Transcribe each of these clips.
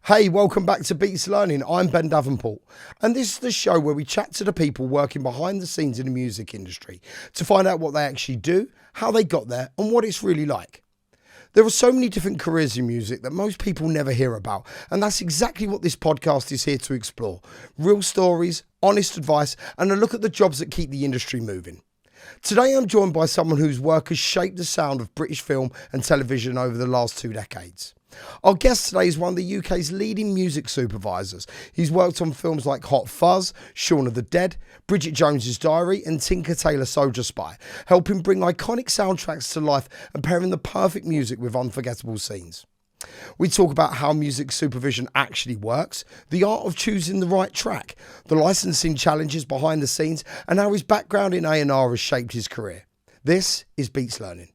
Hey, welcome back to Beats Learning. I'm Ben Davenport, and this is the show where we chat to the people working behind the scenes in the music industry to find out what they actually do, how they got there, and what it's really like. There are so many different careers in music that most people never hear about, and that's exactly what this podcast is here to explore. Real stories, honest advice, and a look at the jobs that keep the industry moving. Today I'm joined by someone whose work has shaped the sound of British film and television over the last 2 decades. Our guest today is one of the UK's leading music supervisors. He's worked on films like Hot Fuzz, Shaun of the Dead, Bridget Jones's Diary and Tinker Tailor Soldier Spy, helping bring iconic soundtracks to life and pairing the perfect music with unforgettable scenes. We talk about how music supervision actually works, the art of choosing the right track, the licensing challenges behind the scenes, and how his background in A&R has shaped his career. This is Beats Learning.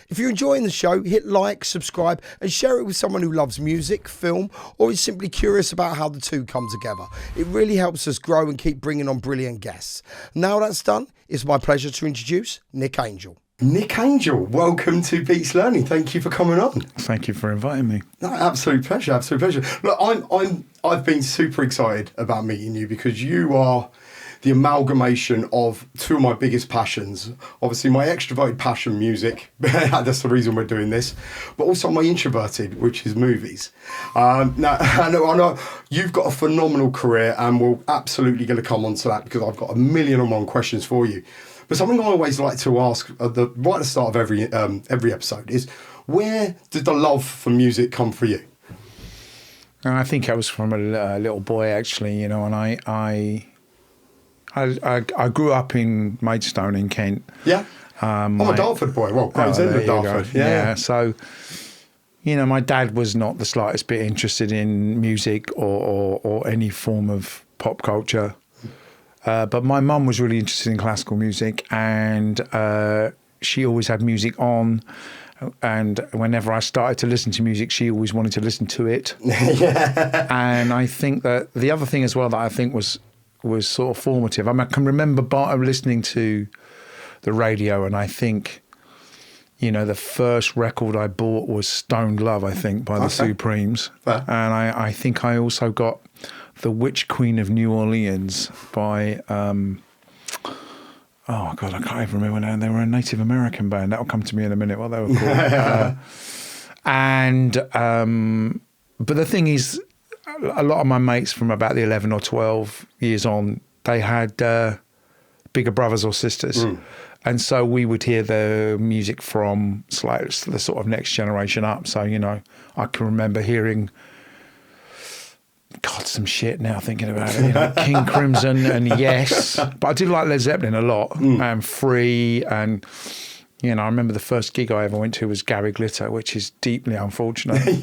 If you're enjoying the show, hit like, subscribe and share it with someone who loves music, film, or is simply curious about how the two come together. It really helps us grow and keep bringing on brilliant guests. Now that's done, it's my pleasure to introduce Nick Angel. Nick Angel, welcome to Beats Learning. Thank you for coming on. Thank you for inviting me. No, absolute pleasure, absolute pleasure. Look, I've been super excited about meeting you because you are the amalgamation of two of my biggest passions. Obviously, my extroverted passion, music. That's the reason we're doing this. But also my introverted, which is movies. Now, I know you've got a phenomenal career, and we're absolutely going to come on to that because I've got 1,000,001 questions for you. But something I always like to ask right at the start of every episode is, where did the love for music come for you? I think I was from a little boy, actually, and I grew up in Maidstone in Kent. Yeah. I'm a Dartford boy. Well, Gravesend of Dartford. Yeah. So, my dad was not the slightest bit interested in music or any form of pop culture. But my mum was really interested in classical music, and she always had music on. And whenever I started to listen to music, she always wanted to listen to it. Yeah. And I think that the other thing as well that I think was sort of formative. I can remember listening to the radio, and I think, the first record I bought was Stoned Love, I think, by the Supremes. Fair. And I think I also got The Witch Queen of New Orleans by, oh God, I can't even remember now. They were a Native American band. That'll come to me in a minute what they were called. But the thing is, a lot of my mates from about the 11 or 12 years on, they had bigger brothers or sisters. Mm. And so we would hear the music from the sort of next generation up. So, I can remember hearing, God, some shit now thinking about it, King Crimson and Yes. But I did like Led Zeppelin a lot, and Free, and I remember the first gig I ever went to was Gary Glitter, which is deeply unfortunate.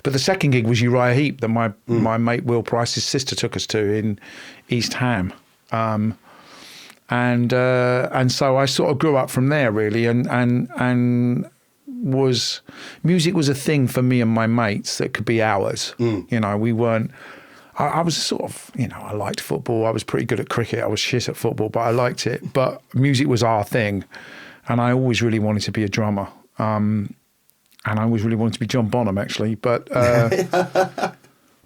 But the second gig was Uriah Heep that my mate Will Price's sister took us to in East Ham. And so I sort of grew up from there, really, and music was a thing for me and my mates that could be ours. We weren't. I was sort of, I liked football. I was pretty good at cricket. I was shit at football, but I liked it. But music was our thing, and I always really wanted to be a drummer. And I always really wanted to be John Bonham, actually. But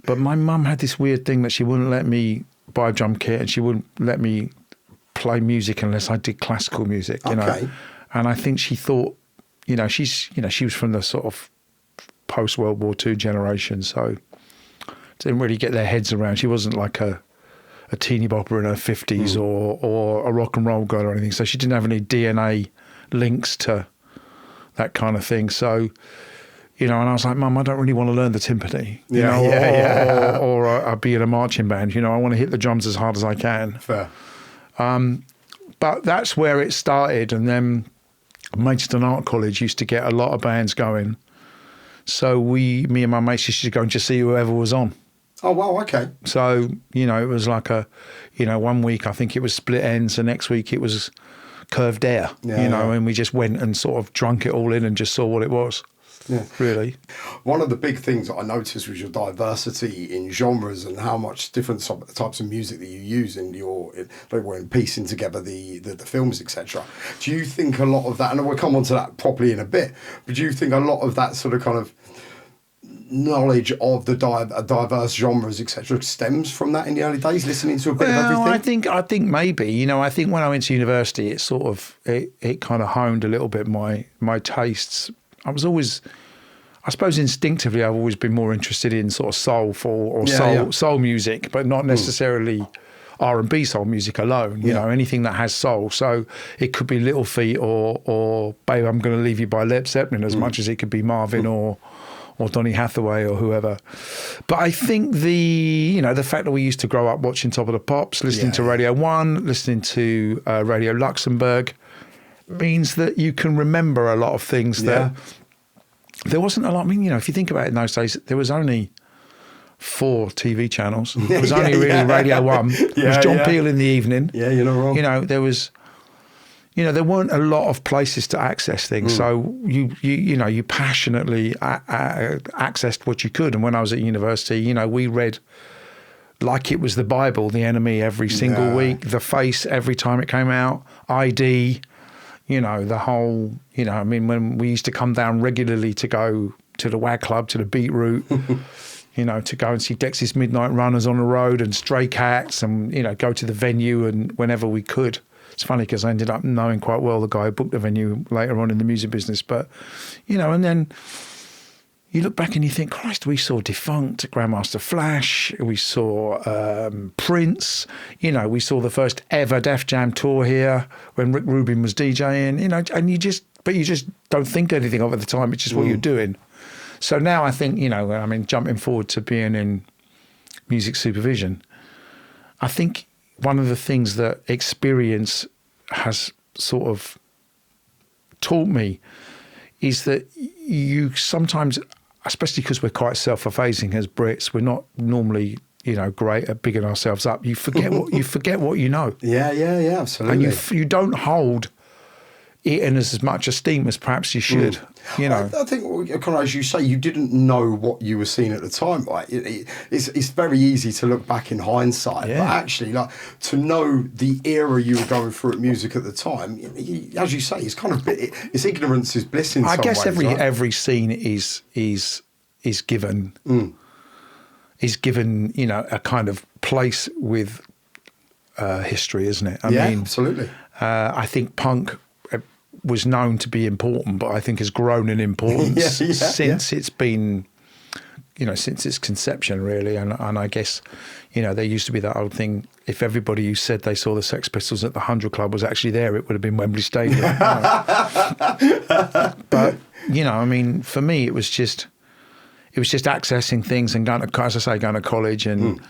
my mum had this weird thing that she wouldn't let me buy a drum kit, and she wouldn't let me play music unless I did classical music. Okay. And I think she thought, she was from the sort of post World War II generation, so didn't really get their heads around. She wasn't like a teeny bopper in her 50s or a rock and roll girl or anything. So she didn't have any DNA links to that kind of thing. So, and I was like, Mum, I don't really want to learn the timpani, or I'll be in a marching band. I want to hit the drums as hard as I can. Fair. But that's where it started. And then Maidstone Art College used to get a lot of bands going. So me and my mates used to go and just see whoever was on. Oh, wow, okay. So, it was like one week I think it was Split Ends, the next week it was Curved Air, and we just went and sort of drunk it all in and just saw what it was. really. One of the big things that I noticed was your diversity in genres and how much different types of music that you use in when piecing together the films, etc. Do you think a lot of that, and we'll come on to that properly in a bit, but do you think a lot of that sort of kind of knowledge of the diverse genres, etc., stems from that in the early days, listening to a bit of everything? I think maybe, I think when I went to university, it sort of, it kind of honed a little bit my tastes. I was always, I suppose instinctively, I've always been more interested in sort of soulful or soul music, but not necessarily R&B soul music alone, you know, anything that has soul. So it could be Little Feat or Babe, I'm Gonna Leave You by Led Zeppelin, as much as it could be Marvin or Donny Hathaway or whoever. But I think the fact that we used to grow up watching Top of the Pops, listening to Radio 1, listening to Radio Luxembourg, means that you can remember a lot of things that there wasn't a lot. I mean, if you think about it in those days, there was only 4 TV channels. It was only really Radio 1. It was John Peel in the evening. Yeah, you're not wrong. There was... there weren't a lot of places to access things, so you passionately accessed what you could. And when I was at university, we read like it was the Bible, The Enemy every single week, The Face every time it came out, ID, the whole, when we used to come down regularly to go to the WAG Club, to the Beetroot, to go and see Dexys Midnight Runners on the road and Stray Cats and, go to the venue and whenever we could. It's funny because I ended up knowing quite well the guy who booked the venue later on in the music business. But, and then you look back and you think, Christ, we saw Defunct, Grandmaster Flash, we saw Prince, we saw the first ever Def Jam tour here when Rick Rubin was DJing, and you just don't think anything of it at the time. It's just what you're doing. So now I think, jumping forward to being in music supervision, I think one of the things that experience has sort of taught me is that you sometimes, especially because we're quite self-effacing as Brits, we're not normally, great at bigging ourselves up. You forget what you know. Yeah, absolutely. And you don't hold it in as much esteem as perhaps you should. I think, kind of, as you say, you didn't know what you were seeing at the time, right? It's very easy to look back in hindsight, but actually, to know the era you were going through at music at the time, as you say, it's kind of it's ignorance is bliss in some ways. I guess every scene is given a kind of place with history, isn't it? I mean, absolutely. I think punk was known to be important, but I think has grown in importance since it's been, since its conception, really. And I guess, there used to be that old thing, if everybody who said they saw the Sex Pistols at the 100 Club was actually there, it would have been Wembley Stadium. But, for me, it was just accessing things and going to college and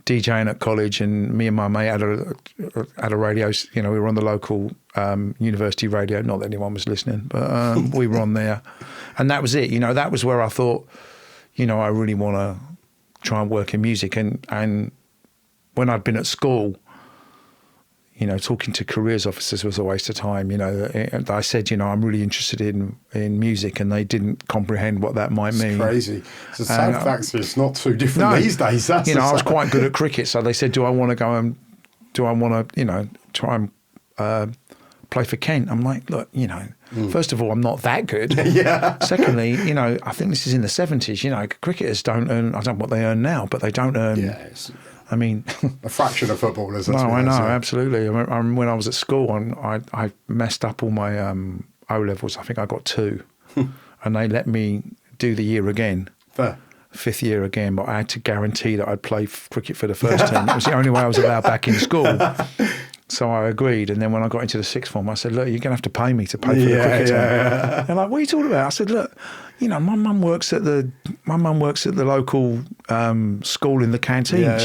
DJing at college, and me and my mate had a radio. We were on the local university radio. Not that anyone was listening, but we were on there, and that was it. That was where I thought, I really want to try and work in music. And when I'd been at school, talking to careers officers was a waste of time. I said, I'm really interested in music, and they didn't comprehend what that might mean. It's crazy. It's a sad fact. It's not too different these days. That's I was quite good at cricket, so they said, do I want to try and play for Kent? I'm like, look, first of all, I'm not that good. Secondly, I think this is in the 70s. Cricketers don't earn, I don't know what they earn now, but they don't earn. I mean, a fraction of footballers. No, I know, absolutely. I mean, when I was at school, I messed up all my O levels. I think I got 2, and they let me do the year again. Fair. 5th year again, but I had to guarantee that I'd play cricket for the first team. It was the only way I was allowed back in school. So I agreed, and then when I got into the 6th form, I said, "Look, you're going to have to pay me to pay for the cricket team." They're like, "What are you talking about?" I said, "Look, my mum works at the local school in the canteen.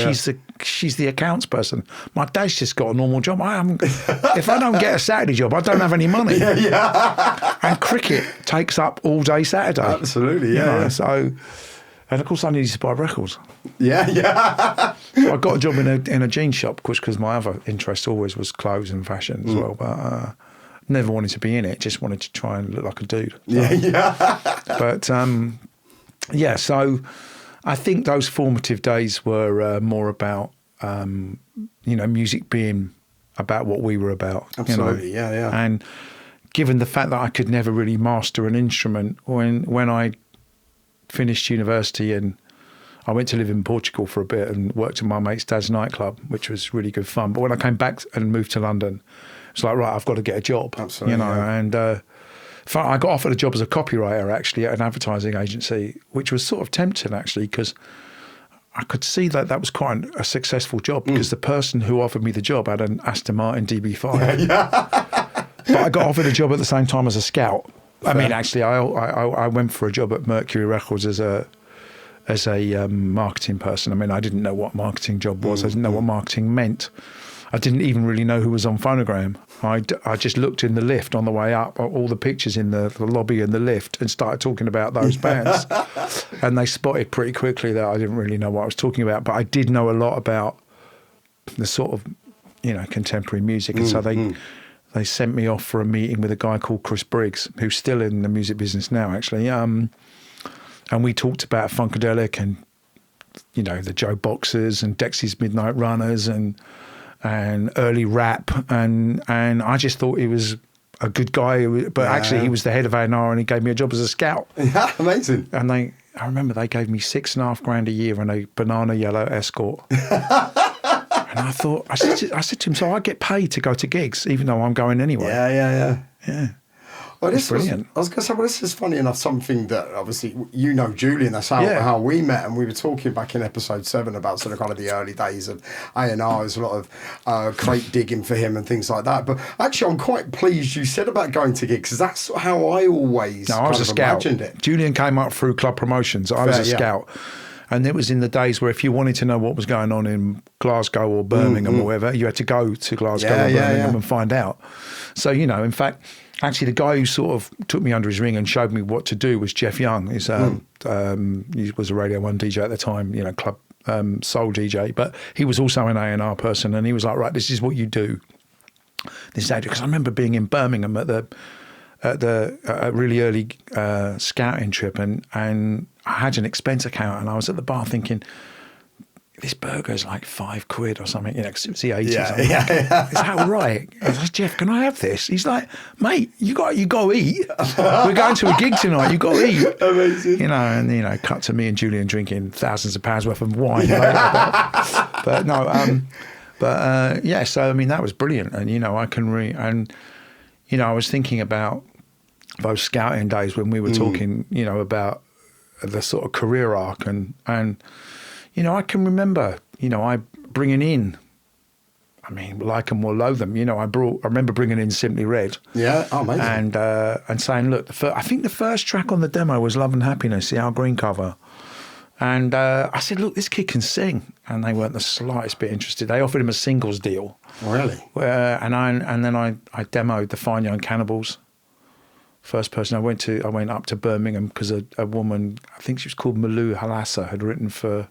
She's the accounts person. My dad's just got a normal job. If I don't get a Saturday job, I don't have any money. And cricket takes up all day Saturday. Absolutely, so." And of course, I needed to buy records. So I got a job in a jean shop, because my other interest always was clothes and fashion as well. But never wanted to be in it, just wanted to try and look like a dude. But yeah, so I think those formative days were more about, music being about what we were about. Absolutely, yeah. And given the fact that I could never really master an instrument, when I finished university and I went to live in Portugal for a bit and worked in my mate's dad's nightclub, which was really good fun. But when I came back and moved to London, it's like, right, I've got to get a job. Absolutely, and I got offered a job as a copywriter actually at an advertising agency, which was sort of tempting actually, because I could see that was quite a successful job because the person who offered me the job had an Aston Martin DB5. But I got offered a job at the same time as a scout. I mean, actually, I went for a job at Mercury Records as a marketing person. I mean, I didn't know what marketing job was. I didn't know what marketing meant. I didn't even really know who was on Phonogram. I just looked in the lift on the way up, all the pictures in the lobby and the lift, and started talking about those bands. And they spotted pretty quickly that I didn't really know what I was talking about, but I did know a lot about the sort of, contemporary music. And so they sent me off for a meeting with a guy called Chris Briggs, who's still in the music business now, actually. And we talked about Funkadelic and, the Joe Boxers and Dexy's Midnight Runners and early rap. And I just thought he was a good guy. But actually, he was the head of A&R and he gave me a job as a scout. Yeah, amazing. And I remember they gave me $6,500 a year and a banana yellow Escort. And I thought, I said to him, so I get paid to go to gigs, even though I'm going anyway. Yeah. Well, this brilliant. I was going to say, this is funny enough, something that obviously, Julian, that's how we met. And we were talking back in episode 7 about sort of kind of the early days of A&R. There's a lot of crate digging for him and things like that. But actually, I'm quite pleased you said about going to gigs, because that's how I always imagined it. Julian came up through club promotions. I was a scout. And it was in the days where if you wanted to know what was going on in Glasgow or Birmingham or whatever, you had to go to Glasgow or Birmingham and find out. So, in fact, actually the guy who sort of took me under his wing and showed me what to do was Jeff Young. He was a Radio 1 DJ at the time, club soul DJ, but he was also an A&R person. And he was like, right, this is what you do. This is how you do. Because I remember being in Birmingham at a really early scouting trip and I had an expense account and I was at the bar thinking, this burger's like £5 or something, because it was the 80s. Is that right? I was like, Jeff, can I have this? He's like, mate, you got to eat. We're going to a gig tonight, you got to eat. Amazing. And cut to me and Julian drinking thousands of pounds worth of wine later. But no, so I mean, that was brilliant. And, I can I was thinking about those scouting days when we were talking, about the sort of career arc and I can remember, I bringing in, like them or loathe them, I remember bringing in Simply Red. Yeah, amazing. And saying, look, I think the first track on the demo was Love and Happiness, the Al Green cover. And I said, look, this kid can sing. And they weren't the slightest bit interested. They offered him a singles deal. Really? And then I demoed the Fine Young Cannibals. First person I went up to Birmingham because a woman, I think she was called Malou Halassa, had written for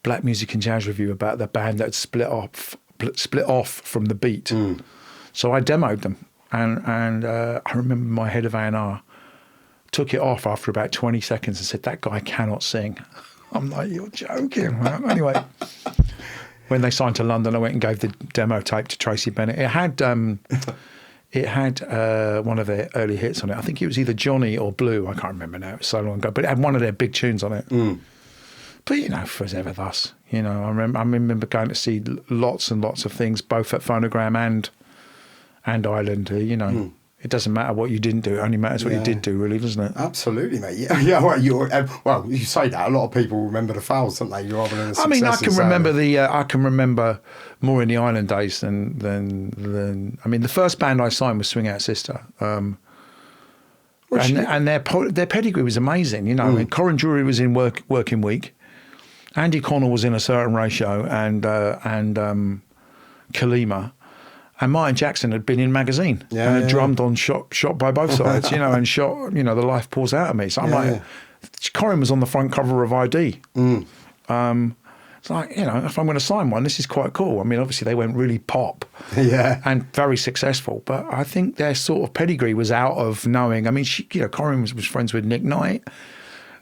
Black Music and Jazz Review about the band that had split off from the Beat. So I demoed them, and I remember my head of A&R took it off after about 20 seconds and said, that guy cannot sing. I'm like, you're joking, man. Anyway, when they signed to London, I went and gave the demo tape to Tracy Bennett. It had one of their early hits on it. I think it was either Johnny or Blue. I can't remember now. It was so long ago. But it had one of their big tunes on it. But, Fuzz Ever Thus. I remember going to see lots and lots of things, both at Phonogram and Island. It doesn't matter what you didn't do. It only matters what you did do, really, doesn't it? Absolutely, mate. Yeah. Well, you say that. A lot of people remember the fouls, don't they? Rather than the successes. I can remember more in the Island days than. The first band I signed was Swing Out Sister, and their pedigree was amazing. Corin Drury was in Working Week, Andy Connell was in A Certain Ratio, and Kalima. And Martin Jackson had been in Magazine and had drummed on Shot by Both Sides, and shot, The Life Pours Out of Me. So I'm like, Corin was on the front cover of ID. It's like, if I'm going to sign one, this is quite cool. I mean, obviously they went really pop and very successful, but I think their sort of pedigree was out of knowing. I mean, Corinne was friends with Nick Knight.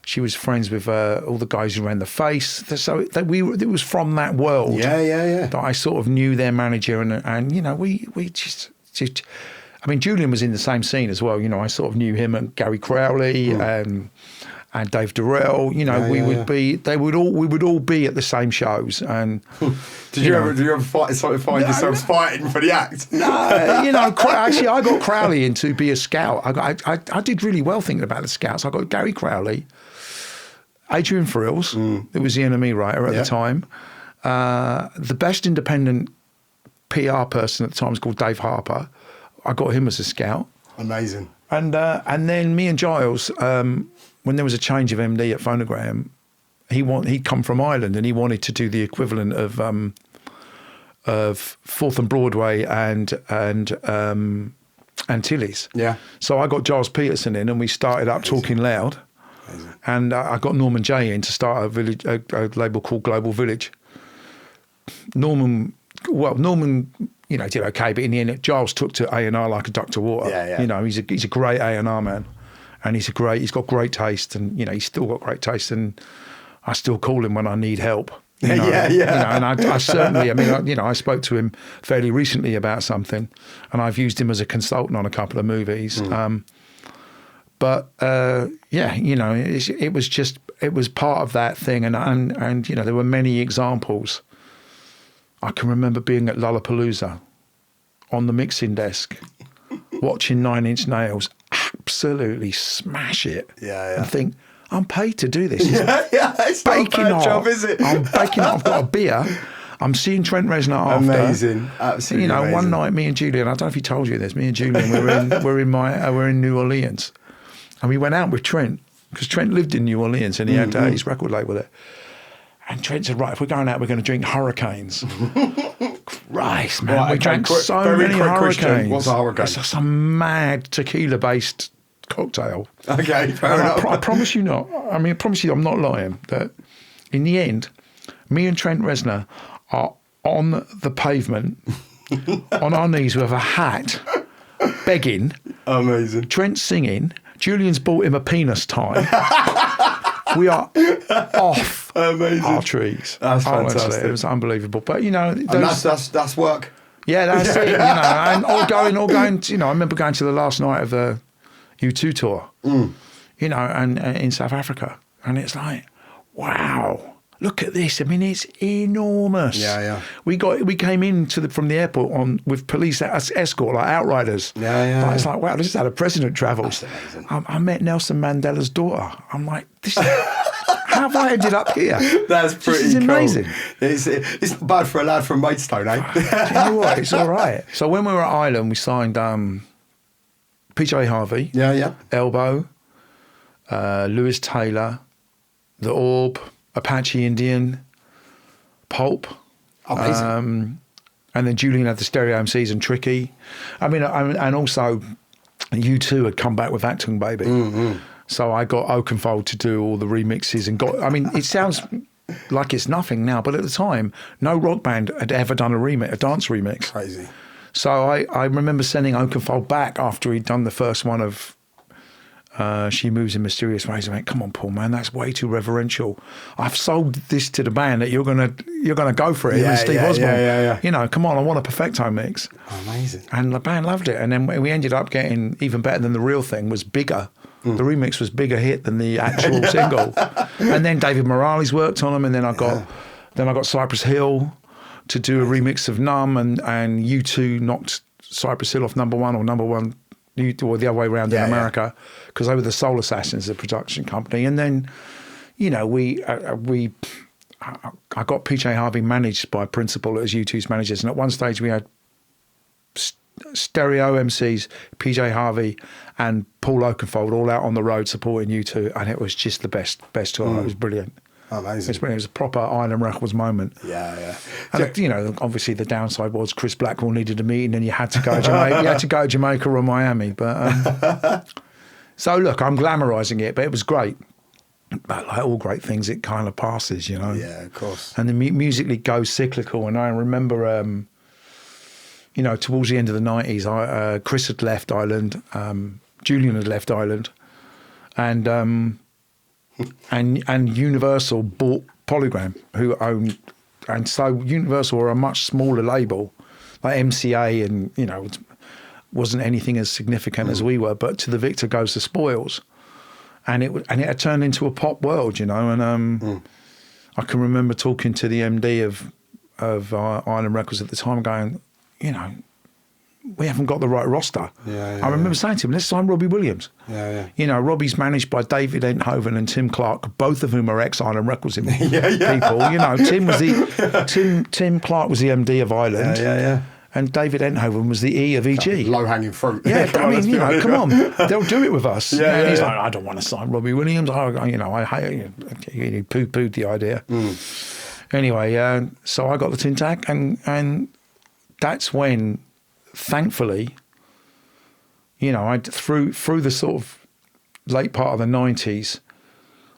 She was friends with all the guys who ran The Face. So it was from that world that I sort of knew their manager. And we just, I mean, Julian was in the same scene as well. I sort of knew him and Gary Crowley and Dave Durrell. We would all be at the same shows. And did you ever find yourselves fighting for the act? No, actually, I got Crowley in to be a scout. I did really well thinking about the scouts. I got Gary Crowley, Adrian Frills, who was the NME writer at the time. The best independent PR person at the time was called Dave Harper. I got him as a scout. Amazing. And then me and Giles, when there was a change of MD at Phonogram, he'd come from Ireland and he wanted to do the equivalent of 4th and Broadway and Tilly's. Yeah. So I got Giles Peterson in and we started up Talking Loud. Amazing. And I got Norman Jay in to start a label called Global Village. Norman, did okay, but in the end, Giles took to A&R like a duck to water. Yeah. He's a great A&R man, and he's got great taste, and he's still got great taste, and I still call him when I need help. And I certainly, I spoke to him fairly recently about something, and I've used him as a consultant on a couple of movies. It was part of that thing, and there were many examples. I can remember being at Lollapalooza on the mixing desk, watching 9 Inch Nails absolutely smash it. And think, I'm paid to do this. It's baking not a bad job, is it? I'm baking hot. I've got a beer. I'm seeing Trent Reznor after. Amazing, absolutely amazing. One night, me and Julian, I don't know if he told you this, me and Julian, we're in New Orleans, and we went out with Trent because Trent lived in New Orleans and he had his record label there. And Trent said, right, if we're going out, we're going to drink Hurricanes. Christ, man. Right, we drank so many Hurricanes. What's a Hurricane? It's some mad tequila-based cocktail. Okay, fair enough. I promise you not. I promise you I'm not lying. That in the end, me and Trent Reznor are on the pavement, on our knees with a hat, begging. Amazing. Trent singing. Julian's bought him a penis tie. We are off our trees. That's honestly, fantastic. it was unbelievable. But that's work. Yeah, that's it. And all going. I remember going to the last night of the U2 tour. And in South Africa, and it's like, wow. Look at this. I mean, it's enormous. Yeah. We came in from the airport with police escort, like outriders. Yeah. But it's like, wow, this is how the president travels. That's amazing. I met Nelson Mandela's daughter. I'm like, how have I ended up here? That's pretty This is amazing. Cool. It's not bad for a lad from Maidstone, eh? Do you know what? It's all right. So when we were at Ireland, we signed PJ Harvey. Yeah. Elbow, Lewis Taylor, The Orb, Apache Indian, Pulp. Amazing. And then Julian had the stereo MCs and Tricky. And also U2 had come back with Acting Baby. So I got Oakenfold to do all the remixes it sounds like it's nothing now, but at the time, no rock band had ever done a dance remix. Crazy. So I remember sending Oakenfold back after he'd done the first one of She Moves in Mysterious Ways. I went, come on, Paul, man, that's way too reverential. I've sold this to the band that you're gonna go for it. Yeah, Steve Osborne. Yeah. Come on, I want a perfecto mix. Amazing. And the band loved it. And then we ended up getting even better than the real thing, was bigger. The remix was bigger hit than the actual single. And then David Morales worked on them, and then I got Cypress Hill to do a remix of Numb, and U2 knocked Cypress Hill off number one, or the other way around in America, because they were the Soul Assassins, the production company. And then, I got PJ Harvey managed by Principal as U2's managers. And at one stage we had stereo MCs, PJ Harvey and Paul Oakenfold all out on the road supporting U2. And it was just the best tour. It was brilliant. Amazing. It was a proper Island Records moment. Yeah. And obviously the downside was Chris Blackwell needed a meeting and you had to go to Jamaica. You had to go to Jamaica or Miami. But so look, I'm glamorising it, but it was great. But like all great things, it kind of passes, you know. Yeah, of course. And the musically goes cyclical. And I remember, you know, towards the end of the 90s, Chris had left Ireland, Julian had left Ireland, and Universal bought Polygram, who owned, and so Universal were a much smaller label, like MCA, and you know, it wasn't anything as significant as we were. But To the Victor Goes the Spoils. And it had turned into a pop world, you know. And I can remember talking to the MD of Island Records at the time, going, you know, we haven't got the right roster. I remember saying to him, let's sign Robbie Williams. You know, Robbie's managed by David Enthoven and Tim Clark, both of whom are ex-Island Records people. You know, Tim Clark was the MD of Island. And David Enthoven was the E of EG. Low-hanging fruit. Yeah, I mean, you know, come on, they'll do it with us. And he's like, I don't want to sign Robbie Williams. I hate it. He poo-pooed the idea. Anyway, so I got the tin tack, and that's when, thankfully, you know, through the sort of late part of the 90s,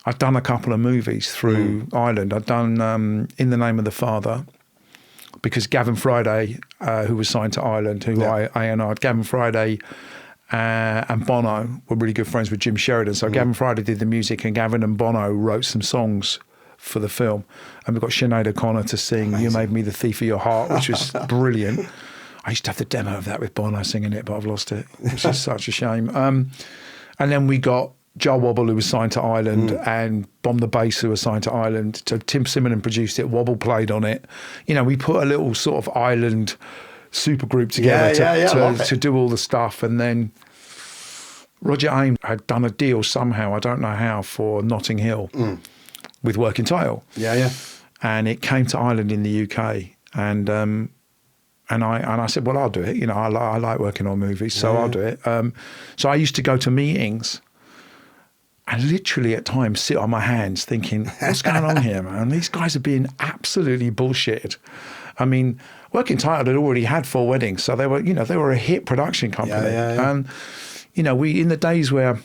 I'd done a couple of movies through Ireland. I'd done In the Name of the Father, because Gavin Friday, who was signed to Ireland, who I A&R'd, Gavin Friday and Bono were really good friends with Jim Sheridan. So Gavin Friday did the music, and Gavin and Bono wrote some songs for the film. And we got Sinead O'Connor to sing You Made Me the Thief of Your Heart, which was brilliant. I used to have the demo of that with Bono singing it, but I've lost it, which is such a shame. And then we got Joe Wobble, who was signed to Ireland, and Bomb the Bass, who was signed to Ireland. So Tim Simon produced it, Wobble played on it. You know, we put a little sort of Ireland super group together to do all the stuff. And then Roger Ames had done a deal somehow, I don't know how, for Notting Hill with Working Title. And it came to Ireland in the UK. And I said, well, I'll do it. You know, I like working on movies, so I'll do it. So I used to go to meetings and literally at times sit on my hands thinking, what's going on here, man? These guys are being absolutely bullshitted. I mean, Working Title had already had 4 weddings, so they were a hit production company. And, you know, in the days where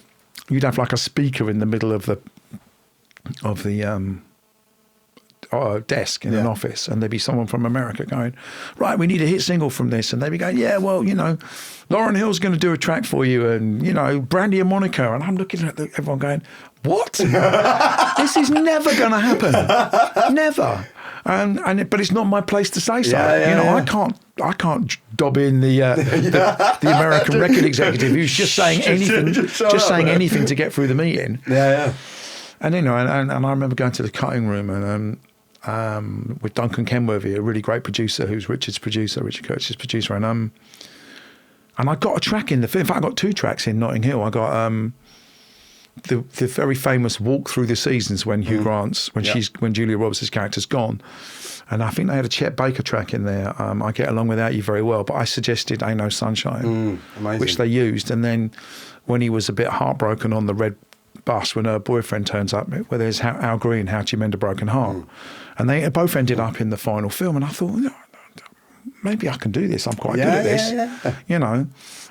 you'd have like a speaker in the middle of the desk in an office, and there'd be someone from America going, right, we need a hit single from this, and they'd be going, yeah, well, you know, Lauryn Hill's going to do a track for you, and you know, Brandy and Monica, and I'm looking at everyone going, what? This is never going to happen, never. But it's not my place to say so. I can't dob in the American record executive who's just saying anything to get through the meeting. And you know, and I remember going to the cutting room and with Duncan Kenworthy, a really great producer who's Richard Kirch's producer, and I got a track in the film. In fact, I got 2 tracks in Notting Hill. I got the very famous Walk Through the Seasons when Hugh Grant's when Julia Roberts' character's gone, and I think they had a Chet Baker track in there. I Get Along Without You very well, but I suggested Ain't No Sunshine, which they used, and then when he was a bit heartbroken on the red bus when her boyfriend turns up, where there's Al Green, How Do You Mend a Broken Heart, and they both ended up in the final film, and I thought, maybe I can do this. I'm quite good at this. You know,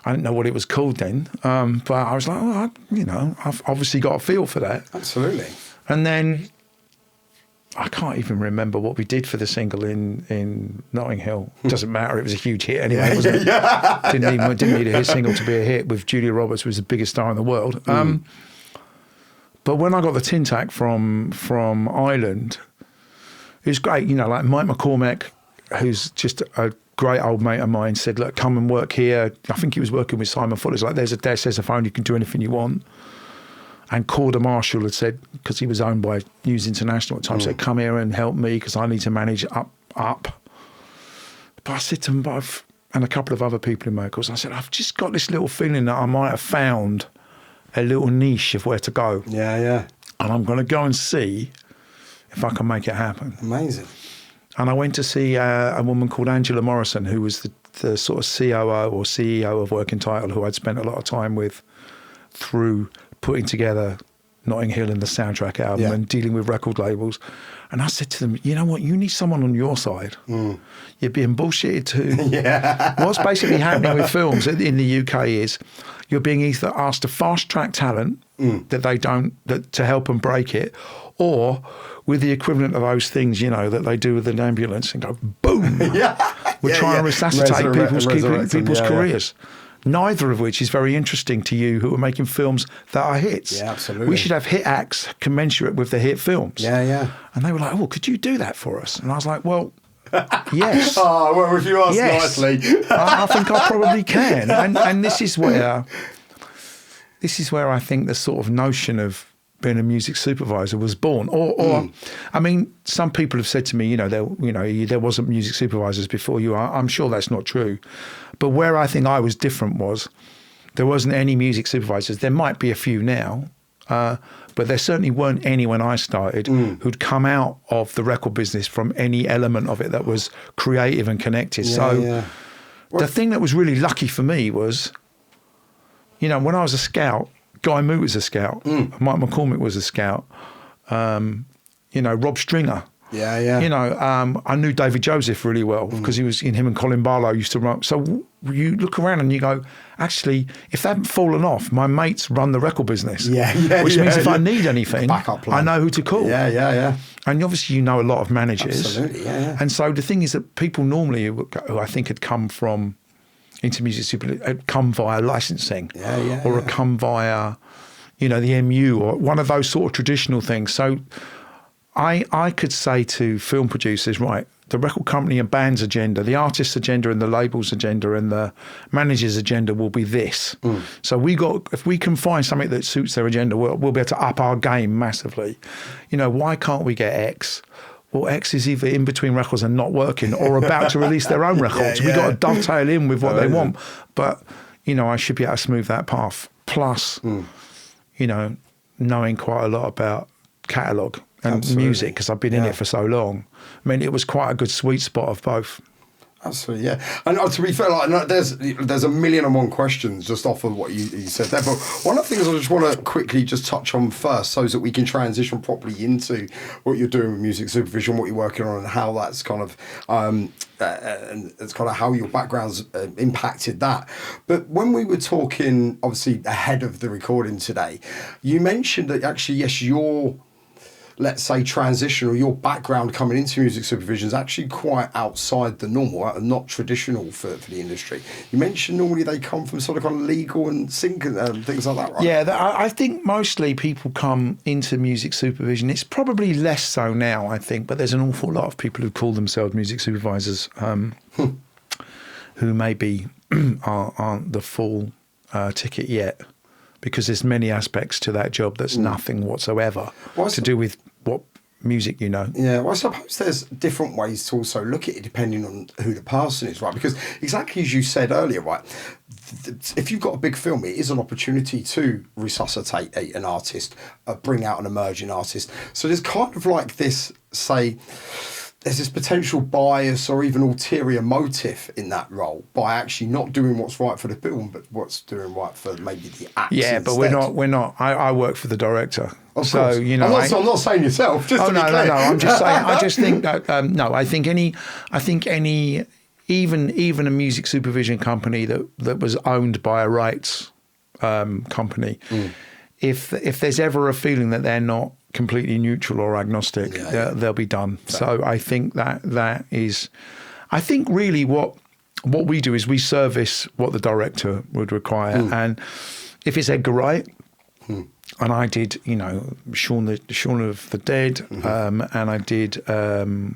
I didn't know what it was called then, but I was like, I've obviously got a feel for that. Absolutely. And then I can't even remember what we did for the single in Notting Hill. Doesn't matter. It was a huge hit anyway. Wasn't it? Didn't need a hit single to be a hit. With Julia Roberts, who was the biggest star in the world. But when I got the tin tack from Ireland, it was great. You know, like Mike McCormack, who's just a great old mate of mine, said, look, come and work here. I think he was working with Simon Fuller. It's like, there's a desk, there's a phone, you can do anything you want. And Corder Marshall had said, because he was owned by News International at the time, said, come here and help me because I need to manage up. But I said to him, and a couple of other people in Merkel's, I said, I've just got this little feeling that I might have found a little niche of where to go. And I'm going to go and see if I can make it happen. Amazing. And I went to see a woman called Angela Morrison, who was the sort of COO or CEO of Working Title, who I'd spent a lot of time with through putting together Notting Hill and the soundtrack album Yeah. and dealing with record labels. And I said to them, you know what, you need someone on your side. You're being bullshitted too. What's basically happening with films in the UK is you're being either asked to fast track talent that they don't, to help them break it, or with the equivalent of those things, you know, that they do with an ambulance and go, boom, we're trying to resuscitate people's careers. Neither of which is very interesting to you who are making films that are hits. Yeah, absolutely. We should have hit acts commensurate with the hit films. Yeah. And they were like, oh, could you do that for us? And I was like, well, yes. Oh, well, if you ask nicely. I think I probably can. And this is where I think the sort of notion of being a music supervisor was born. Or I mean, some people have said to me, there wasn't music supervisors before you. I'm sure that's not true. But where I think I was different was there wasn't any music supervisors. There might be a few now, but there certainly weren't any when I started who'd come out of the record business from any element of it that was creative and connected. The thing that was really lucky for me was, when I was a scout, Guy Moot was a scout, Mike McCormick was a scout, Rob Stringer. I knew David Joseph really well because him and Colin Barlow used to run. So you look around and you go, actually, if they haven't fallen off, my mates run the record business. Which means if I need anything, I know who to call. And obviously you know a lot of managers. Absolutely, And so the thing is that people normally who I think had come from into music super had come via licensing or had come via, the MU or one of those sort of traditional things. So I could say to film producers, right, the record company and band's agenda, the artist's agenda and the label's agenda and the manager's agenda will be this. So if we can find something that suits their agenda, we'll be able to up our game massively. Why can't we get X? Well, X is either in between records and not working or about to release their own records. We've got to dovetail in with what they want. But, I should be able to smooth that path. Plus, knowing quite a lot about catalogue and music because I've been in it for so long. I mean, it was quite a good sweet spot of both. Absolutely, yeah. And to be fair, there's a million and one questions just off of what you said there. But one of the things I just want to quickly just touch on first, so that we can transition properly into what you're doing with music supervision, what you're working on, and how that's kind of and it's kind of how your background's impacted that. But when we were talking, obviously ahead of the recording today, you mentioned that actually, yes, your, let's say, transition or your background coming into music supervision is actually quite outside the normal and not traditional for the industry. You mentioned normally they come from sort of kind of legal and things like that, right? Yeah, I think mostly people come into music supervision. It's probably less so now, I think, but there's an awful lot of people who call themselves music supervisors who maybe aren't the full ticket yet. Because there's many aspects to that job that's nothing whatsoever to do with what music you know. Yeah, well, I suppose there's different ways to also look at it depending on who the person is, right? Because exactly as you said earlier, right, if you've got a big film, it is an opportunity to resuscitate an artist, bring out an emerging artist. So there's kind of like this, say, there's this potential bias or even ulterior motive in that role by actually not doing what's right for the film, but what's doing right for maybe the actor. Yeah, but instead. we're not. I work for the director. Of so course. I'm not saying yourself. Just to be clear. No. I'm just saying. I just think that I think any even a music supervision company that was owned by a rights company, if there's ever a feeling that they're not completely neutral or agnostic, they'll be done. Fair. So I think that is, I think really what we do is we service what the director would require. And if it's Edgar Wright, and I did, Shaun of the Dead, and I did Hot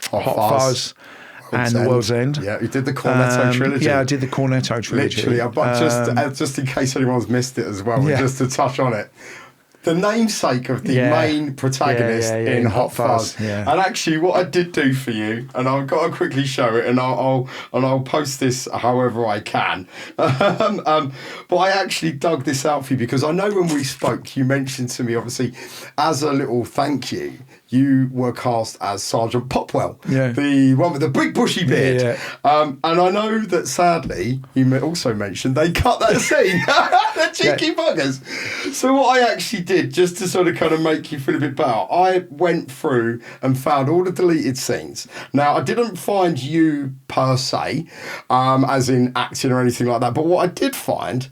Fuzz. And The World's End. Yeah, you did the Cornetto trilogy. Yeah, I did the Cornetto trilogy. Literally, but just in case anyone's missed it as well, just to touch on it. The namesake of the main protagonist in Hot Fuzz. Yeah. And actually, what I did do for you, and I've got to quickly show it, and I'll post this however I can. But I actually dug this out for you because I know when we spoke, you mentioned to me, obviously, as a little thank you, you were cast as Sergeant Popwell, Yeah. the one with the big bushy beard. Yeah. And I know that sadly, you also mentioned they cut that scene. The cheeky buggers. So what I actually did, just to sort of kind of make you feel a bit better, I went through and found all the deleted scenes. Now, I didn't find you per se, as in acting or anything like that, but what I did find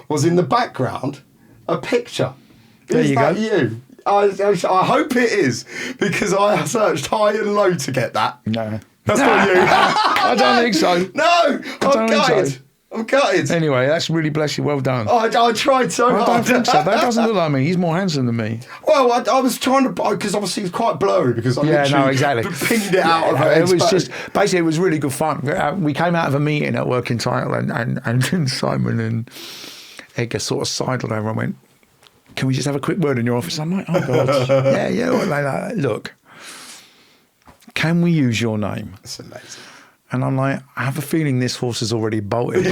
was in the background a picture. There Is you that go. you? I hope it is, because I searched high and low to get that. No. That's not you. I don't think so. No, I'm don't think gutted. so. I'm gutted. Anyway, that's really, bless you, well done. I tried so I hard. don't think so. That doesn't look like me. He's more handsome than me. Well, I was trying to, because obviously it's quite blurry, because I literally pinned it out of it it. was just, basically, it was really good fun. We came out of a meeting at Working Title, and Simon and Edgar sort of sidled over and went, can we just have a quick word in your office? I'm like, oh God, yeah. Like, look, can we use your name? That's amazing. And I'm like, I have a feeling this horse has already bolted.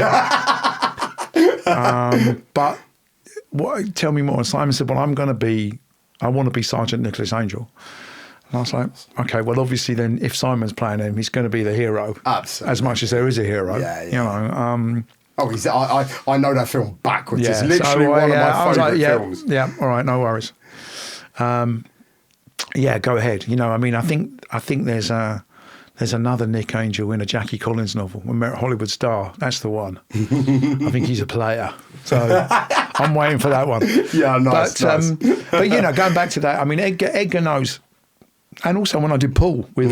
But tell me more. And Simon said, well, I want to be Sergeant Nicholas Angel. And I was like, okay, well, obviously then if Simon's playing him, he's going to be the hero. Absolutely. As much as there is a hero. Yeah. You know, I know that film backwards. yeah. It's literally one of my favourite films. Yeah, all right, no worries. Yeah, go ahead. You know, I mean, I think there's another Nick Angel in a Jackie Collins novel, A Met Hollywood Star. That's the one. I think he's a player. So I'm waiting for that one. Yeah, nice. But you know, going back to that, I mean, Edgar knows, and also when I did Paul with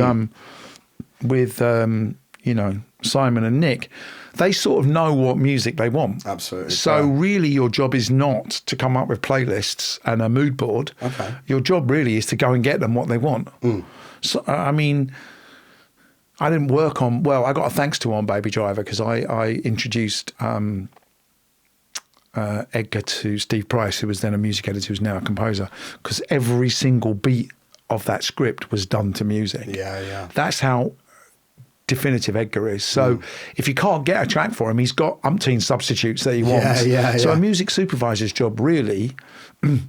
you know, Simon and Nick, they sort of know what music they want. Absolutely. So really your job is not to come up with playlists and a mood board. Okay. Your job really is to go and get them what they want. So, I mean, I didn't work on, well, I got a thanks to on Baby Driver because I introduced Edgar to Steve Price, who was then a music editor, who's now a composer, because every single beat of that script was done to music. Yeah. That's how definitive Edgar is. So if you can't get a track for him, he's got umpteen substitutes that he wants. So a music supervisor's job really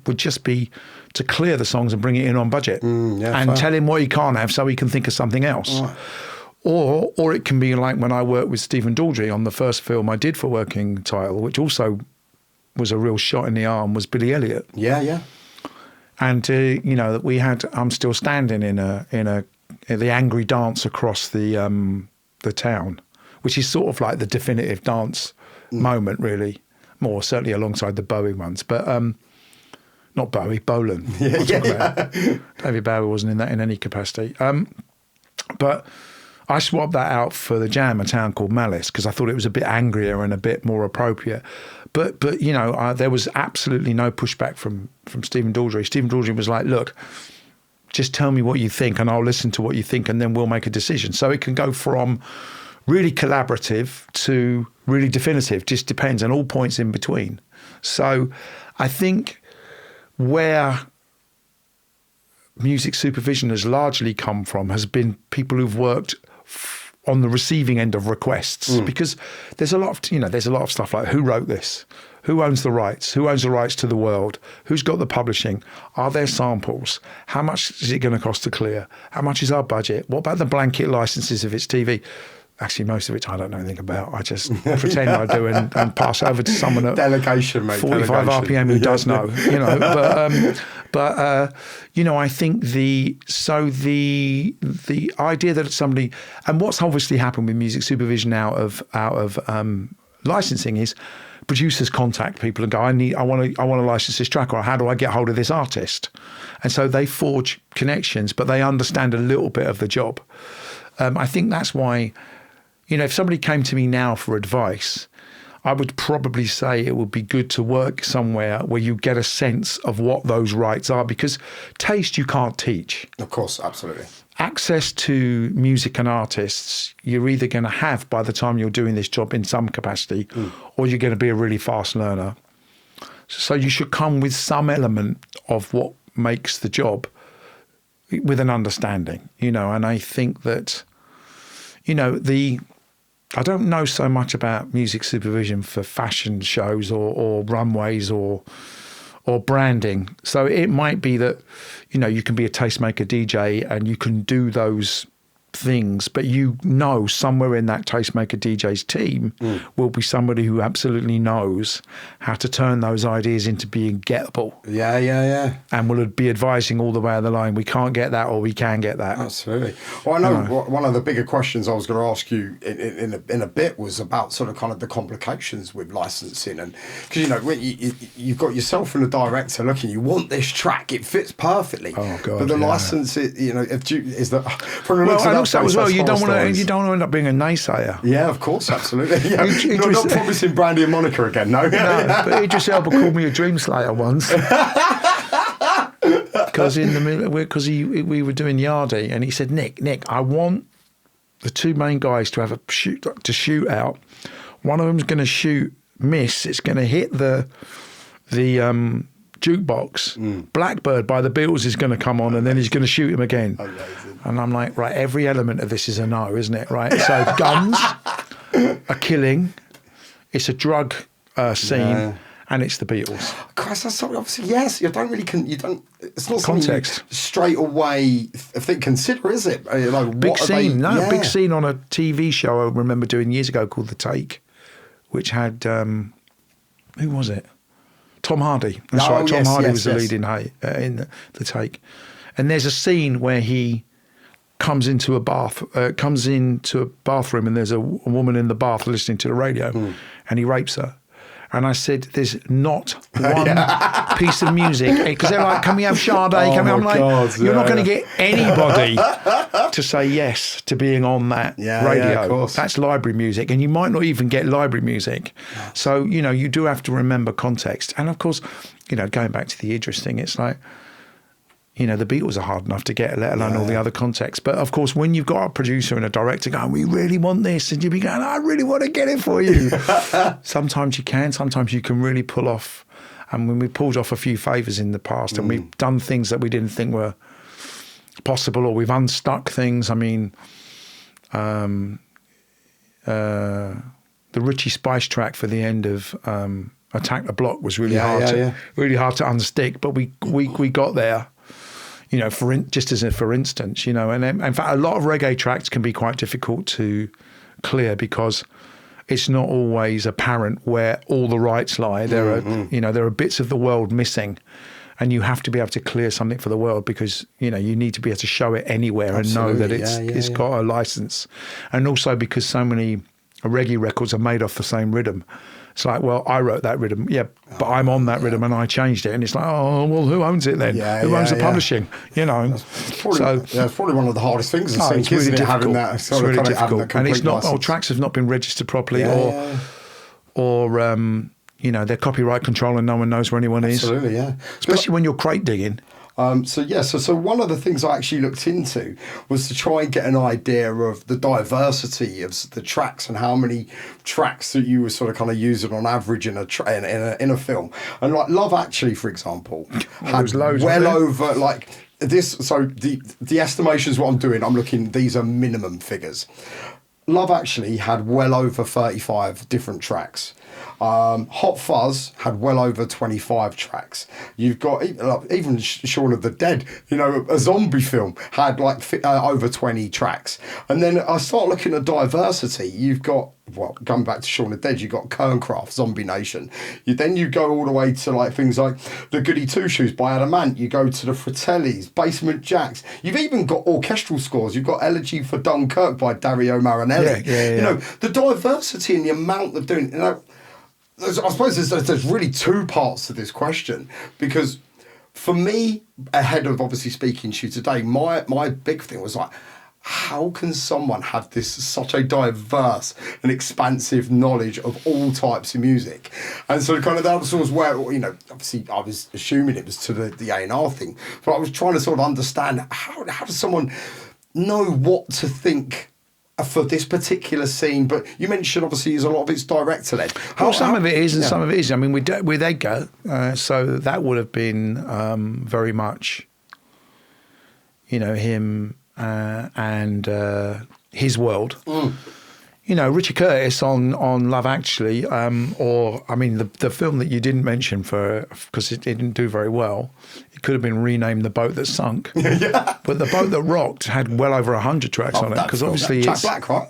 would just be to clear the songs and bring it in on budget and tell him what he can't have so he can think of something else. Right. Or it can be like when I worked with Stephen Daldry on the first film I did for Working Title, which also was a real shot in the arm, was Billy Elliot. Yeah. And you know, that we had I'm Still Standing in the angry dance across the town, which is sort of like the definitive dance moment, really. More certainly alongside the Bowie ones, but not Bowie, Bolan. Yeah. David Bowie wasn't in that in any capacity. But I swapped that out for The Jam, a town called Malice, because I thought it was a bit angrier and a bit more appropriate. But you know, there was absolutely no pushback from Stephen Daldry. Stephen Daldry was like, look, just tell me what you think and I'll listen to what you think and then we'll make a decision. So it can go from really collaborative to really definitive, just depends, on all points in between. So I think where music supervision has largely come from has been people who've worked on the receiving end of requests, because there's a lot of stuff like, who wrote this? Who owns the rights? Who owns the rights to the world? Who's got the publishing? Are there samples? How much is it going to cost to clear? How much is our budget? What about the blanket licenses if it's TV? Actually, most of it I don't know anything about. I just pretend I do and pass over to someone at delegation, mate, 45 RPM who does know, you know. But you know, I think the idea that somebody, and what's obviously happened with music supervision out of licensing is producers contact people and go, I want to license this track, or how do I get hold of this artist? And so they forge connections, but they understand a little bit of the job. I think that's why, you know, if somebody came to me now for advice, I would probably say it would be good to work somewhere where you get a sense of what those rights are, because taste you can't teach. Of course, absolutely. Access to music and artists, you're either going to have by the time you're doing this job in some capacity, or you're going to be a really fast learner. So you should come with some element of what makes the job with an understanding, you know. And I think that, you know, I don't know so much about music supervision for fashion shows or runways or or branding. So it might be that, you know, you can be a tastemaker DJ and you can do those things, but you know somewhere in that tastemaker DJ's team will be somebody who absolutely knows how to turn those ideas into being gettable. Yeah. And will be advising all the way on the line, we can't get that or we can get that. Absolutely. Well, I know one of the bigger questions I was going to ask you in a bit was about sort of kind of the complications with licensing, and because you know when you've got yourself and the director looking, you want this track, it fits perfectly. Oh God! But the license, you know, is that from the looks of that also place, as well, that's you don't horror want to stories. end up being a naysayer. Yeah, of course, absolutely. Yeah. Not promising Brandy and Monica again, no. No, but Idris Elba called me a dream slayer once. Because in the middle, because we were doing Yardie, and he said, Nick, I want the two main guys to have a shoot out. One of them's going to miss. It's going to hit the jukebox. Blackbird by the Beatles is going to come on, and then he's going to shoot him again. Amazing. And I'm like, right, every element of this is a no, isn't it? Right. So guns, a killing, it's a drug scene. Yeah. And it's the Beatles. Christ, that's something. Obviously, yes. You don't really. It's not context something you straight away. Consider, is it? Like, big scene. Big scene on a TV show I remember doing years ago called The Take, which had who was it? Tom Hardy. That's right. Tom Hardy was the lead in The Take. And there's a scene where he comes into a bathroom, and there's a woman in the bath listening to the radio, and he rapes her. And I said, there's not one piece of music. Because they're like, can we have Sade? I'm like, you're not going to get anybody to say yes to being on that radio. Yeah, of course. That's library music. And you might not even get library music. So, you know, you do have to remember context. And of course, you know, going back to the Idris thing, it's like, you know, the Beatles are hard enough to get, let alone all the other context. But of course, when you've got a producer and a director going, we really want this, and you be going, I really want to get it for you. Sometimes you can, sometimes you can really pull off. And when we pulled off a few favours in the past, and we've done things that we didn't think were possible, or we've unstuck things. I mean, the Richie Spice track for the end of Attack the Block was really hard to unstick, but we got there. You know, for instance, you know, and in fact, a lot of reggae tracks can be quite difficult to clear because it's not always apparent where all the rights lie. There are bits of the world missing, and you have to be able to clear something for the world because, you know, you need to be able to show it anywhere and know that it's got a license. And also because so many reggae records are made off the same rhythm. It's like, well, I wrote that rhythm, but I'm on that rhythm and I changed it. And it's like, oh, well, who owns it then? Who owns the publishing? You know, it's probably one of the hardest things. It's really difficult. Having that it's really difficult, and it's not. Tracks have not been registered properly, or you know, they're copyright control and no one knows where anyone is. Absolutely, yeah. Especially when you're crate digging. So one of the things I actually looked into was to try and get an idea of the diversity of the tracks and how many tracks that you were sort of kind of using on average in a film. And like Love Actually, for example, had well over like this. So the estimations what I'm doing, I'm looking. These are minimum figures. Love Actually had well over 35 different tracks. Hot Fuzz had well over 25 tracks. You've got even Shaun of the Dead, you know, a zombie film had like over 20 tracks. And then I start looking at diversity. You've got, well, going back to Shaun of the Dead, you've got Kerncraft, Zombie Nation. Then you go all the way to like things like the Goody Two Shoes by Adamant. You go to the Fratellis, Basement Jacks. You've even got orchestral scores. You've got Elegy for Dunkirk by Dario Marinelli. You know, the diversity and the amount of doing, you know, I suppose there's really two parts to this question, because for me, ahead of obviously speaking to you today, my big thing was like, how can someone have such a diverse and expansive knowledge of all types of music? And so kind of that was where, you know, obviously I was assuming it was to the A&R thing, but I was trying to sort of understand how does someone know what to think for this particular scene. But you mentioned obviously a lot of it's director led. Some of it is and some of it is. I mean, with Edgar, so that would have been very much, you know, him and his world. you know, Richard Curtis on Love Actually, or I mean the film that you didn't mention because it didn't do very well. It could have been renamed The Boat That Sunk. Yeah. But The Boat That Rocked had well over 100 tracks on it because obviously Jack Black, right?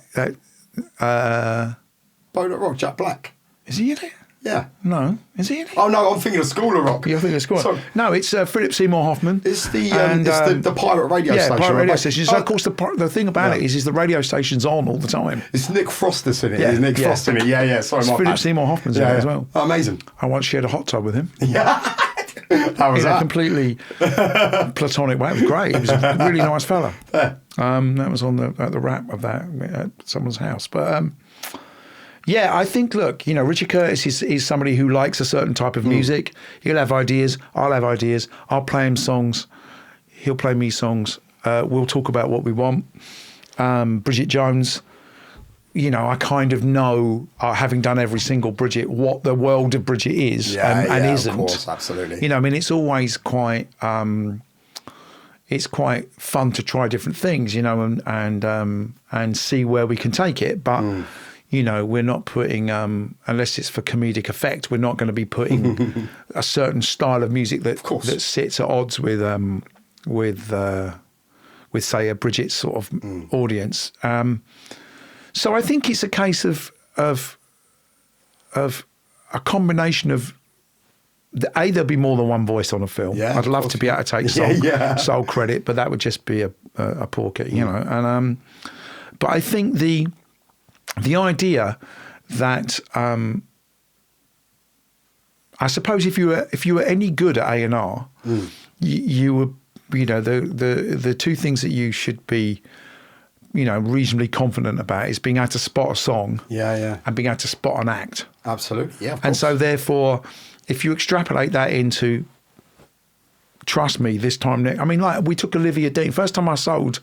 Boat That Rocked, Jack Black. Is he in it? Yeah. No, is he in it? Oh no, I'm thinking of School of Rock. You're thinking of School. Sorry. No, it's Philip Seymour Hoffman. It's the pirate radio station. Yeah, pirate radio right? station. So of course the thing about it is the radio station's on all the time. It's Nick Frost that's in it. Yeah, Is Nick Frost in it? Yeah. Sorry, it's Philip Seymour Hoffman's in it as well. Oh, amazing. I once shared a hot tub with him. Yeah. How was that? A completely platonic way. It was great. He was a really nice fella. Yeah. That was at the wrap of that at someone's house. But yeah, I think, look, you know, Richard Curtis is somebody who likes a certain type of music. He'll have ideas. I'll have ideas. I'll play him songs. He'll play me songs. We'll talk about what we want. Bridget Jones, you know, I kind of know, having done every single Bridget, what the world of Bridget is and isn't. Of course, absolutely. You know, I mean, it's always quite fun to try different things, you know, and see where we can take it. But you know, we're not putting, unless it's for comedic effect, we're not going to be putting a certain style of music that sits at odds with say a Bridget sort of audience. So I think it's a case of a combination of there'll be more than one voice on a film. Yeah, I'd love to be able to take sole credit, but that would just be a porky, you know. And but I think the idea that I suppose if you were any good at A&R, you were, you know, the two things that you should be, you know, reasonably confident about is being able to spot a song, and being able to spot an act. Absolutely, yeah. And so therefore, if you extrapolate that into, trust me, this time, I mean, like we took Olivia Dean. First time I sold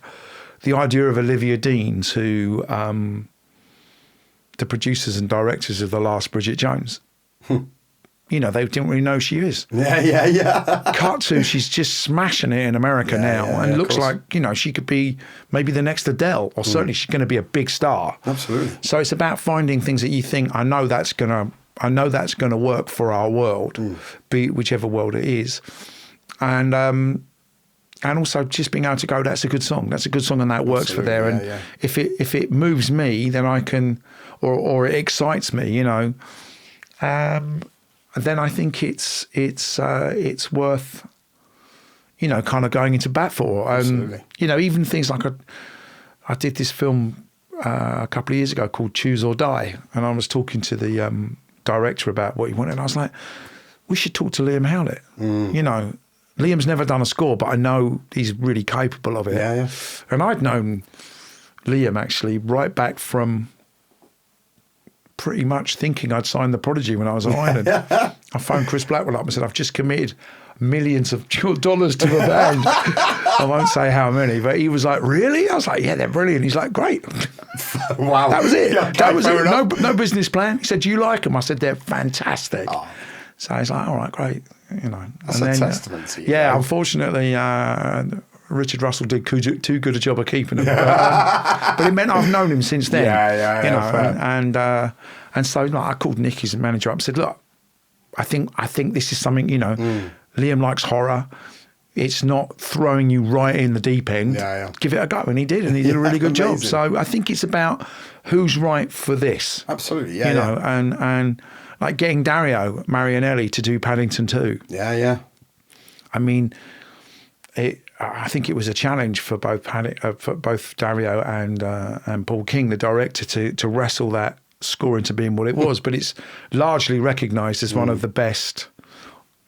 the idea of Olivia Dean to the producers and directors of the last Bridget Jones. You know, they didn't really know who she is. Yeah. Cut to, she's just smashing it in America now, and looks like, you know, she could be maybe the next Adele, or certainly she's going to be a big star. Absolutely. So it's about finding things that you think, I know that's going to work for our world, be it whichever world it is, and also just being able to go, that's a good song, and that works for there. And if it moves me, then I can, or it excites me, you know. Then I think it's worth, you know, kind of going into bat for. You know, even things like I did this film a couple of years ago called Choose or Die, and I was talking to the director about what he wanted, and I was like, we should talk to Liam Howlett. You know, Liam's never done a score, but I know he's really capable of it. Yeah. And I'd known Liam actually right back from pretty much thinking I'd signed The Prodigy when I was at Ireland. I phoned Chris Blackwell up and said, I've just committed millions of dollars to the band. I won't say how many, but he was like, really? I was like, yeah, they're brilliant. He's like, great. Wow. That was it. Yeah, that was it. No business plan. He said, do you like them? I said, they're fantastic. Oh. So he's like, all right, great. You know, that's a testament to you. Yeah, unfortunately, Richard Russell did too good a job of keeping him. But it meant I've known him since then. Yeah. You know, and so like, I called Nick, his manager, up and said, look, I think this is something, you know, Liam likes horror. It's not throwing you right in the deep end. Give it a go. And he did, a really good job. So I think it's about who's right for this. Absolutely, you know, and like getting Dario Marianelli to do Paddington 2. Yeah. I mean, I think it was a challenge for both Dario and Paul King, the director, to wrestle that score into being what it was. But it's largely recognised as one of the best,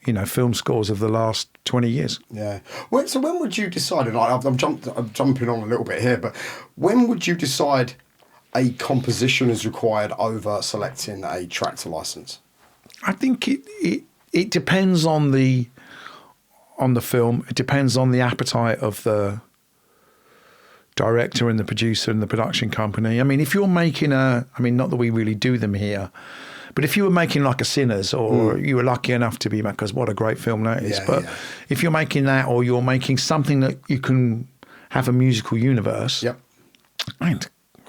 you know, film scores of the last 20 years. Yeah. So when would you decide? And I'm jumping on a little bit here, but when would you decide a composition is required over selecting a track to license? I think it depends on the film. It depends on the appetite of the director and the producer and the production company. I mean, if you're making not that we really do them here, but if you were making like a Sinners, or you were lucky enough to be, because what a great film that is. If you're making that, or you're making something that you can have a musical universe,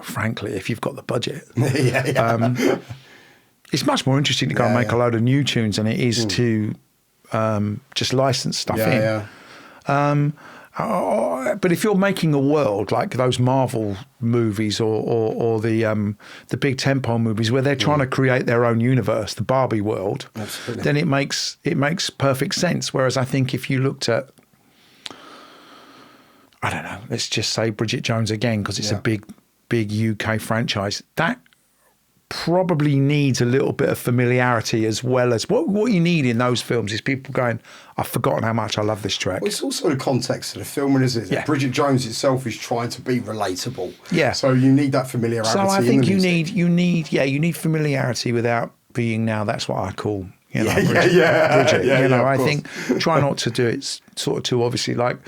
frankly, if you've got the budget. yeah. It's much more interesting to go and make a load of new tunes than it is to just license stuff in. But if you're making a world like those Marvel movies or the big tentpole movies where they're trying to create their own universe, the Barbie world, then it makes perfect sense. Whereas I think if you looked at, I don't know, let's just say Bridget Jones again, because it's a big UK franchise, that probably needs a little bit of familiarity, as well as what you need in those films is people going, I've forgotten how much I love this track. Well, it's also the context of the film, isn't it? Yeah. Bridget Jones itself is trying to be relatable. Yeah. So you need that familiarity. So I think you need familiarity without being, now that's what I call, Bridget. I think try not to do it sort of too obviously, like,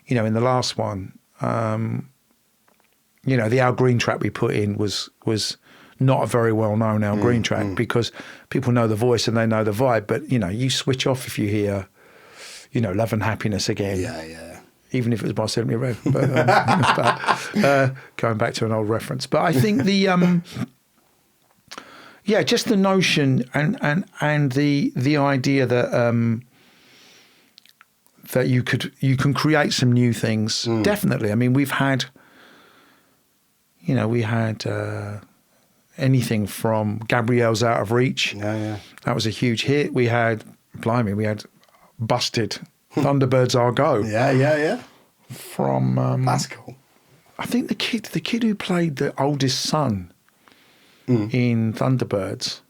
in the last one, the Al Green track we put in was not a very well-known Al Green track because people know the voice and they know the vibe. But, you switch off if you hear, Love and Happiness again. Yeah. Even if it was by Simply Red. But going back to an old reference. But I think just the notion and the idea that that you can create some new things. Definitely. I mean, we had anything from Gabrielle's Out of Reach. Yeah. That was a huge hit. We had Busted, Thunderbirds Our Go. Yeah. From That's cool. I think the kid who played the oldest son in Thunderbirds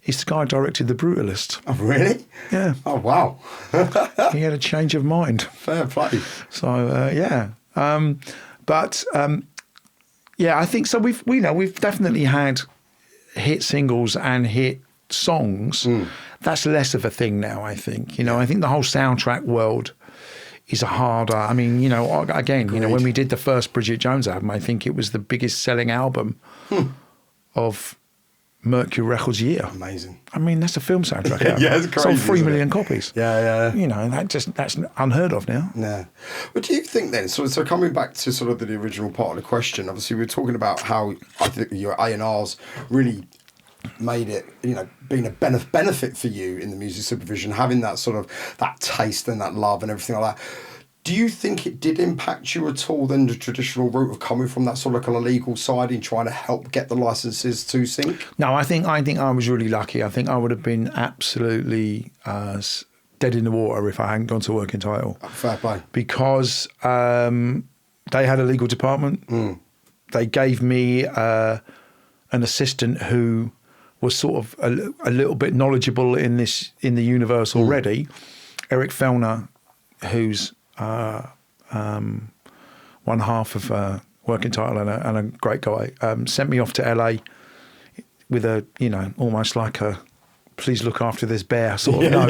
is the guy who directed The Brutalist. Oh, really? Yeah. Oh, wow. He had a change of mind. Fair play. So I think so. We've definitely had hit singles and hit songs. That's less of a thing now, I think. I think the whole soundtrack world is a harder. I mean, again, when we did the first Bridget Jones album, I think it was the biggest selling album of Mercury Records year. Amazing. I mean, that's a film soundtrack album. Yeah, it's crazy. Sold 3 million copies. Yeah. That's unheard of now. Yeah. But do you think then, so coming back to sort of the original part of the question, obviously we're talking about how I think your A&Rs really made it, being a benefit for you in the music supervision, having that sort of, that taste and that love and everything like that. Do you think it did impact you at all then, the traditional route of coming from that sort of kind of legal side and trying to help get the licenses to sync? No, I think I was really lucky. I think I would have been absolutely dead in the water if I hadn't gone to Working Title. Fair play. Because they had a legal department. They gave me an assistant who was sort of a little bit knowledgeable in the universe already. Eric Fellner, who's one half of Working Title and a great guy, sent me off to LA with a, almost like a please look after this bear sort of note,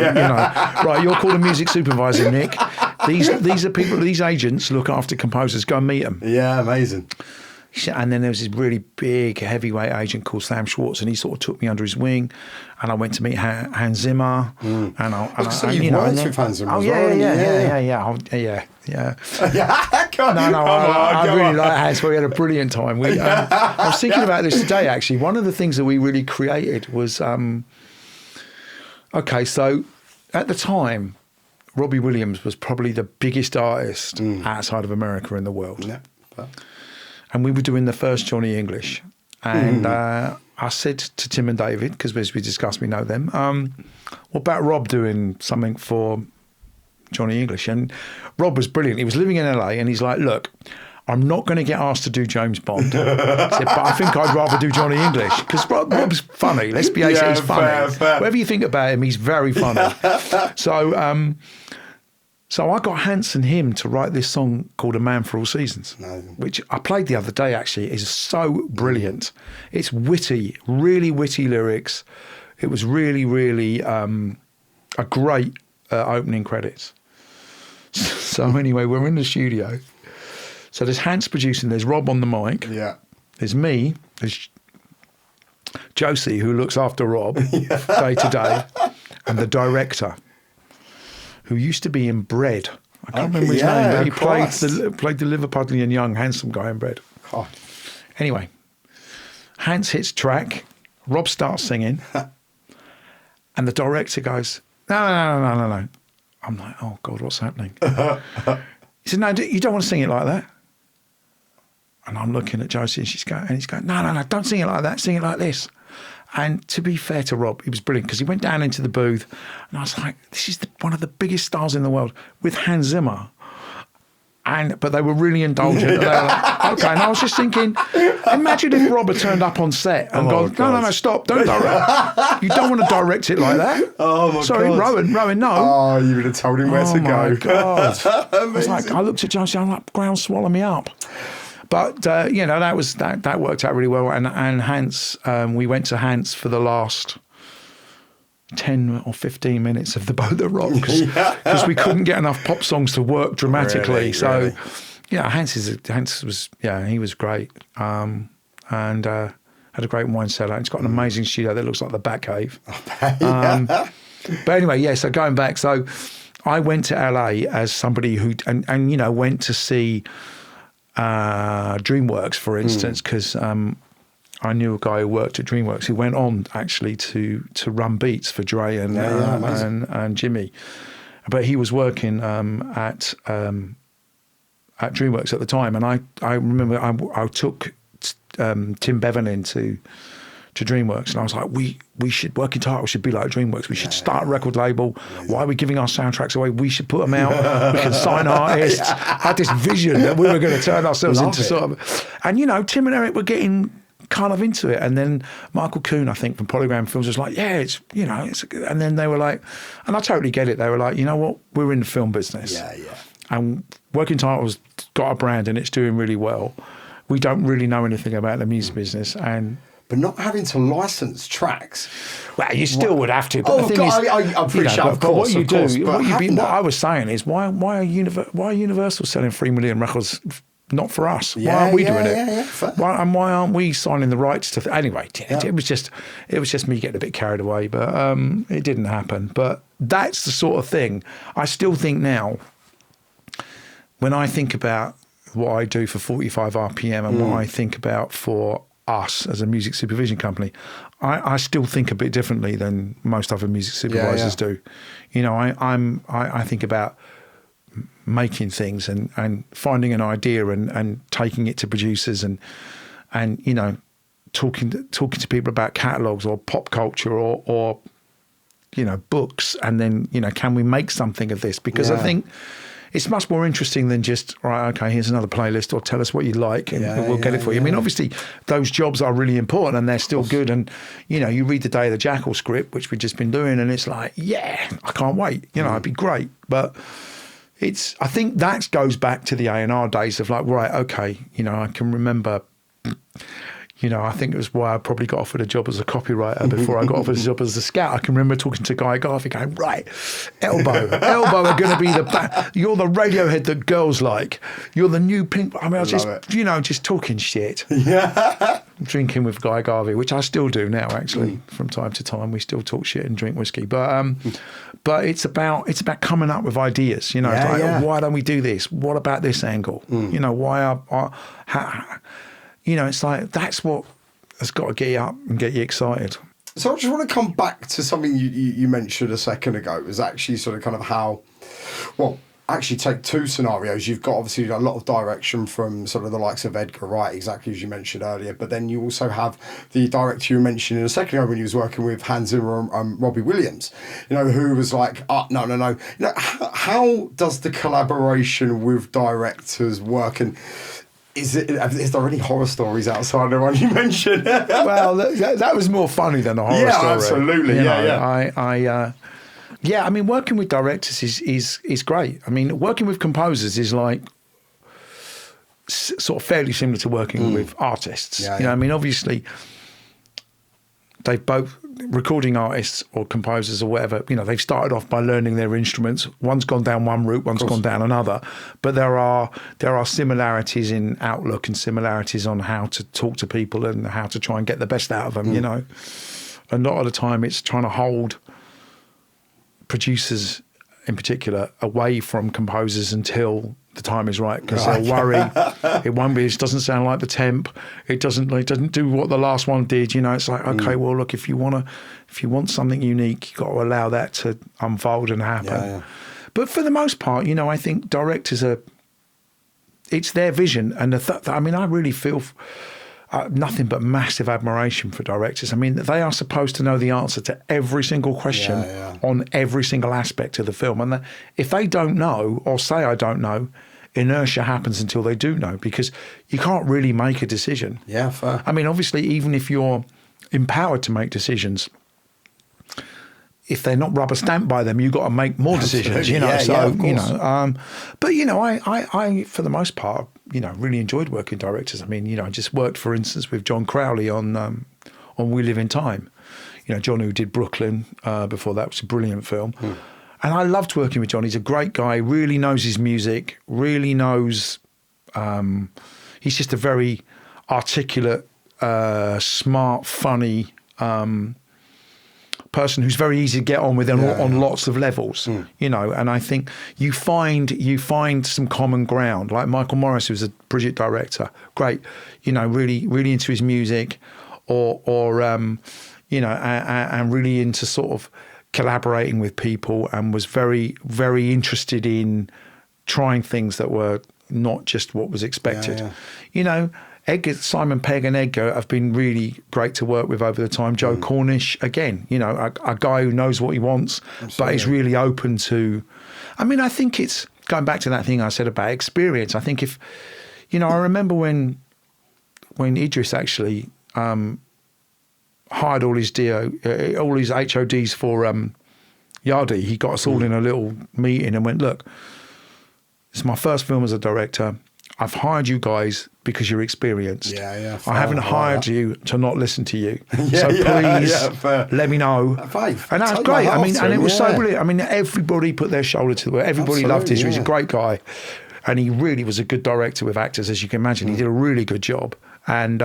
right, you're called a music supervisor, Nick. These are people, these agents look after composers, go and meet them. Yeah, amazing. And then there was this really big heavyweight agent called Sam Schwartz, and he sort of took me under his wing, and I went to meet Hans Zimmer. You've worked with Hans Zimmer as well. Yeah. Come on, I really like Hans. We had a brilliant time. I was thinking about this today, actually. One of the things that we really created was, so at the time, Robbie Williams was probably the biggest artist outside of America in the world. Yeah. And we were doing the first Johnny English. And I said to Tim and David, because as we discussed, we know them, what about Rob doing something for Johnny English? And Rob was brilliant. He was living in LA and he's like, look, I'm not going to get asked to do James Bond. He said, but I think I'd rather do Johnny English. Because Rob's funny. Let's be honest, he's funny. Fair. Whatever you think about him, he's very funny. So I got Hans and him to write this song called A Man for All Seasons, which I played the other day, actually. It's so brilliant. It's witty, really witty lyrics. It was really, really a great opening credits. So anyway, we're in the studio. So there's Hans producing, there's Rob on the mic. Yeah. There's me, there's Josie, who looks after Rob day to day, and the director, who used to be in Bread. I can't remember his name, but he played the Liverpudlian young, handsome guy in Bread. Oh. Anyway, Hans hits track, Rob starts singing, and the director goes, no. I'm like, oh God, what's happening? He said, no, you don't want to sing it like that. And I'm looking at Josie and he's going, no, don't sing it like that, sing it like this. And to be fair to Rob, he was brilliant because he went down into the booth and I was like, this is one of the biggest stars in the world with Hans Zimmer. But they were really indulgent. And they were like, okay. And I was just thinking, imagine if Rob had turned up on set and gone, no, stop, don't direct. You don't want to direct it like that. Oh, my Sorry, God. Rowan, no. Oh, you would have told him where to go. Oh, my God. I looked at Josie, I'm like, ground swallow me up. But, that worked out really well. And Hans, we went to Hans for the last 10 or 15 minutes of the Boat That Rocked because we couldn't get enough pop songs to work dramatically. Really? Hans was he was great. And had a great wine cellar. It's got an amazing studio that looks like the Batcave. But anyway, so going back, so I went to LA as somebody who, went to see DreamWorks, for instance, because I knew a guy who worked at DreamWorks who went on actually to run beats for Dre and Jimmy, but he was working at DreamWorks at the time, and I remember I took Tim Bevan into DreamWorks, and I was like, we should, Working Title should be like DreamWorks. We should start a record label. Why are we giving our soundtracks away? We should put them out. We can sign artists. I had this vision that we were going to turn ourselves into sort of, and Tim and Eric were getting kind of into it, and then Michael Kuhn, I think, from Polygram Films was like, it's and then they were like, and I totally get it, they were like, you know what, we're in the film business, and Working Title's got a brand and it's doing really well. We don't really know anything about the music business, but not having to license tracks. Well, you still would have to. But the thing is, I appreciate, of course, what you do, what I was saying is, why are Universal selling 3 million records? Not for us. Why aren't we doing it? Why aren't we signing the rights to? Anyway, it was just me getting a bit carried away, but it didn't happen. But that's the sort of thing. I still think now, when I think about what I do for 45 RPM and what I think about for us as a music supervision company, I still think a bit differently than most other music supervisors do. I think about making things and finding an idea and taking it to producers and talking to people about catalogs or pop culture or books, and then can we make something of this, because I think it's much more interesting than just, right, okay, here's another playlist, or tell us what you like and we'll get it for you. I mean, obviously those jobs are really important and they're still good, and you read the Day of the Jackal script, which we've just been doing, and it's like, I can't wait, it'd be great. But I think that goes back to the A&R days of like, right, okay, I can remember, I think it was why I probably got offered a job as a copywriter before I got offered a job as a scout. I can remember talking to Guy Garvey going, right, Elbow are going to be you're the Radiohead that girls like. You're the new Pink. I mean, I was just talking shit. Yeah. Drinking with Guy Garvey, which I still do now, actually, from time to time. We still talk shit and drink whiskey. But it's about coming up with ideas, why don't we do this? What about this angle? It's like, that's what has got to get you up and get you excited. So I just want to come back to something you mentioned a second ago. It was actually sort of kind of how, actually take two scenarios. You've got obviously a lot of direction from sort of the likes of Edgar, Wright, exactly as you mentioned earlier. But then you also have the director you mentioned in a second ago when he was working with Hans Zimmer and Robbie Williams, who was like, no. How does the collaboration with directors work? And is there any horror stories outside the one you mentioned? Well, that was more funny than a horror story. Absolutely. I mean, working with directors is great. I mean, working with composers is like sort of fairly similar to working with artists. I mean, obviously, they've both, recording artists or composers or whatever, they've started off by learning their instruments. One's gone down one route, one's gone down another. But there are similarities in outlook and similarities on how to talk to people and how to try and get the best out of them, A lot of the time it's trying to hold producers in particular, away from composers until the time is right, because they'll worry it won't be. It doesn't sound like the temp. It doesn't do what the last one did. You know, it's like, okay, well, look, if you want something unique, you've got to allow that to unfold and happen. Yeah. But for the most part, you know, I think directors it's their vision, and I mean, I really feel nothing but massive admiration for directors. I mean, they are supposed to know the answer to every single question on every single aspect of the film. And if they don't know or say, I don't know, inertia happens until they do know, because you can't really make a decision. Yeah, fair. I mean, obviously, even if you're empowered to make decisions, if they're not rubber stamped by them, you've got to make more decisions, you know. You know, but you know, I for the most part, you know, really enjoyed working directors. I mean, you know, I just worked, for instance, with John Crowley on We Live in Time. You know, John, who did Brooklyn before that, was a brilliant film. And I loved working with John. He's a great guy, really knows his music, really knows, he's just a very articulate, smart, funny person who's very easy to get on with on lots of levels, you know. And I think you find some common ground. Like Michael Morris, who's a Bridget director, great, you know, really into his music, or you know, and really into sort of collaborating with people, and was very, very interested in trying things that were not just what was expected. You know, Edgar, Simon Pegg and Edgar have been really great to work with over the time. Joe Cornish, again, you know, a guy who knows what he wants, but is really open to. I mean, I think it's going back to that thing I said about experience. I think if, you know, I remember when Idris actually hired all his HODs for Yardi, he got us all in a little meeting and went, look, it's my first film as a director. I've hired you guys because you're experienced. I haven't hired you to not listen to you. So please let me know. And that's great. I mean, and it was so brilliant. I mean, everybody put their shoulder to the work. Everybody loved his. He's a great guy. And he really was a good director with actors, as you can imagine. He did a really good job, and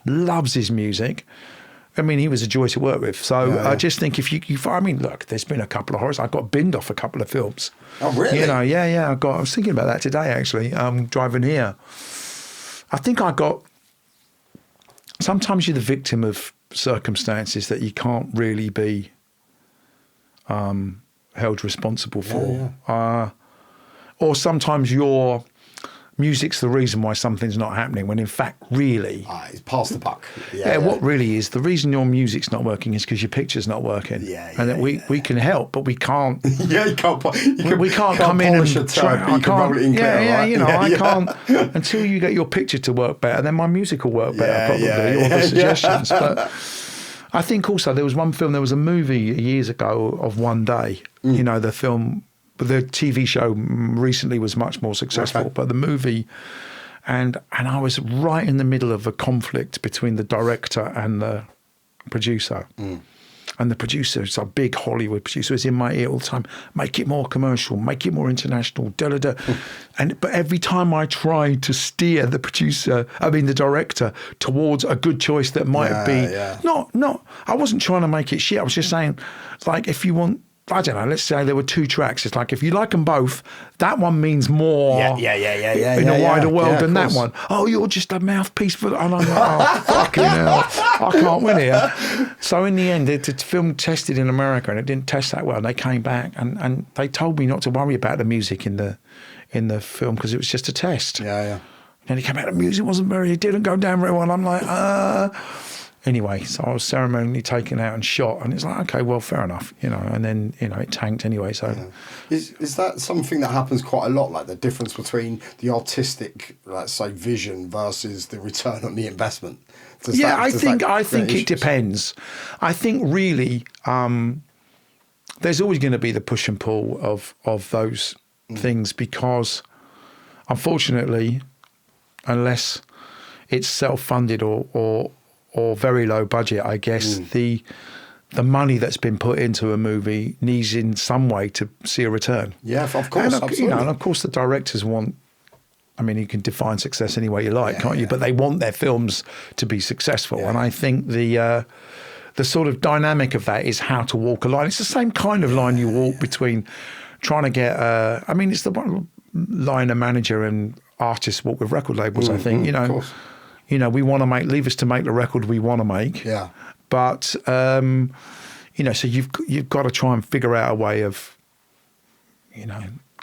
loves his music. I mean, he was a joy to work with. So I just think if you, I mean, look, there's been a couple of horrors. I got binned off a couple of films. Oh, really? You know, I was thinking about that today, actually, driving here. I think sometimes you're the victim of circumstances that you can't really be held responsible for. Or sometimes your music's the reason why something's not happening, when in fact, really... it's past the buck. What really is, the reason your music's not working is because your picture's not working. And that we can help, but we can't... you can't we can't come in and try. I can't roll it in clear, you know, I can't... Until you get your picture to work better, then my music will work better, probably, or the suggestions. But I think also there was one film, there was a movie years ago of One Day, you know, the film... But the TV show recently was much more successful. But the movie, and I was right in the middle of a conflict between the director and the producer. And the producer, it's a big Hollywood producer, is in my ear all the time. Make it more commercial, make it more international, da-da-da. But every time I tried to steer the director towards a good choice that might be, not, I wasn't trying to make it shit. I was just saying, like, if you want, I don't know, let's say there were two tracks. It's like, if you like them both, that one means more in a wider world than that one. Oh, you're just a mouthpiece for... And I'm like, oh, fucking hell, I can't win here. So in the end, the film tested in America and it didn't test that well. And they came back and they told me not to worry about the music in the film because it was just a test. And then he came out, the music it didn't go down very well. I'm like, Anyway, so I was ceremonially taken out and shot, and it's like, okay, well, fair enough, you know. And then, you know, it tanked anyway. So, is that something that happens quite a lot, like the difference between the artistic, let's say, vision versus the return on the investment? I think it depends. I think really, there's always going to be the push and pull of those things because, unfortunately, unless it's self-funded or very low budget, I guess the money that's been put into a movie needs in some way to see a return. Yeah, of course, absolutely. You know, and of course the directors want, I mean, you can define success any way you like, can't you? But they want their films to be successful. And I think the sort of dynamic of that is how to walk a line. It's the same kind of line you walk between trying to get. I mean, it's the one line a manager and artists walk with record labels. I think of course. We want to leave us to make the record we want to make. Yeah. But so you've got to try and figure out a way of,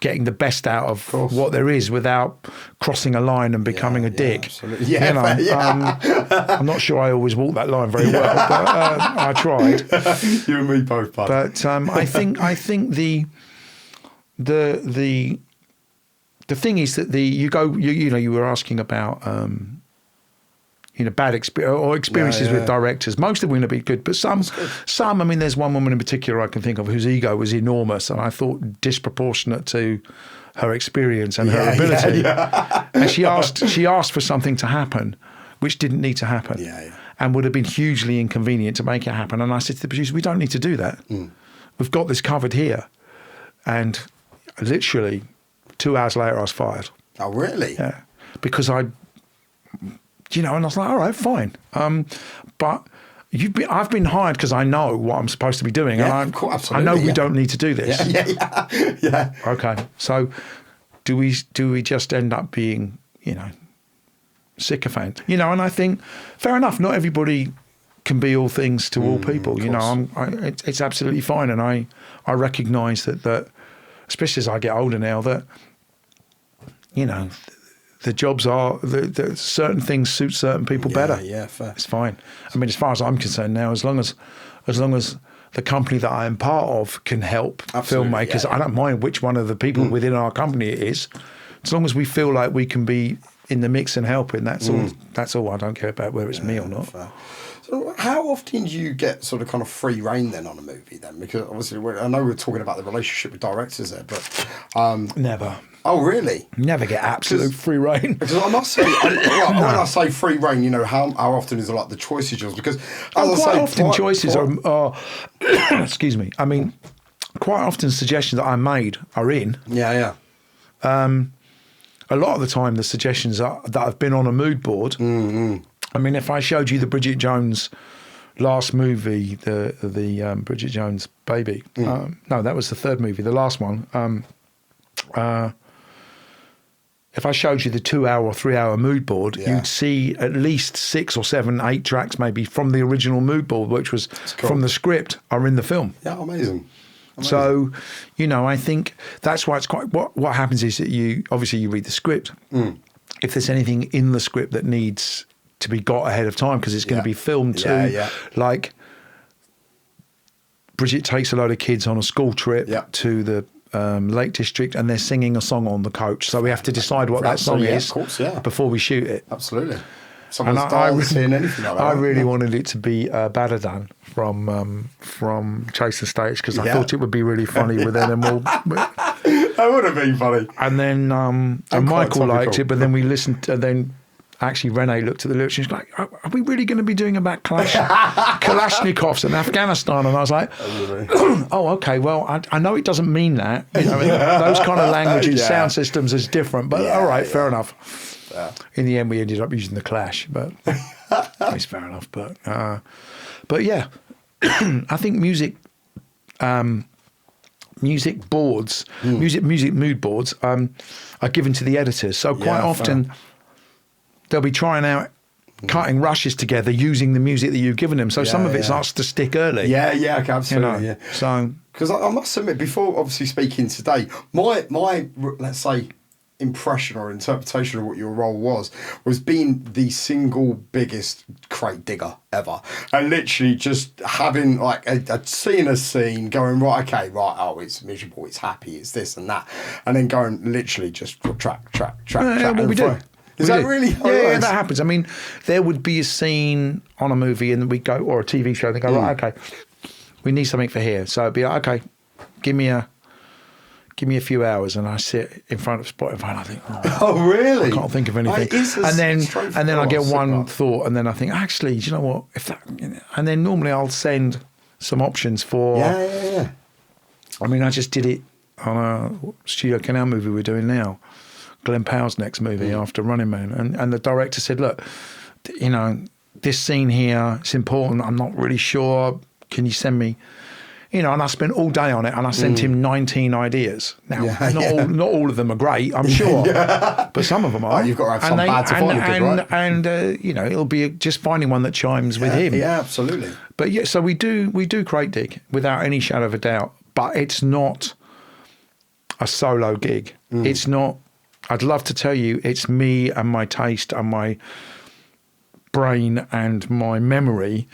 getting the best out of what there is without crossing a line and becoming a dick. Absolutely. Yeah, I'm not sure I always walk that line very well, but I tried. You and me both, bud. But I think the thing is that you were asking about bad experiences with directors. Most of them will be good, but some. I mean, there's one woman in particular I can think of whose ego was enormous, and I thought disproportionate to her experience and her ability. And she asked for something to happen, which didn't need to happen, and would have been hugely inconvenient to make it happen. And I said to the producer, "We don't need to do that. We've got this covered here." And literally 2 hours later, I was fired. Oh, really? Yeah, because and I was like, all right, fine. But I've been hired because I know what I'm supposed to be doing. Yeah, and of course, absolutely, I know we don't need to do this. Yeah. Okay. So do we just end up being, sycophant? And I think, fair enough, not everybody can be all things to all people. It's absolutely fine. And I recognise that, especially as I get older now, that, the jobs are, the certain things suit certain people better. Yeah, fair. It's fine. I mean, as far as I'm concerned now, as long as the company that I am part of can help filmmakers, I don't mind which one of the people within our company it is, as long as we feel like we can be in the mix and helping, that's all. That's all. I don't care about whether it's me or not. Fair. So how often do you get sort of kind of free reign then on a movie then? Because obviously, I know we're talking about the relationship with directors there, but... Never. Oh, really? Never get absolute free reign. Because I must say, when I say free reign, how often is it like the choice is yours? Because quite often choices are excuse me. I mean, quite often suggestions that I made are in. Yeah. A lot of the time, the suggestions that have been on a mood board. I mean, if I showed you the Bridget Jones last movie, the Bridget Jones Baby. No, that was the third movie, the last one. If I showed you the 2 hour or 3 hour mood board, you'd see at least 6 or 7, 8 tracks maybe from the original mood board, which was from the script, are in the film. Yeah, amazing. So, I think that's why it's quite, what happens is that you read the script. If there's anything in the script that needs to be got ahead of time, because it's going to be filmed too, like Bridget takes a load of kids on a school trip to the Lake District, and they're singing a song on the coach. So we have to decide what that song is before we shoot it. Absolutely. Someone's dancing, anything like that. I really wanted it to be Badadan from Chase the Stage, because I thought it would be really funny with them all. That would have been funny. And then and Michael liked it, but then we listened, and then actually Renee looked at the lyrics and she's like, are we really going to be doing about Kalashnikovs in Afghanistan? And I was like, oh, okay, well, I know it doesn't mean that. Those kind of languages, sound systems is different, but all right, fair enough. In the end, we ended up using the Clash, but it's fair enough. But yeah, I think music boards, music mood boards are given to the editors. So quite often they'll be trying out cutting rushes together using the music that you've given them. So some of it starts to stick early. Yeah, absolutely. So because I must admit, before obviously speaking today, my let's say impression or interpretation of what your role was being the single biggest crate digger ever, and literally just having like seeing a scene, going oh, it's miserable, it's happy, it's this and that, and then going literally just track. What we do. Is that really how it yeah, works? that happens. I mean, there would be a scene on a movie and we go, or a TV show, and they go, right, okay, we need something for here. So it'd be like, okay, give me a few hours, and I sit in front of Spotify and I think, oh really? I can't think of anything. And then I get one thought, and then I think, actually, do you know what? If that, and then normally I'll send some options for. Yeah. I mean, I just did it on a Studio Canal movie we're doing now, Glenn Powell's next movie after Running Man, and the director said, look, this scene here, it's important. I'm not really sure. Can you send me? and I spent all day on it, and I sent him 19 ideas. Now, not all of them are great, I'm sure, but some of them are. Oh, you've got to have some bad to find a good, right? And it'll be just finding one that chimes with him. Yeah, absolutely. But yeah, so we do crate dig without any shadow of a doubt. But it's not a solo gig. It's not. I'd love to tell you it's me and my taste and my brain and my memory.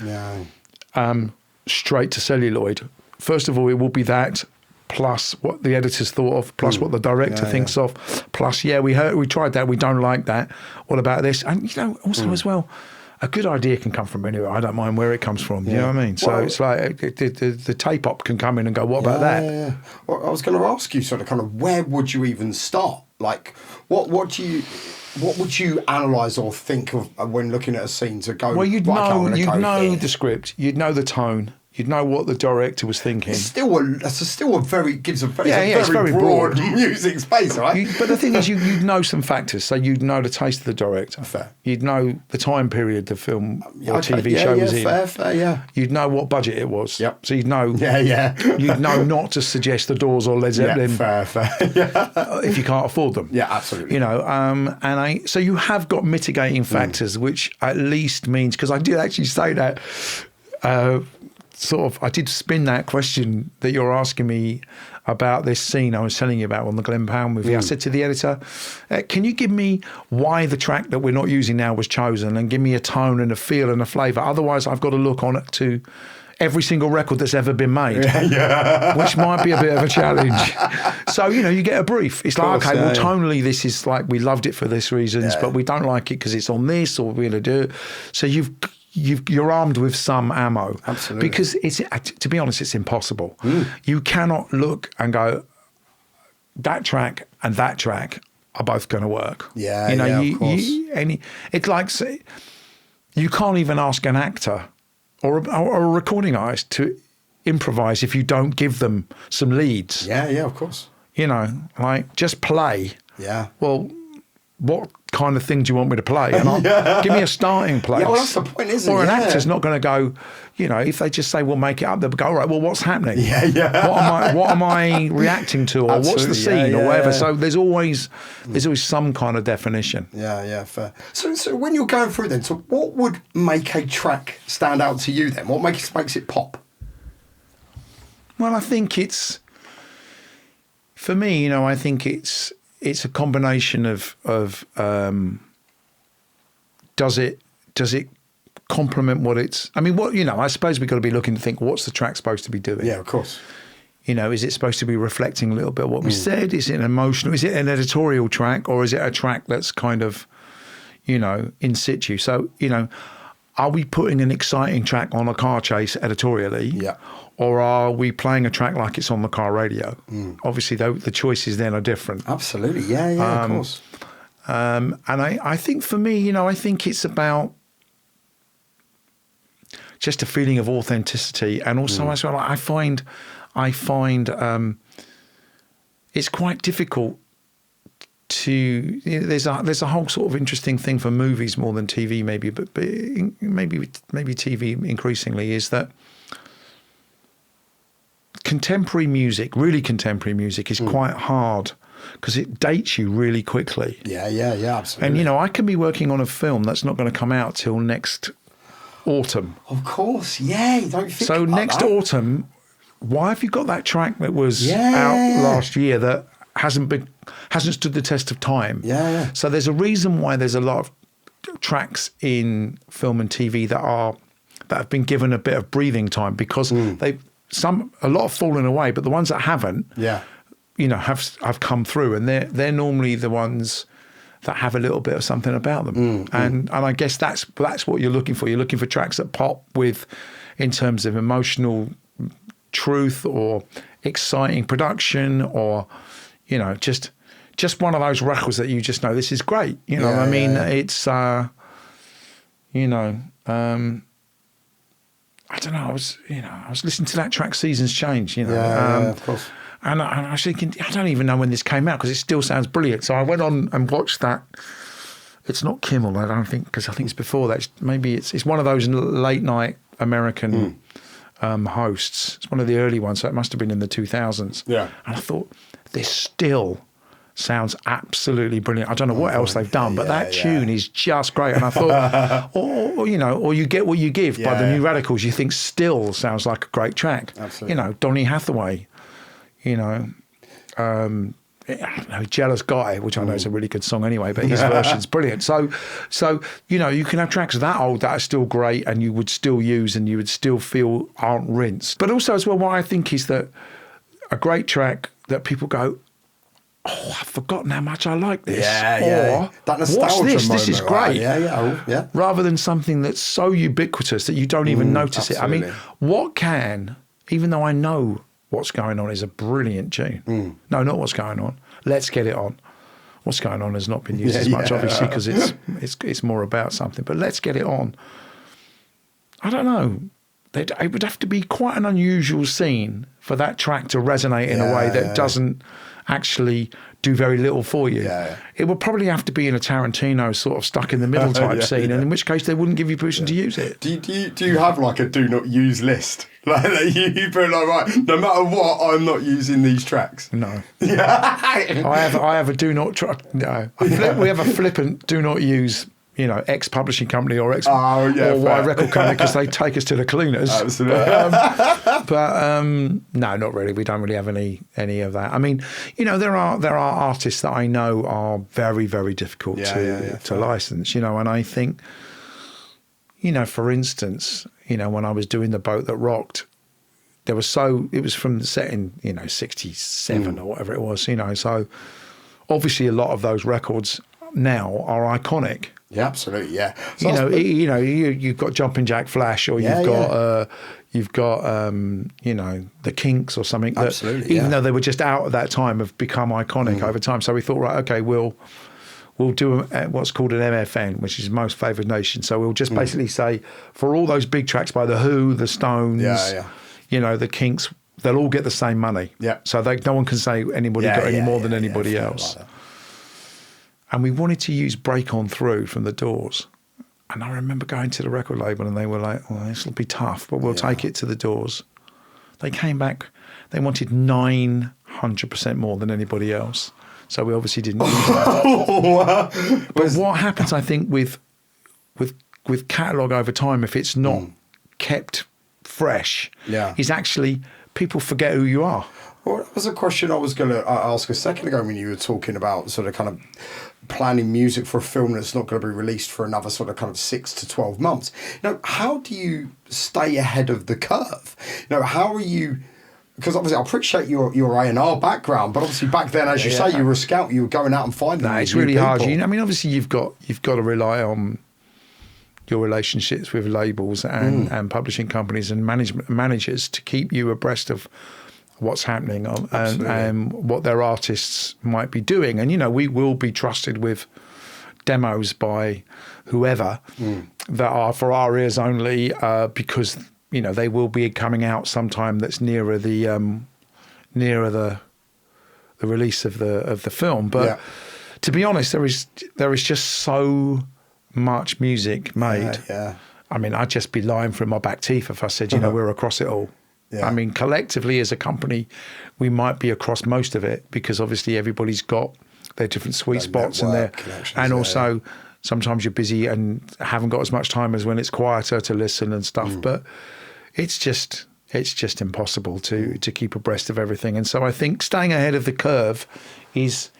Straight to celluloid. First of all, it will be that, plus what the editors thought of, plus what the director thinks of, plus we tried that, we don't like that. What about this? And also as well, a good idea can come from anywhere. I don't mind where it comes from. You know what I mean? So it's like the tape op can come in and go, what about that? Yeah. Well, I was going to ask you sort of kind of where would you even start? Like what would you analyse or think of when looking at a scene to go? Well, you'd know the script, you'd know the tone, you'd know what the director was thinking. It's still a very broad music space, right? But the thing is, you'd know some factors. So you'd know the taste of the director. Fair. You'd know the time period the film or TV show was in. Fair, yeah. You'd know what budget it was. Yep. So you'd know. Yeah. You'd know not to suggest the Doors or Led Zeppelin. Yeah, fair. If you can't afford them. Yeah, absolutely. So you have got mitigating factors, which at least means, because I did actually say that. I did spin that question that you're asking me about this scene I was telling you about on the Glen Powell movie. I said to the editor, can you give me why the track that we're not using now was chosen, and give me a tone and a feel and a flavour? Otherwise, I've got to look on it to every single record that's ever been made, which might be a bit of a challenge. So, you get a brief. It's like, okay, tonally, this is like, we loved it for this reasons, but we don't like it because it's on this, or we're going to do it. So you're armed with some ammo. Absolutely. Because to be honest, it's impossible. You cannot look and go, that track and that track are both going to work. Of course. It's like, you can't even ask an actor or a recording artist to improvise if you don't give them some leads. Yeah, of course. Like, just play. Yeah. Well, what kind of thing do you want me to play? And give me a starting place. Yeah, well, that's the point, isn't it? Or an actor's not going to go, if they just say, we'll make it up, they'll go, all right, well, what's happening? Yeah. What am I reacting to? Or what's the scene or whatever? Yeah. So there's always some kind of definition. Yeah, fair. So when you're going through then, so what would make a track stand out to you then? What makes it pop? Well, I think for me, I think it's a combination of does it complement what it's, I suppose we've got to be looking to think, what's the track supposed to be doing? Yeah, of course. Is it supposed to be reflecting a little bit what we said? Is it an emotional, is it an editorial track, or is it a track that's kind of, in situ? So, are we putting an exciting track on a car chase editorially? Yeah. Or are we playing a track like it's on the car radio? Obviously, though, the choices then are different. Absolutely, yeah, of course. And I think for me, I think it's about just a feeling of authenticity, and also as well, I find it's quite difficult to. There's a whole sort of interesting thing for movies more than TV, maybe, but maybe TV increasingly, is that really contemporary music is quite hard because it dates you really quickly. Yeah, absolutely. And, I can be working on a film that's not going to come out till next autumn. Of course, yeah. You don't think so about next that. autumn, why have you got that track that was out last year that hasn't stood the test of time? Yeah. So there's a reason why there's a lot of tracks in film and TV that have been given a bit of breathing time, because a lot have fallen away, but the ones that haven't, have come through, and they're normally the ones that have a little bit of something about them. And I guess that's what you're looking for. You're looking for tracks that pop in terms of emotional truth or exciting production, or just one of those records that you just know this is great. It's I don't know. I was listening to that track, Seasons Change. Of course. And I was thinking, I don't even know when this came out because it still sounds brilliant. So I went on and watched that. It's not Kimmel, I don't think, because I think it's before that. Maybe it's one of those late night American hosts. It's one of the early ones, so it must have been in the 2000s. Yeah. And I thought, this still sounds absolutely brilliant. I don't know what else they've done, but that tune is just great. And I thought, or you get what you give by the New Radicals. You think still sounds like a great track. Absolutely. Donny Hathaway, Jealous Guy, which I know is a really good song anyway, but his version's brilliant. So you can have tracks that old that are still great and you would still use and you would still feel aren't rinsed. But also as well, what I think is that a great track that people go, oh, I've forgotten how much I like this. Or, that nostalgia what's this? moment, This is great. Yeah. Rather than something that's so ubiquitous that you don't even notice absolutely. it. I mean, even though I know What's Going On is a brilliant tune. No, not What's Going On. Let's Get It On. What's Going On has not been used as much, obviously, because it's more about something. But Let's Get It On. I don't know. It would have to be quite an unusual scene for that track to resonate in a way that doesn't actually do very little for you. It would probably have to be in a Tarantino sort of stuck in the middle type scene, and in which case they wouldn't give you permission to use it. Do you have like a do not use list? Like you put like, right, no matter what, I'm not using these tracks. No. I have a do not no. We have a flippant do not use, X publishing company or X or Y record company because they take us to the cleaners. Absolutely. But no, not really. We don't really have any of that. I mean, there are artists that I know are very, very difficult to license, and I think, for instance, when I was doing The Boat That Rocked, it was from the set in, 67 or whatever it was, so obviously a lot of those records now are iconic. Yeah, absolutely. Yeah. So you've got Jumpin' Jack Flash, or you've got the Kinks or something. Absolutely. Even though they were just out at that time, have become iconic over time. So we thought, right, okay, we'll do what's called an MFN, which is Most Favoured Nation. So we'll just basically say for all those big tracks by the Who, the Stones, the Kinks, they'll all get the same money. Yeah. So no one can say anybody got any more than anybody else. Like, and we wanted to use Break On Through from the Doors. And I remember going to the record label and they were like, well, this will be tough, but we'll take it to the Doors. They came back, they wanted 900% more than anybody else. So we obviously didn't use that. But what happens, I think, with catalogue over time, if it's not kept fresh, is actually people forget who you are. Well, that was a question I was going to ask a second ago when you were talking about sort of kind of planning music for a film that's not going to be released for another sort of kind of 6 to 12 months. How do you stay ahead of the curve? How are you... Because obviously I appreciate your A&R background, but obviously back then, as you say, you were a scout, you were going out and finding No, it's really hard. Obviously you've got to rely on your relationships with labels and publishing companies and managers to keep you abreast of what's happening and what their artists might be doing. And, we will be trusted with demos by whoever that are for our ears only because, they will be coming out sometime that's nearer the release of the film. But to be honest, there is just so much music made. I mean, I'd just be lying through my back teeth if I said, we're across it all. I mean, collectively as a company, we might be across most of it because obviously everybody's got their different sweet spots and also sometimes you're busy and haven't got as much time as when it's quieter to listen and stuff. But it's just impossible to keep abreast of everything. And so I think staying ahead of the curve is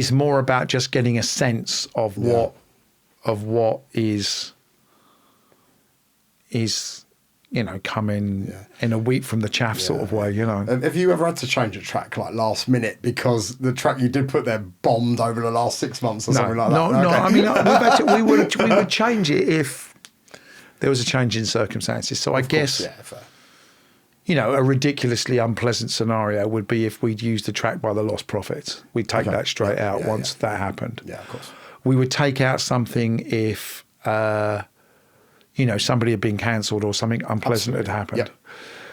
more about just getting a sense of what is coming in a week from the chaff sort of way, Have you ever had to change a track like last minute because the track you did put there bombed over the last 6 months or something like that? No. I mean, we would change it if there was a change in circumstances. So I guess, a ridiculously unpleasant scenario would be if we'd used the track by the Lost Prophets. We'd take that straight out once that happened. Yeah, of course. We would take out something if... somebody had been cancelled or something unpleasant had happened.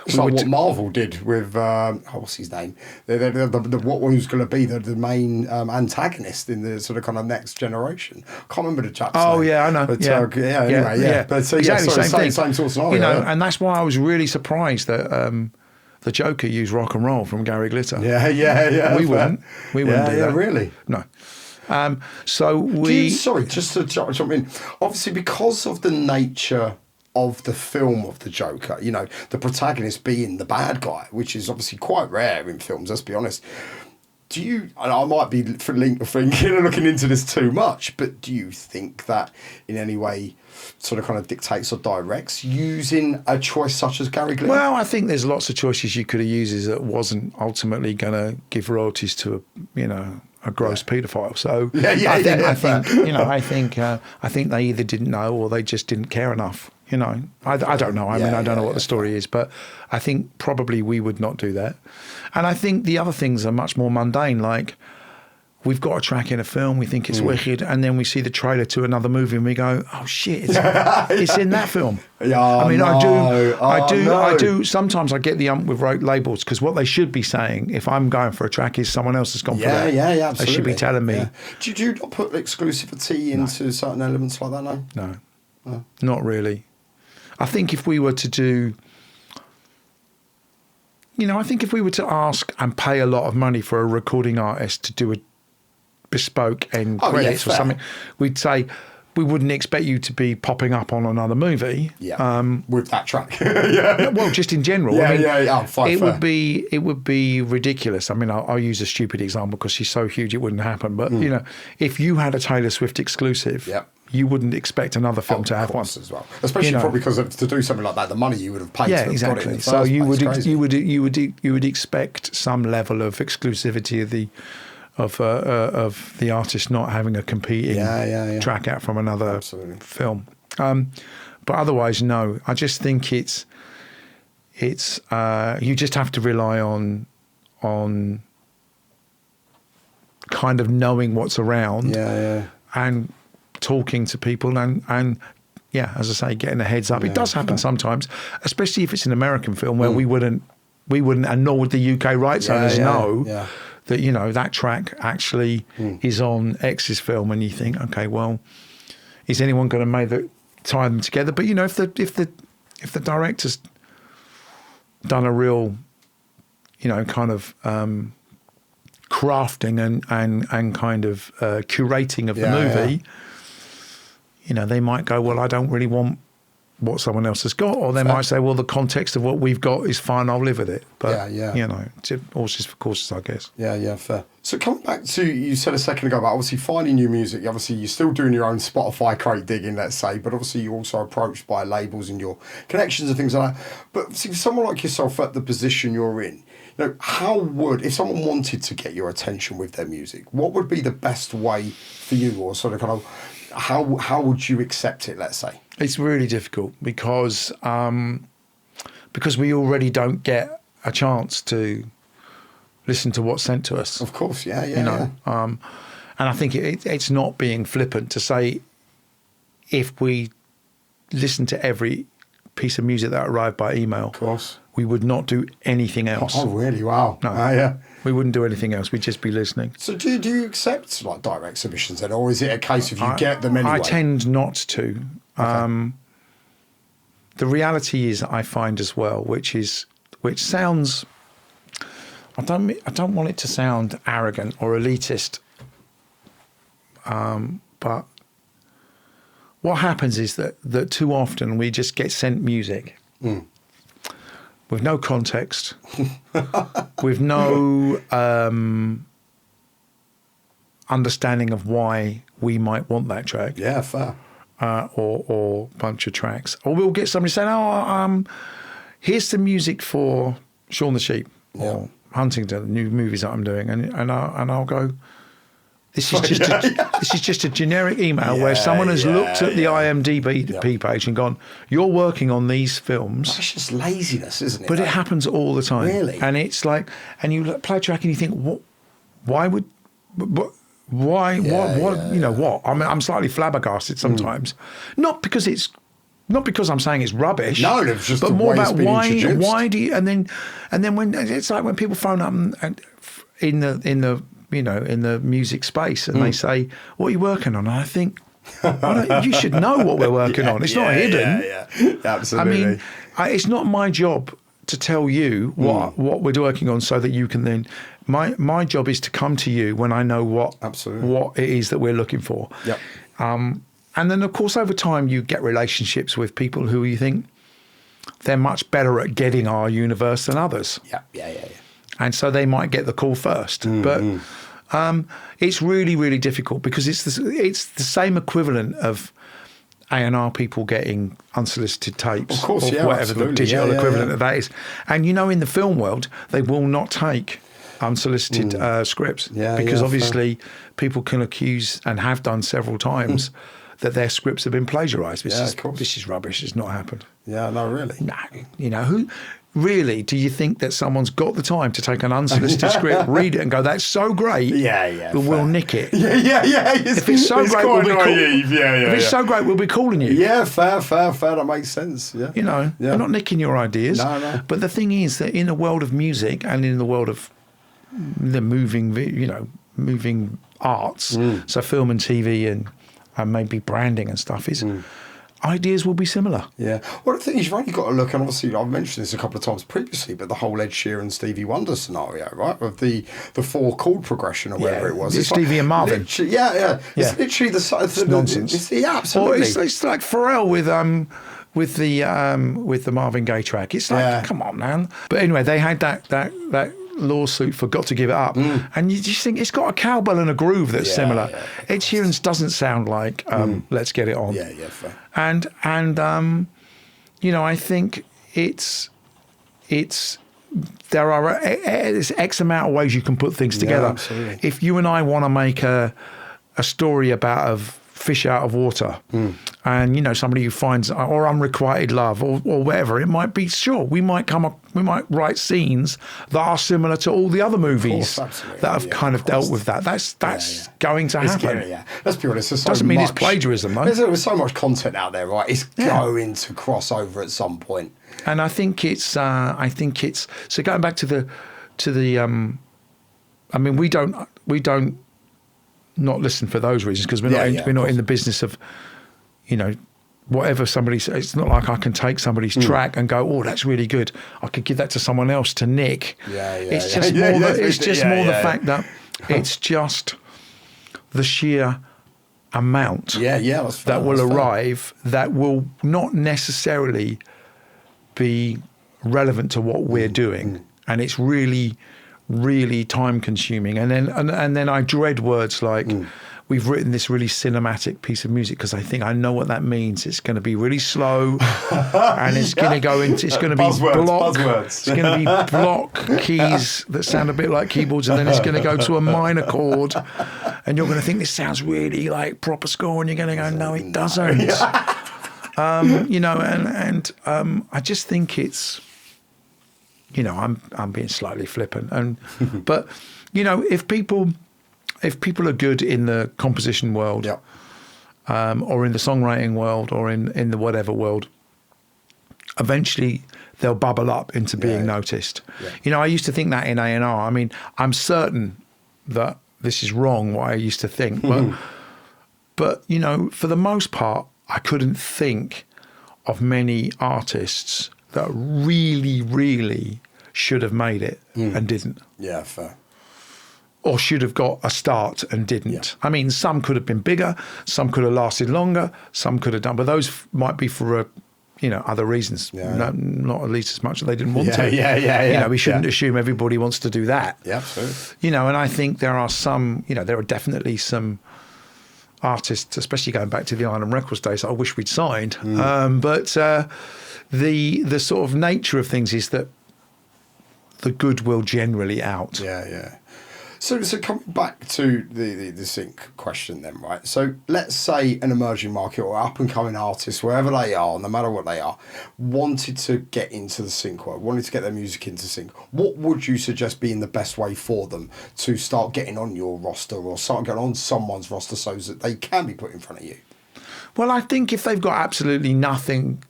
It's like what Marvel did with what's his name? What was going to be the main antagonist in the sort of kind of next generation. Can't remember the chap's name. Yeah, I know. But, anyway. But exactly, same sort of scenario. You know, and that's why I was really surprised that the Joker used Rock and Roll from Gary Glitter. Yeah. We wouldn't do that. Yeah, really? No. So we... Sorry, just to jump in. Obviously, because of the nature of the film of the Joker, you know, the protagonist being the bad guy, which is obviously quite rare in films, let's be honest. Do you, and I might be thinking and looking into this too much, but do you think that in any way sort of kind of dictates or directs using a choice such as Gary Glitter? Well, I think there's lots of choices you could have used that wasn't ultimately going to give royalties to a gross paedophile. So I think they either didn't know or they just didn't care enough. You know, I don't know. I don't know what the story is, but I think probably we would not do that. And I think the other things are much more mundane, like we've got a track in a film, we think it's wicked, and then we see the trailer to another movie and we go, oh shit, it's in that film. I do. Sometimes I get the with labels, because what they should be saying, if I'm going for a track, is someone else has gone for that. Yeah, absolutely. They should be telling me. Yeah. Do you not put exclusivity into certain elements like that, No, not really. I think if we were to do... I think if we were to ask and pay a lot of money for a recording artist to do a bespoke end credits or something, we'd say we wouldn't expect you to be popping up on another movie. With that track. Well, just in general. It would be ridiculous. I mean, I'll use a stupid example because she's so huge it wouldn't happen. But, if you had a Taylor Swift exclusive, you wouldn't expect another film to have one as well. Especially probably because to do something like that, the money you would have paid to have got it in the so first place. you would expect some level of exclusivity of the artist not having a competing track out from another film. But otherwise, no. I just think it's you just have to rely on kind of knowing what's around and talking to people and as I say, getting a heads up. It does happen sometimes, especially if it's an American film where we wouldn't, and nor would the UK rights owners know that that track actually is on X's film, and you think, okay, well, is anyone going to tie them together? But if the director's done a real, kind of crafting and kind of curating of the movie, they might go, well, I don't really want what someone else has got, or they might say, well, the context of what we've got is fine, I'll live with it. But horses for courses, I guess. Yeah, fair. So coming back to, you said a second ago about obviously finding new music, obviously you're still doing your own Spotify crate digging, let's say, but obviously you're also approached by labels and your connections and things like that. But see, someone like yourself at the position you're in, if someone wanted to get your attention with their music, what would be the best way for you, or sort of kind of how would you accept it, let's say? It's really difficult because we already don't get a chance to listen to what's sent to us. Of course, yeah. And I think it's not being flippant to say if we listen to every piece of music that arrived by email, of course, we would not do anything else. Oh, really? Wow. No. We wouldn't do anything else. We'd just be listening. So do you accept like direct submissions then, or is it a case of you get them anyway? I tend not to. Okay. The reality is, I find as well, which sounds, I don't want it to sound arrogant or elitist, but what happens is that too often we just get sent music with no context, with no understanding of why we might want that track. Yeah, fair. Or bunch of tracks. Or we'll get somebody saying, here's some music for Shaun the Sheep or Huntington, new movies that I'm doing. And I'll go, this is just a generic email where someone has looked at the IMDb page and gone, you're working on these films. That's just laziness, isn't it? But it happens all the time. Really? And it's like, and you play a track and you think, what? What? I'm slightly flabbergasted sometimes. Not because it's Not because I'm saying it's rubbish. No, it's just but the more way it's about been introduced. why do you, and then when it's like when people phone up and in the music space and they say, what are you working on? And I think, you should know what we're working on. It's not hidden. Yeah, absolutely. I mean, it's not my job to tell you what we're working on so that you can then. My job is to come to you when I know what it is that we're looking for. Yep. And then, of course, over time, you get relationships with people who you think they're much better at getting our universe than others. Yeah. And so they might get the call first. But it's really, really difficult because it's the same equivalent of A&R people getting unsolicited tapes, of course, or whatever the digital equivalent of that is. And in the film world, they will not take unsolicited scripts because obviously people can accuse and have done several times that their scripts have been plagiarised. This is rubbish. It's not happened. Yeah, no, really. No, who really do you think that someone's got the time to take an unsolicited script, read it, and go, "That's so great"? Yeah. But we'll nick it. Yeah. If it's so great, we'll be If it's so great, we'll be calling you. Yeah, fair. That makes sense. Yeah. We're not nicking your ideas. No. But the thing is that in the world of music and in the world of the moving arts, so film and TV and maybe branding and stuff, is ideas will be similar. Yeah. Well, the thing is, you've only got to look, and obviously I've mentioned this a couple of times previously, but the whole Ed Sheeran, Stevie Wonder scenario, right, of the 4 chord progression or whatever it was. It's Stevie and Marvin. Yeah. It's literally the nonsense. Absolutely. Or it's like Pharrell with the Marvin Gaye track. It's like, come on, man. But anyway, they had that lawsuit for Got to Give It Up, and you just think it's got a cowbell and a groove that's similar. Ed Sheeran's doesn't sound like Let's Get It On. Yeah, fair. And I think it's there's X amount of ways you can put things together. Absolutely. If you and I want to make a story about a fish out of water, and somebody who finds or unrequited love or whatever it might be, we might write scenes that are similar to all the other movies that have kind of dealt with that. That's going to happen. Let's be honest. Doesn't mean it's plagiarism, though. There's so much content out there, right? It's going to cross over at some point. And I think it's so going back to the I mean, we don't not listen for those reasons because we're not in the business of whatever somebody says. It's not like I can take somebody's track and go, oh, that's really good. I could give that to someone else to nick. It's just more the fact that it's just the sheer amount that will arrive that will not necessarily be relevant to what we're doing, and it's really time consuming. And then I dread words like we've written this really cinematic piece of music because I think I know what that means. It's going to be really slow and it's going to go into, it's going to be buzzwords. It's going to be block keys that sound a bit like keyboards, and then it's going to go to a minor chord and you're going to think this sounds really like proper score, and you're going to go, no, it doesn't. I just think it's, I'm being slightly flippant, but if people are good in the composition world, or in the songwriting world, or in the whatever world, eventually they'll bubble up into being noticed. I used to think that in A&R. I mean, I'm certain that this is wrong, what I used to think, but for the most part, I couldn't think of many artists that really, really should have made it and didn't. Yeah, fair. Or should have got a start and didn't. Yeah. I mean, some could have been bigger, some could have lasted longer, some could have done, but those might be for other reasons. Not at least as much as they didn't want to. We shouldn't assume everybody wants to do that. Yeah, absolutely. And I think there are some, there are definitely some artists, especially going back to the Island Records days, I wish we'd signed. But the sort of nature of things is that the good will generally out. Yeah. So coming back to the sync question then, right? So let's say an emerging market or up and coming artist, wherever they are, no matter what they are, wanted to get into the sync world, wanted to get their music into sync. What would you suggest being the best way for them to start getting on your roster or start getting on someone's roster so that they can be put in front of you? Well, I think if they've got absolutely nothing,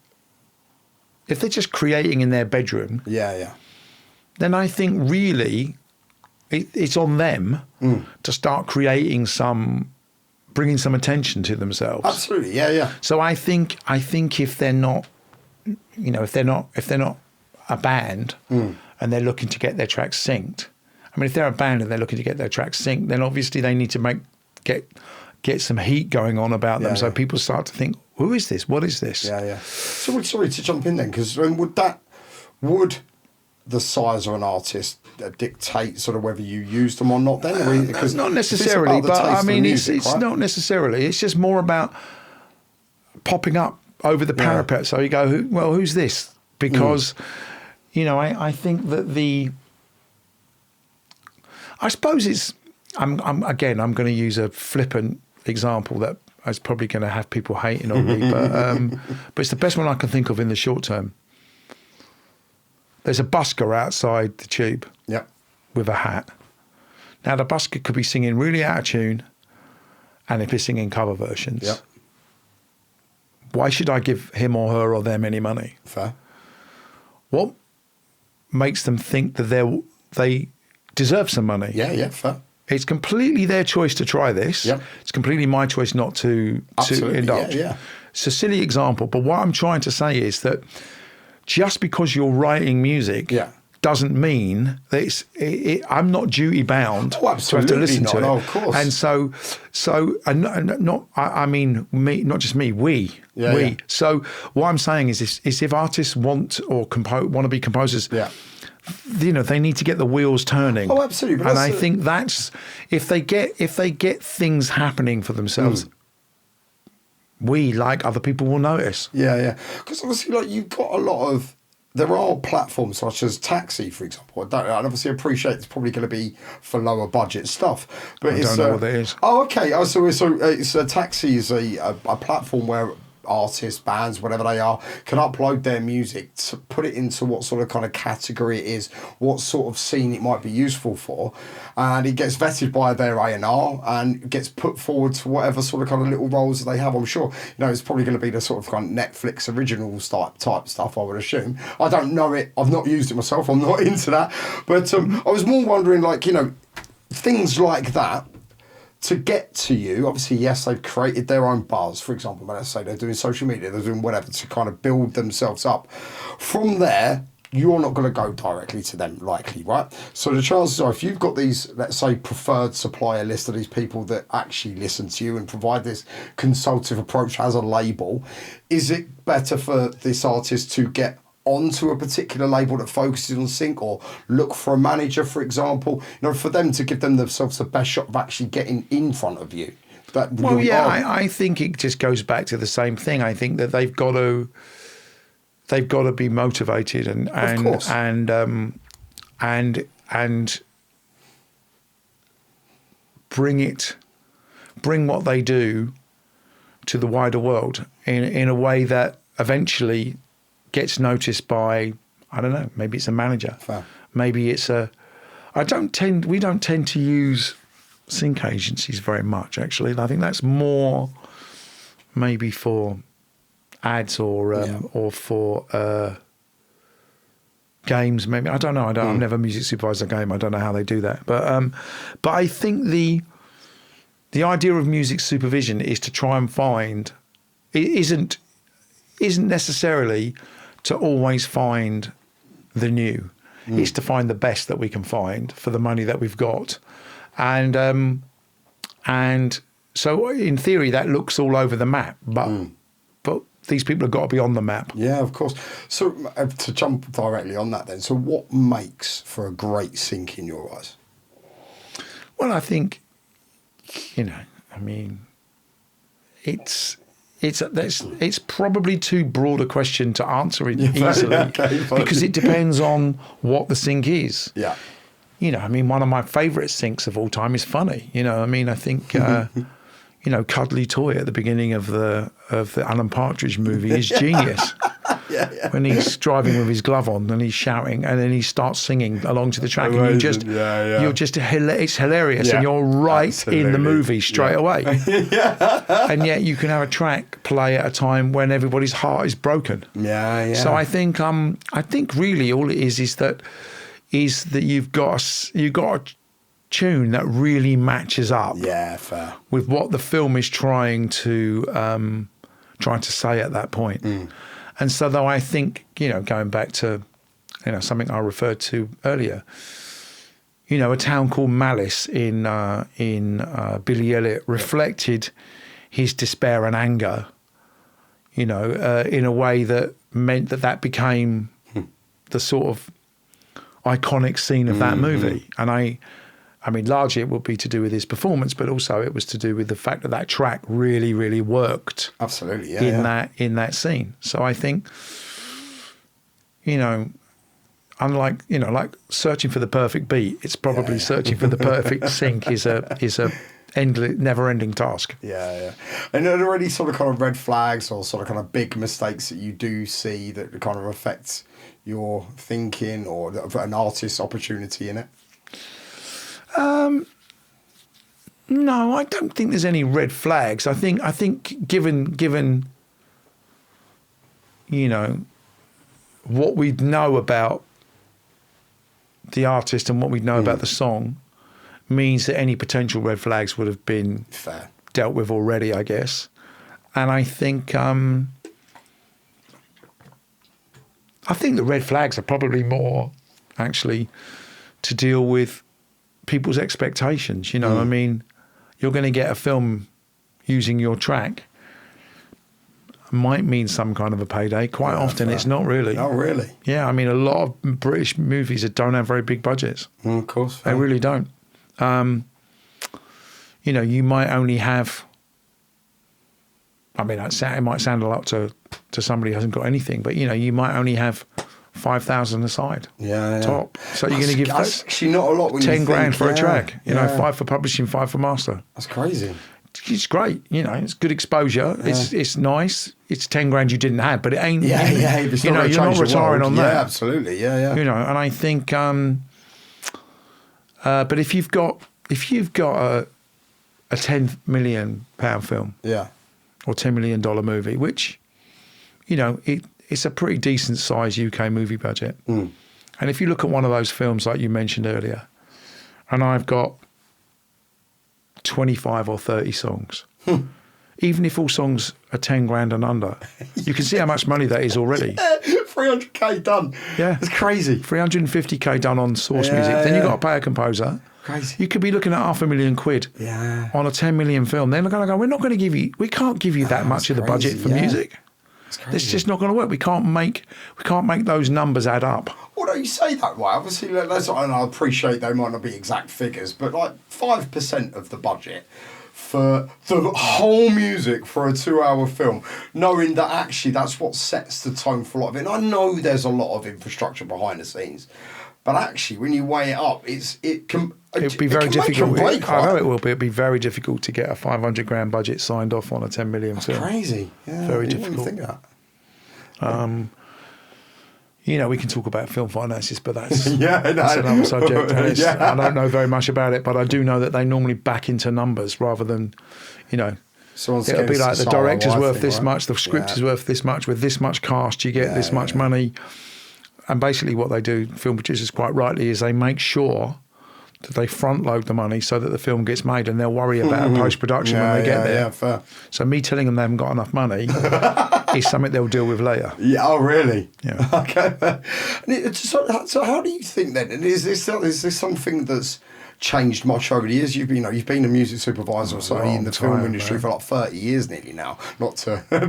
if they're just creating in their bedroom, Yeah. then I think really it's on them to start creating bringing some attention to themselves. Absolutely. Yeah. So I think if they're not, if they're not a band and they're looking to get their tracks synced, I mean, if they're a band and they're looking to get their tracks synced, then obviously they need to get some heat going on about them, so people start to think, who is this? What is this? Yeah. So sorry to jump in then, because would the size of an artist dictate sort of whether you use them or not then? Because not necessarily, but I mean, it's right? not necessarily. It's just more about popping up over the parapet. So you go, who's this? Because, I think that I suppose it's, I'm going to use a flippant example that is probably going to have people hating on me, but it's the best one I can think of in the short term. There's a busker outside the Tube with a hat. Now, the busker could be singing really out of tune and if he's singing cover versions. Yep. Why should I give him or her or them any money? Fair. What makes them think that they deserve some money? Yeah, fair. It's completely their choice to try this. Yep. It's completely my choice not to indulge. Yeah. It's a silly example, but what I'm trying to say is that just because you're writing music doesn't mean that I'm not duty bound to have to listen to it. No, of course. And I mean me, not just me, we. Yeah. So what I'm saying is if artists want to be composers, they need to get the wheels turning. Oh, absolutely. And I think that's if they get things happening for themselves. We, like other people, will notice. Yeah. Because obviously, like, you've got a lot of... There are platforms such as Taxi, for example. I obviously appreciate it's probably going to be for lower budget stuff. But I don't know what that is. Oh, okay. So it's Taxi is a platform where artists, bands, whatever they are, can upload their music, to put it into what sort of kind of category it is, what sort of scene it might be useful for, and it gets vetted by their A&R and gets put forward to whatever sort of kind of little roles that they have. I'm sure, it's probably going to be the sort of kind of Netflix originals type stuff, I would assume. I don't know it. I've not used it myself. I'm not into that. But I was more wondering, like, things like that, to get to you, obviously, yes, they've created their own buzz. For example, let's say they're doing social media, they're doing whatever to kind of build themselves up. From there, you're not going to go directly to them, likely, right? So the chances are, if you've got these, let's say, preferred supplier list of these people that actually listen to you and provide this consultative approach as a label, is it better for this artist to get onto a particular label that focuses on sync, or look for a manager, for example, for them to give themselves the best shot of actually getting in front of you? I think it just goes back to the same thing. I think that they've got to be motivated and bring what they do to the wider world in a way that eventually gets noticed by, I don't know, maybe it's a manager. Fair. Maybe it's we don't tend to use sync agencies very much, actually. I think that's more maybe for ads or for games, maybe. I don't know. I've never music supervised a game. I don't know how they do that. But I think the idea of music supervision is to try and find, it isn't necessarily to always find the new. It's to find the best that we can find for the money that we've got. And so in theory that looks all over the map, but these people have got to be on the map. Yeah, of course. So to jump directly on that then, so what makes for a great sync in your eyes? Well, I think, it's probably too broad a question to answer easily, because it depends on what the sync is. Yeah. One of my favourite syncs of all time is Funny. I think, Cuddly Toy at the beginning of the Alan Partridge movie is genius. when he's driving with his glove on and he's shouting and then he starts singing along to the track and you're just it's hilarious and you're right in the movie straight away. And yet you can have a track play at a time when everybody's heart is broken. So I think really all it is that you've got a tune that really matches up fair. with what the film is trying to say at that point. And so though I think, going back to something I referred to earlier, A Town Called Malice in Billy Elliot reflected his despair and anger, in a way that meant that became the sort of iconic scene of that movie. And I mean, largely it would be to do with his performance, but also it was to do with the fact that track really, really worked. Absolutely, in that scene. So I think, unlike like searching for the perfect beat, it's probably searching for the perfect sync is a endless, never-ending task. And are there any sort of kind of red flags or sort of kind of big mistakes that you do see that kind of affects your thinking or an artist's opportunity in it? No, I don't think there's any red flags. I think given what we know about the artist and what we know about the song means that any potential red flags would have been dealt with already, I guess. And I think the red flags are probably more actually to deal with people's expectations. I mean, you're going to get a film using your track might mean some kind of a payday. Quite often it's not really. Not really. Yeah, I mean, a lot of British movies that don't have very big budgets. Of course. They really don't. You might only have, I mean, it might sound a lot to somebody who hasn't got anything, but, you might only have 5,000 aside. Top. So you're going to give that's actually not a lot when 10 you grand think, for a track. 5 for publishing, 5 for master. That's crazy. It's great. It's good exposure. It's nice. It's 10 grand you didn't have, but it ain't. You're not retiring on that. Yeah, absolutely. Yeah. And I think, but if you've got a £10 million film, or $10 million movie, which, it's a pretty decent size UK movie budget. And if you look at one of those films like you mentioned earlier, and I've got 25 or 30 songs, even if all songs are 10 grand and under, you can see how much money that is already. 300k done. Yeah. It's crazy. 350k done on source music. Then you've got to pay a composer. Crazy. You could be looking at £500,000 on a 10 million film. They're going to go, we can't give you that much of the budget for music. It's just not going to work. We can't make those numbers add up. Although you say that, right? Obviously, and I appreciate they might not be exact figures, but like 5% of the budget for the whole music for a 2-hour film, knowing that actually that's what sets the tone for a lot of it. And I know there's a lot of infrastructure behind the scenes, but actually, when you weigh it up, it'd be very difficult. Break, I know it will be. It'd be very difficult to get a 500 grand budget signed off on a 10 million That's film. Crazy. Yeah, very I didn't difficult. Even think that. We can talk about film finances, but that's that's another subject. I don't know very much about it, but I do know that they normally back into numbers rather than, it'll be like the director's worth this much, the script is worth this much, with this much cast, you get this much money. And basically what they do, film producers quite rightly, is they make sure that they front load the money so that the film gets made, and they'll worry about post-production when they get there. Yeah, fair. So me telling them they haven't got enough money is something they'll deal with later. Yeah. Oh, really? Yeah. Okay. So how do you think then? And is this something that's changed much over the years? You've been a music supervisor or something in the film industry for like 30 years nearly now. Not to make a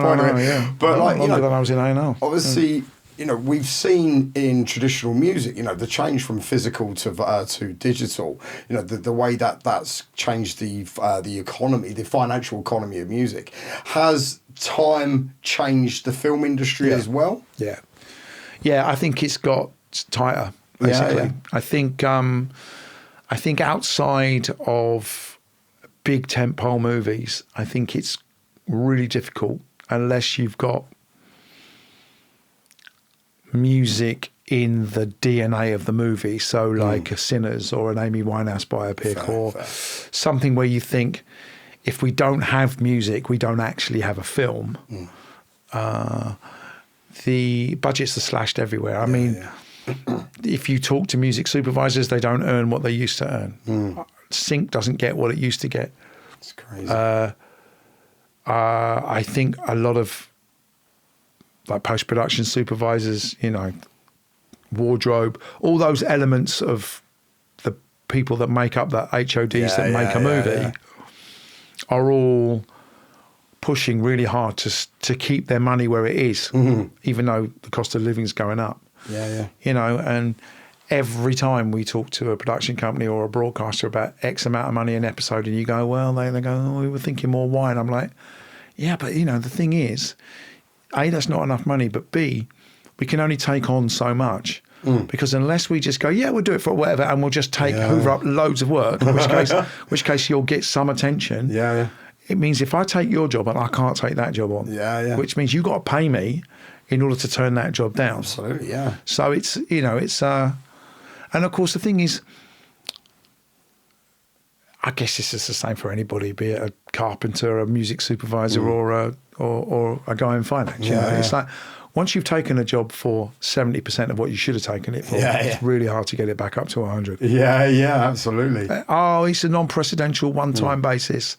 point of it, but longer than I was in A&R. Obviously. We've seen in traditional music, the change from physical to digital. The way that's changed the economy, the financial economy of music. Has time changed the film industry as well? Yeah, I think it's got tighter. Basically, I think outside of big tentpole movies, I think it's really difficult unless you've got music in the DNA of the movie. So like a Sinners or an Amy Winehouse biopic fair. Something where you think, if we don't have music, we don't actually have a film. The budgets are slashed everywhere. I mean, if you talk to music supervisors, they don't earn what they used to earn. Sync doesn't get what it used to get. It's crazy. I think a lot of like post-production supervisors, you know, wardrobe, all those elements of the people that make up the HODs that make a movie are all pushing really hard to keep their money where it is, even though the cost of living is going up. You know, and every time we talk to a production company or a broadcaster about X amount of money an episode, and you go, well, they go, oh, we were thinking more wine. I'm like, yeah, but you know, the thing is, A, that's not enough money, but B, we can only take on so much. Because unless we just go, yeah, we'll do it for whatever, and we'll just hoover up loads of work, in which case you'll get some attention. It means if I take your job and I can't take that job on, which means you got to pay me in order to turn that job down. Absolutely, So it's, you know, it's, and of course the thing is, I guess this is the same for anybody, be it a carpenter, a music supervisor, or a guy in finance. You know? It's like, once you've taken a job for 70% of what you should have taken it for, it's really hard to get it back up to 100. Absolutely. It's a non-precedential one-time basis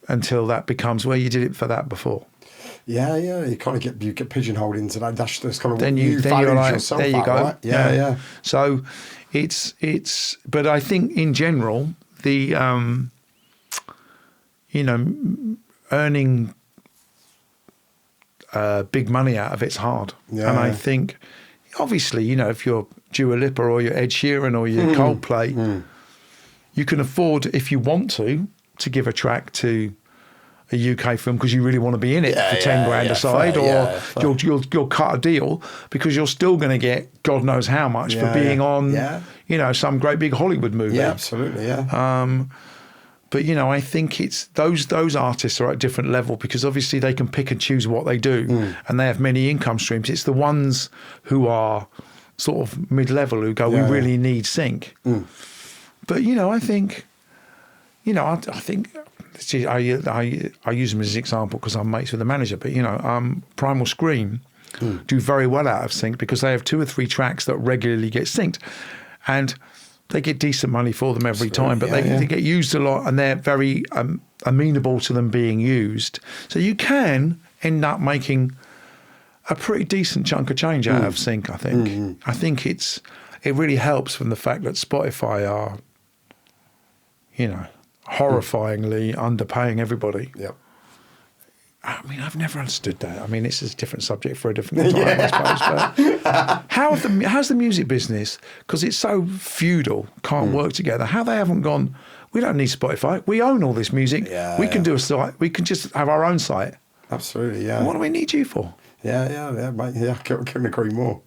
until that becomes, well, you did it for that before. You kind of get pigeonholed into that. That's kind of then what you value like, yourself. There you go. Right? So it's. But I think in general, the you know, earning big money out of it's hard. And I think, obviously, you know, if you're Dua Lipa or you're Ed Sheeran or you're Coldplay, you can afford, if you want to give a track to a UK film because you really want to be in it for 10 grand aside, or you'll cut a deal because you're still going to get God knows how much for being on, you know, some great big Hollywood movie. But, you know, I think it's those artists are at a different level because obviously they can pick and choose what they do and they have many income streams. It's the ones who are sort of mid-level who go, we really need sync. But, you know, I think, you know, I think I use them as an example because I'm mates with the manager, but, you know, Primal Scream do very well out of sync because they have 2 or 3 tracks that regularly get synced. And they get decent money for them every time, but they get used a lot and they're very amenable to them being used. So you can end up making a pretty decent chunk of change out of sync, I think. I think it really helps from the fact that Spotify are, you know, horrifyingly underpaying everybody. I mean, I've never understood that. I mean, this is a different subject for a different time, I suppose. But how's the music business, because it's so feudal, can't work together, how they haven't gone, we don't need Spotify. We own all this music. We can do a site. We can just have our own site. Absolutely, What do we need you for? Mate. Couldn't agree more.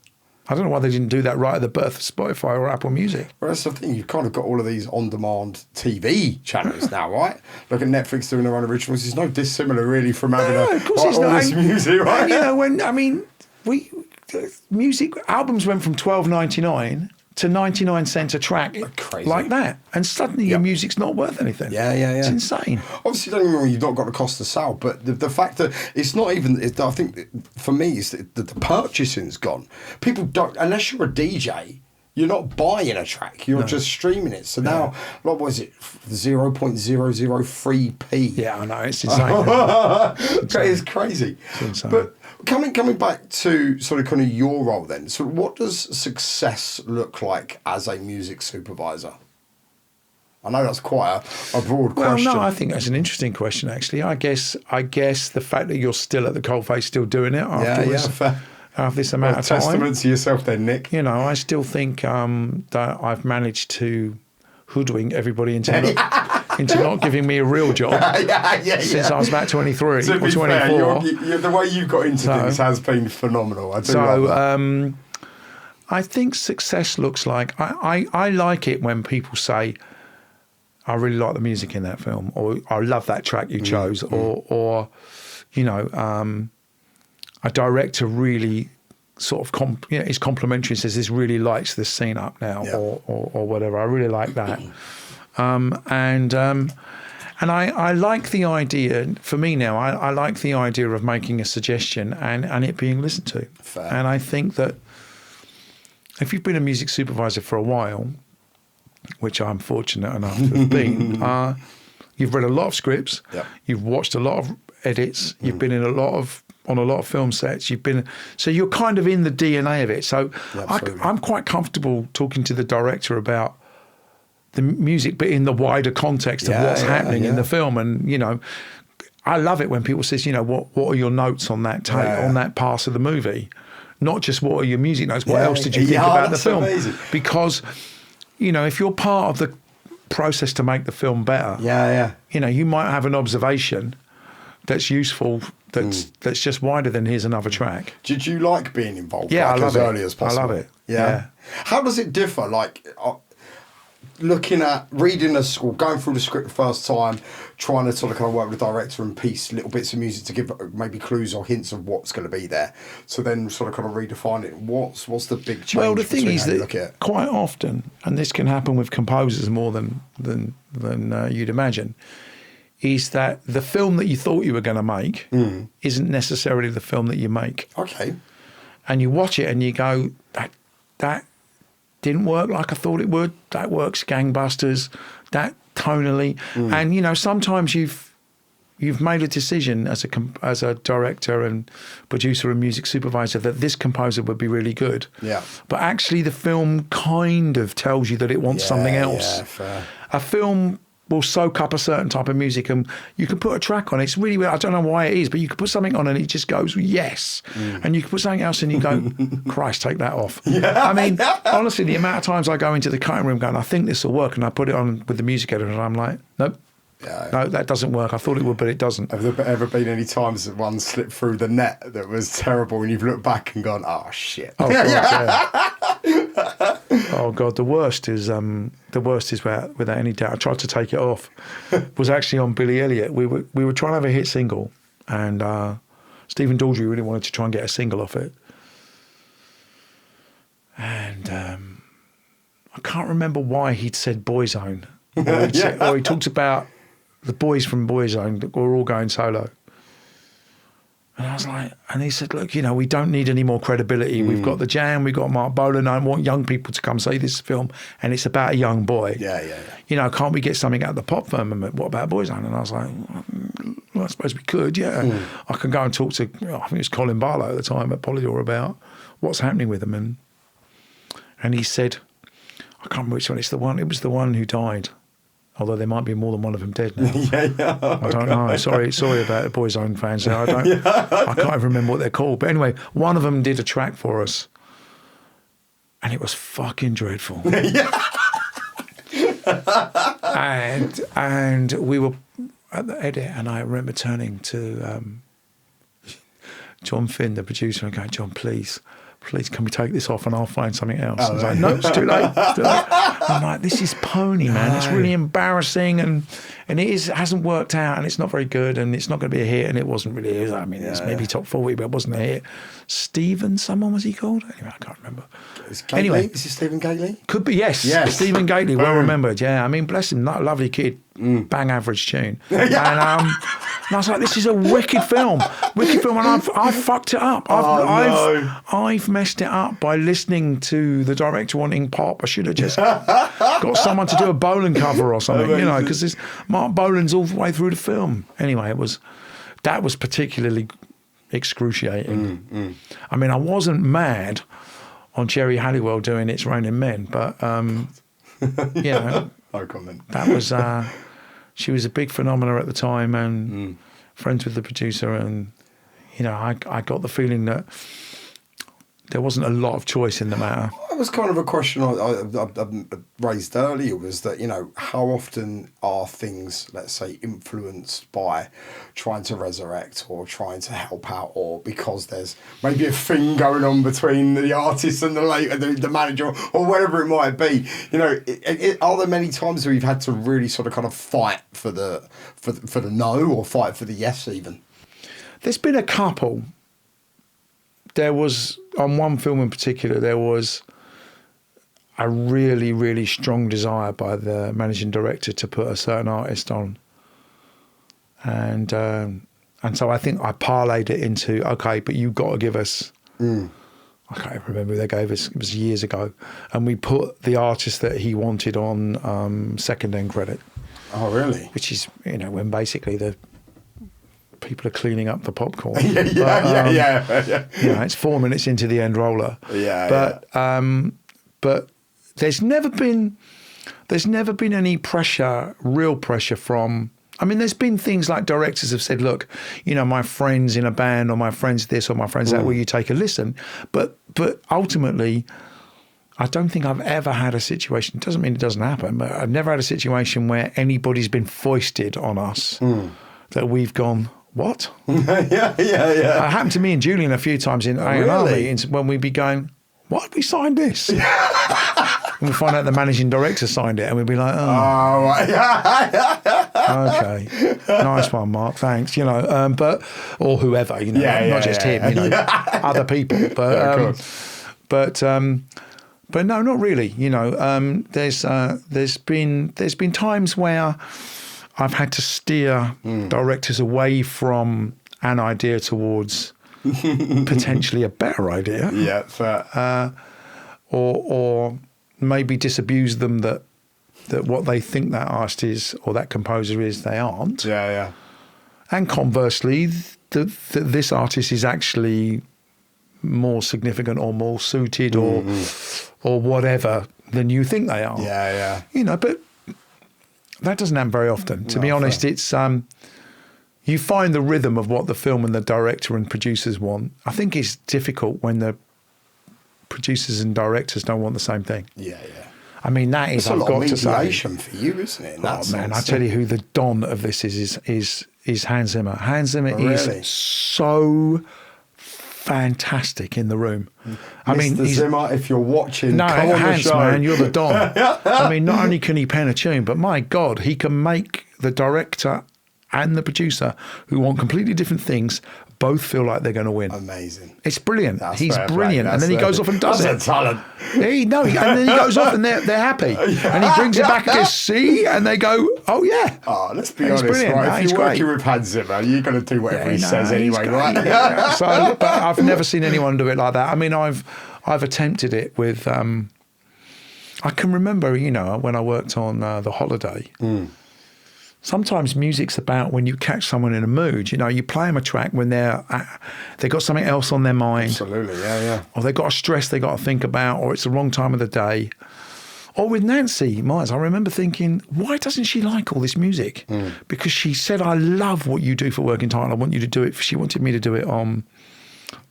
I don't know why they didn't do that right at the birth of Spotify or Apple Music. Well, that's the thing. You've kind of got all of these on-demand TV channels now, right? Look at Netflix doing their own originals. It's no dissimilar, really, from having all this music, right? And, you know, music albums went from $12.99 to 99 cents a track, crazy. Like that, and suddenly your music's not worth anything. It's insane. Obviously, don't get me wrong, you've not got the cost of sale, but the fact that it's not even, I think for me, it's that the purchasing's gone. People don't, unless you're a DJ, you're not buying a track, you're just streaming it. So now, what was it, 0.003p? Yeah, I know, it's insane. It's crazy. It's insane. But coming back to sort of kind of your role then, so what does success look like as a music supervisor? I know that's quite a broad question. Well, no, I think that's an interesting question, actually. I guess the fact that you're still at the coalface, still doing it afterwards, after this amount of time. Testament to yourself then, Nick. You know, I still think that I've managed to hoodwink everybody into not giving me a real job since I was about 23 or 24. Fair, the way you've got into things has been phenomenal. I think success looks like, I like it when people say, I really like the music in that film, or I love that track you chose, or you know, a director really sort of is complimentary and says this really lights this scene up now, or whatever. I really like that. And I like the idea, for me now, I like the idea of making a suggestion and it being listened to. Fair. And I think that if you've been a music supervisor for a while, which I'm fortunate enough to have been, you've read a lot of scripts, you've watched a lot of edits, you've been on a lot of film sets, so you're kind of in the DNA of it. So I'm quite comfortable talking to the director about the music, but in the wider context of what's happening in the film. And, you know, I love it when people says, you know, what are your notes on that take, on that pass of the movie? Not just what are your music notes, what else did you think about the film? Amazing. Because, you know, if you're part of the process to make the film better, you know, you might have an observation that's useful, that's just wider than here's another track. Did you like being involved? Yeah, like, I love as early as possible? I love it. Yeah. How does it differ? Like, looking at reading a score, going through the script the first time, trying to sort of kind of work with the director and piece little bits of music to give maybe clues or hints of what's going to be there. So then sort of kind of redefine it. What's the big change? Well, the thing is that quite often, and this can happen with composers more than you'd imagine, is that the film that you thought you were going to make isn't necessarily the film that you make. Okay. And you watch it and you go, that didn't work like I thought it would. That works gangbusters. That tonally, and you know, sometimes you've made a decision as a director and producer and music supervisor that this composer would be really good. Yeah. But actually, the film kind of tells you that it wants something else. Yeah, fair. A film will soak up a certain type of music, and you can put a track on. It's really weird. I don't know why it is, but you can put something on and it just goes yes, and you can put something else and you go, Christ, take that off. I mean, honestly, the amount of times I go into the cutting room going, I think this will work, and I put it on with the music editor and I'm like, nope. No, that doesn't work. I thought it would, but it doesn't. Have there ever been any times that one slipped through the net that was terrible and you've looked back and gone, oh shit? Oh God, yeah. Oh God, the worst is without any doubt. I tried to take it off. Was actually on Billy Elliot. We were trying to have a hit single, and Stephen Daldry really wanted to try and get a single off it, and I can't remember why he'd said Boyzone, or he talked about the boys from Boyzone that were all going solo. And I was like, and he said, look, you know, we don't need any more credibility. We've got the Jam, we've got Mark Bolan. I want young people to come see this film, and it's about a young boy. Yeah. You know, can't we get something out of the pop firmament? What about Boyzone? And I was like, well, I suppose we could, yeah. I can go and talk to, I think it was Colin Barlow at the time at Polydor about what's happening with them. And he said, I can't remember which one, it was the one who died. Although there might be more than one of them dead now. I don't know. Sorry about the Boyzone fans. I can't even remember what they're called. But anyway, one of them did a track for us, and it was fucking dreadful. and we were at the edit, and I remember turning to John Finn, the producer, and going, John, please, can we take this off and I'll find something else? I was like, no, it's too late. I'm like, this is pony, man. It's really embarrassing, and it hasn't worked out, and it's not very good, and it's not going to be a hit, and it wasn't really. It's maybe top 40, but it wasn't a hit. Stephen, someone was he called? Anyway, I can't remember. Anyway, is it Stephen Gately? Could be, yes. Stephen Gately, well remembered. Yeah, I mean, bless him, lovely kid, bang average tune. And I was like, this is a wicked film, and I've fucked it up. I've messed it up by listening to the director wanting pop. I should have just got someone to do a Bolan cover or something, you know, because Mark Bolan's all the way through the film. Anyway, that was particularly excruciating. I mean, I wasn't mad on Cherry Halliwell doing It's Raining Men, but you know, no comment. That was she was a big phenomena at the time, and friends with the producer, and you know, I got the feeling that there wasn't a lot of choice in the matter. That was kind of a question I raised earlier, was that, you know, how often are things, let's say, influenced by trying to resurrect or trying to help out, or because there's maybe a thing going on between the artist and the manager or whatever it might be. You know, are there many times where you've had to really sort of kind of fight for the no, or fight for the yes even? There's been a couple. there was, on one film in particular, there was a really, really strong desire by the managing director to put a certain artist on. And so I think I parlayed it into, okay, but you've got to give us, I can't remember who they gave us, it was years ago, and we put the artist that he wanted on second end credit. Oh, really? Which is, you know, when basically the people are cleaning up the popcorn. Yeah. You know, it's 4 minutes into the end roller. But there's never been any pressure, real pressure from. I mean, there's been things like directors have said, look, you know, my friends in a band or my friends this or my friends that, will you take a listen? But ultimately, I don't think I've ever had a situation, it doesn't mean it doesn't happen, but I've never had a situation where anybody's been foisted on us that we've gone, what? Yeah. It happened to me and Julian a few times in A&R meetings when we'd be going, why did we sign this? And we find out the managing director signed it and we'd be like, okay, nice one, Mark, thanks, you know, but, or whoever, you know, not just him, you know, other people, but no, not really, you know, there's been times where I've had to steer directors away from an idea towards potentially a better idea. Yeah, fair. Or maybe disabuse them that what they think that artist is or that composer is, they aren't. Yeah. And conversely, this artist is actually more significant or more suited or whatever than you think they are. Yeah. You know, but that doesn't happen very often. To be honest, fair. It's you find the rhythm of what the film and the director and producers want. I think it's difficult when the producers and directors don't want the same thing. Yeah. I mean, that is, I've got to say, mediation for you, isn't it? Oh man, I tell you who the don of this is Hans Zimmer. Hans Zimmer is so fantastic in the room. I mean, Mr. Zimmer, if you're watching, no, come on Hans, the show. man, you're the don. I mean, not only can he pen a tune, but my God, he can make the director and the producer, who want completely different things, both feel like they're going to win. Amazing. It's brilliant. He's fair brilliant. And then he goes off and does That's it. a talent. And then he goes off and they're happy. And he brings it back and goes, see? And they go, oh, yeah. Oh, let's be He's honest, brilliant. right? No, If he's you're working great. with Hans Zimmer, you're going to do whatever he says he's anyway, great. right? Yeah. So, but I've never seen anyone do it like that. I mean, I've attempted it with, I can remember, you know, when I worked on The Holiday, sometimes music's about when you catch someone in a mood. You know, you play them a track when they've got something else on their mind. Absolutely, yeah. Or they've got a stress they got to think about, or it's the wrong time of the day. Or with Nancy Myers, I remember thinking, why doesn't she like all this music? Because she said, I love what you do for Working Title. I want you to do it. She wanted me to do it on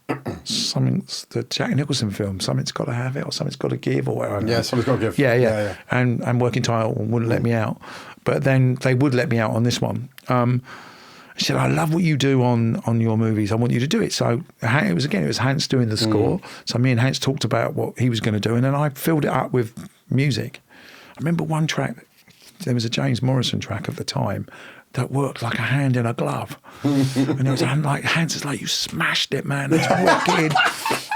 the Jack Nicholson film, Something's Got to Have It, or Something's Got to Give, or whatever. Yeah, Something's Got to Give. Yeah. And Working Title wouldn't let me out. But then they would let me out on this one. She said, I love what you do on your movies. I want you to do it. So it was Hans doing the score. So me and Hans talked about what he was going to do. And then I filled it up with music. I remember one track, there was a James Morrison track at the time that worked like a hand in a glove. And it was like, Hans is like, you smashed it, man. That's wicked.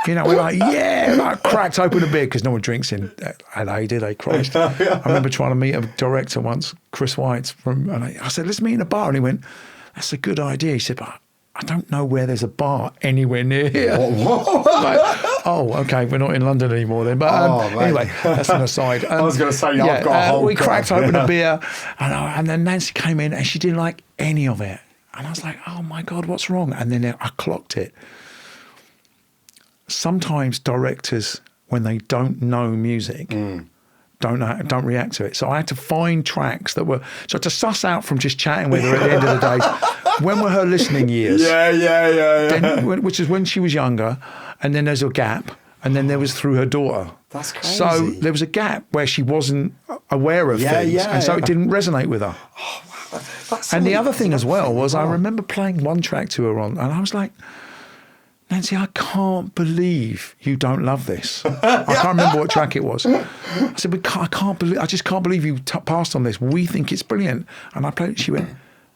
You know, we're like, yeah. I cracked open a beer because no one drinks in LA, do they? Christ. I remember trying to meet a director once, Chris White, and I said, let's meet in a bar. And he went, that's a good idea. He said, but I don't know where there's a bar anywhere near here. Like, oh, okay, we're not in London anymore then. But anyway, that's an aside. I was going to say, I've got a whole we cracked open a beer, and then Nancy came in and she didn't like any of it. And I was like, oh my God, what's wrong? And then I clocked it. Sometimes directors, when they don't know music, don't react to it. So I had to find tracks that were, so I had to suss out from just chatting with her at the end of the day, when were her listening years? Yeah. Then, which is when she was younger, and then there's a gap, and then there was through her daughter. That's crazy. So there was a gap where she wasn't aware of things, and so it didn't resonate with her. Oh, wow. That's and the other thing as well was I remember playing one track to her on, and I was like, Nancy, I can't believe you don't love this. I can't remember what track it was. I said, I just can't believe you passed on this. We think it's brilliant. And I played it. She went,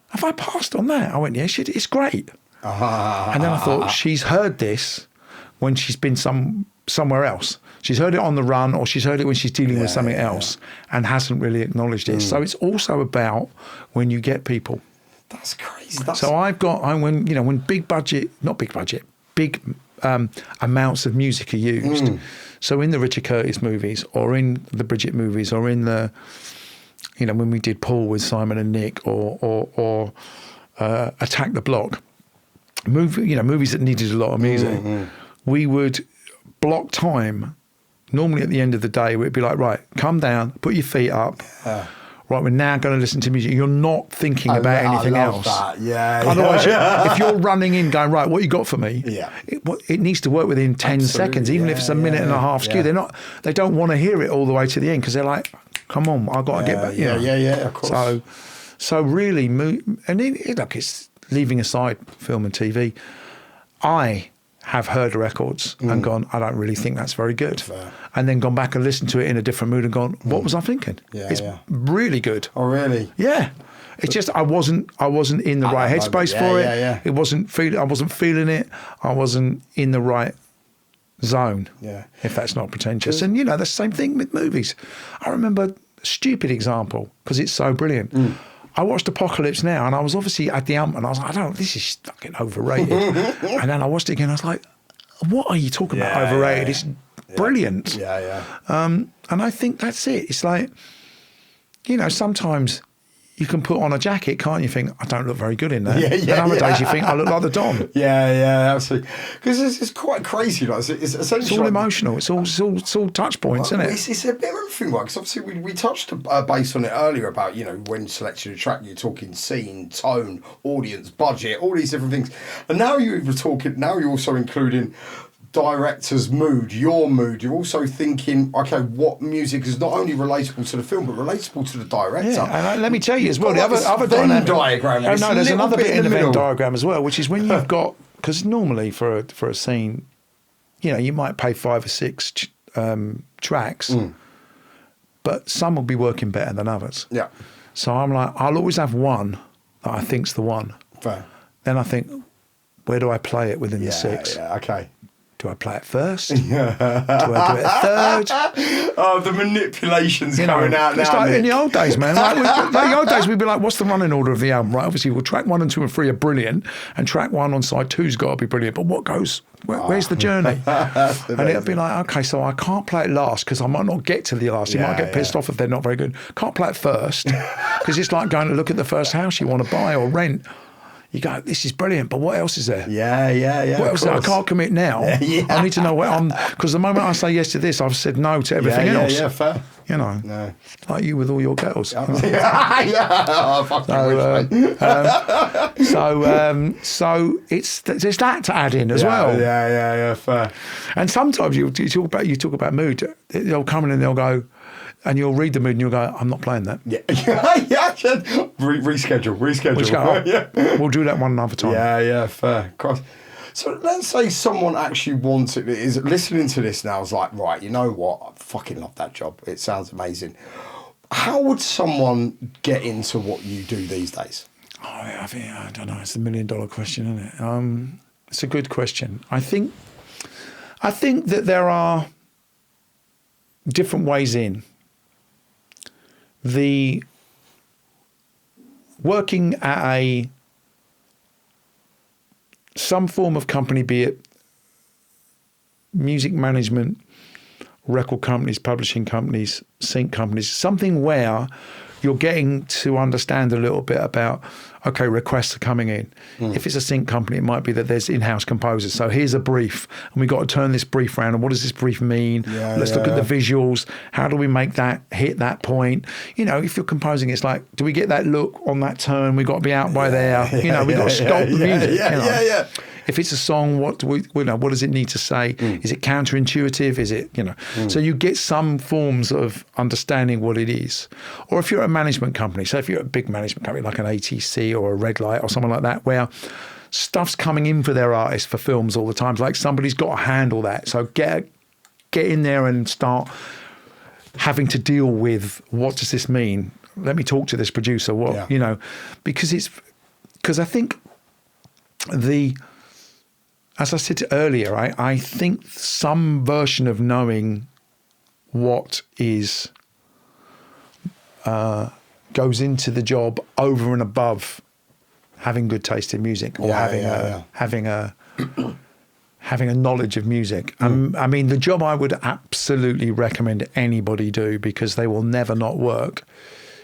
have I passed on that? I went, yeah, it's great. And then I thought, she's heard this. when she's been somewhere else. She's heard it on the run, or she's heard it when she's dealing with something else and hasn't really acknowledged it. So it's also about when you get people. That's crazy. So when big amounts of music are used. So in the Richard Curtis movies, or in the Bridget movies, or in the, when we did Paul with Simon and Nick, or Attack the Block, movies that needed a lot of music, we would block time. Normally at the end of the day, we'd be like, right, come down, put your feet up. Right, we're now going to listen to music. You're not thinking about anything else. That. Yeah. Otherwise, if you're running in going, right, what you got for me? Yeah. It needs to work within 10 seconds, even if it's a minute and a half skew. They don't want to hear it all the way to the end because they're like, come on, I've got to get back. Yeah, of course. So really, look, it's leaving aside film and TV. I have heard records and gone, I don't really think that's very good. Fair. And then gone back and listened to it in a different mood and gone, what was I thinking? It's really good. Oh, really? Yeah. It's just I wasn't in the right headspace for it. Yeah. I wasn't feeling it. I wasn't in the right zone. Yeah. If that's not pretentious. And the same thing with movies. I remember a stupid example because it's so brilliant. I watched Apocalypse Now, and I was obviously at the ump, and I was like, this is fucking overrated. And then I watched it again, I was like, what are you talking about overrated? It's brilliant. Yeah. And I think that's it. It's like, sometimes you can put on a jacket, can't you? Think, I don't look very good in that. And other days you think, I look like the Don. Yeah, absolutely. Because it's quite crazy. Like, it's essentially... It's all emotional. It's all touch points, isn't it? It's a bit of everything, right? Because obviously we touched base on it earlier about, when selecting a track, you're talking scene, tone, audience, budget, all these different things. And now you're also including director's mood, your mood. You're also thinking, okay, what music is not only relatable to the film, but relatable to the director. Yeah, and let me tell you as well, the other Venn diagram. There's another bit in the Venn diagram as well, which is when you've got, because normally for a scene, you might pay 5 or 6 tracks, but some will be working better than others. Yeah. So I'm like, I'll always have one that I think's the one. Fair. Then I think, where do I play it within the 6? Yeah, okay. Do I play it first? Do I do it third? Oh, the manipulations coming out now. It's like in the old days, man. Like the old days, we'd be like, what's the running order of the album? Right, obviously, track 1 and 2 and 3 are brilliant, and track 1 on side 2's got to be brilliant. But what goes? Where's the journey? And it'd be like, okay, so I can't play it last because I might not get to the last. You might get pissed off if they're not very good. Can't play it first because it's like going to look at the first house you want to buy or rent. You go, this is brilliant, but what else is there? Yeah. What else is there? I can't commit now. I need to know where because the moment I say yes to this, I've said no to everything else. Yeah, fair. No. Like you with all your girls. Oh, fucking so there's that to add in as well. Yeah, fair. And sometimes you talk about mood. They'll come in and they'll go, and you'll read the mood and you'll go, I'm not playing that. Yeah. Reschedule. We'll do that one another time. Yeah, fair. Cross. So let's say someone actually is listening to this now, is like, right, you know what? I fucking love that job. It sounds amazing. How would someone get into what you do these days? I don't know. It's the $1 million question, isn't it? It's a good question. I think that there are different ways in. The working at some form of company, be it music management, record companies, publishing companies, sync companies, something where you're getting to understand a little bit about, okay, requests are coming in. If it's a sync company, it might be that there's in-house composers. So here's a brief, and we've got to turn this brief around. And what does this brief mean? Let's look at the visuals. How do we make that hit that point? If you're composing, it's like, do we get that look on that turn? We've got to be out by there. We've got to sculpt the music. Yeah. If it's a song, what does it need to say? Is it counterintuitive? Is it, So you get some forms of understanding what it is. Or if you're a management company, so if you're a big management company like an ATC or a Red Light or someone like that, where stuff's coming in for their artists for films all the time, like somebody's got to handle that. So get in there and start having to deal with, what does this mean? Let me talk to this producer. Because I think as I said earlier, I think some version of knowing what is goes into the job over and above having good taste in music or having a knowledge of music. I mean, the job I would absolutely recommend anybody do, because they will never not work,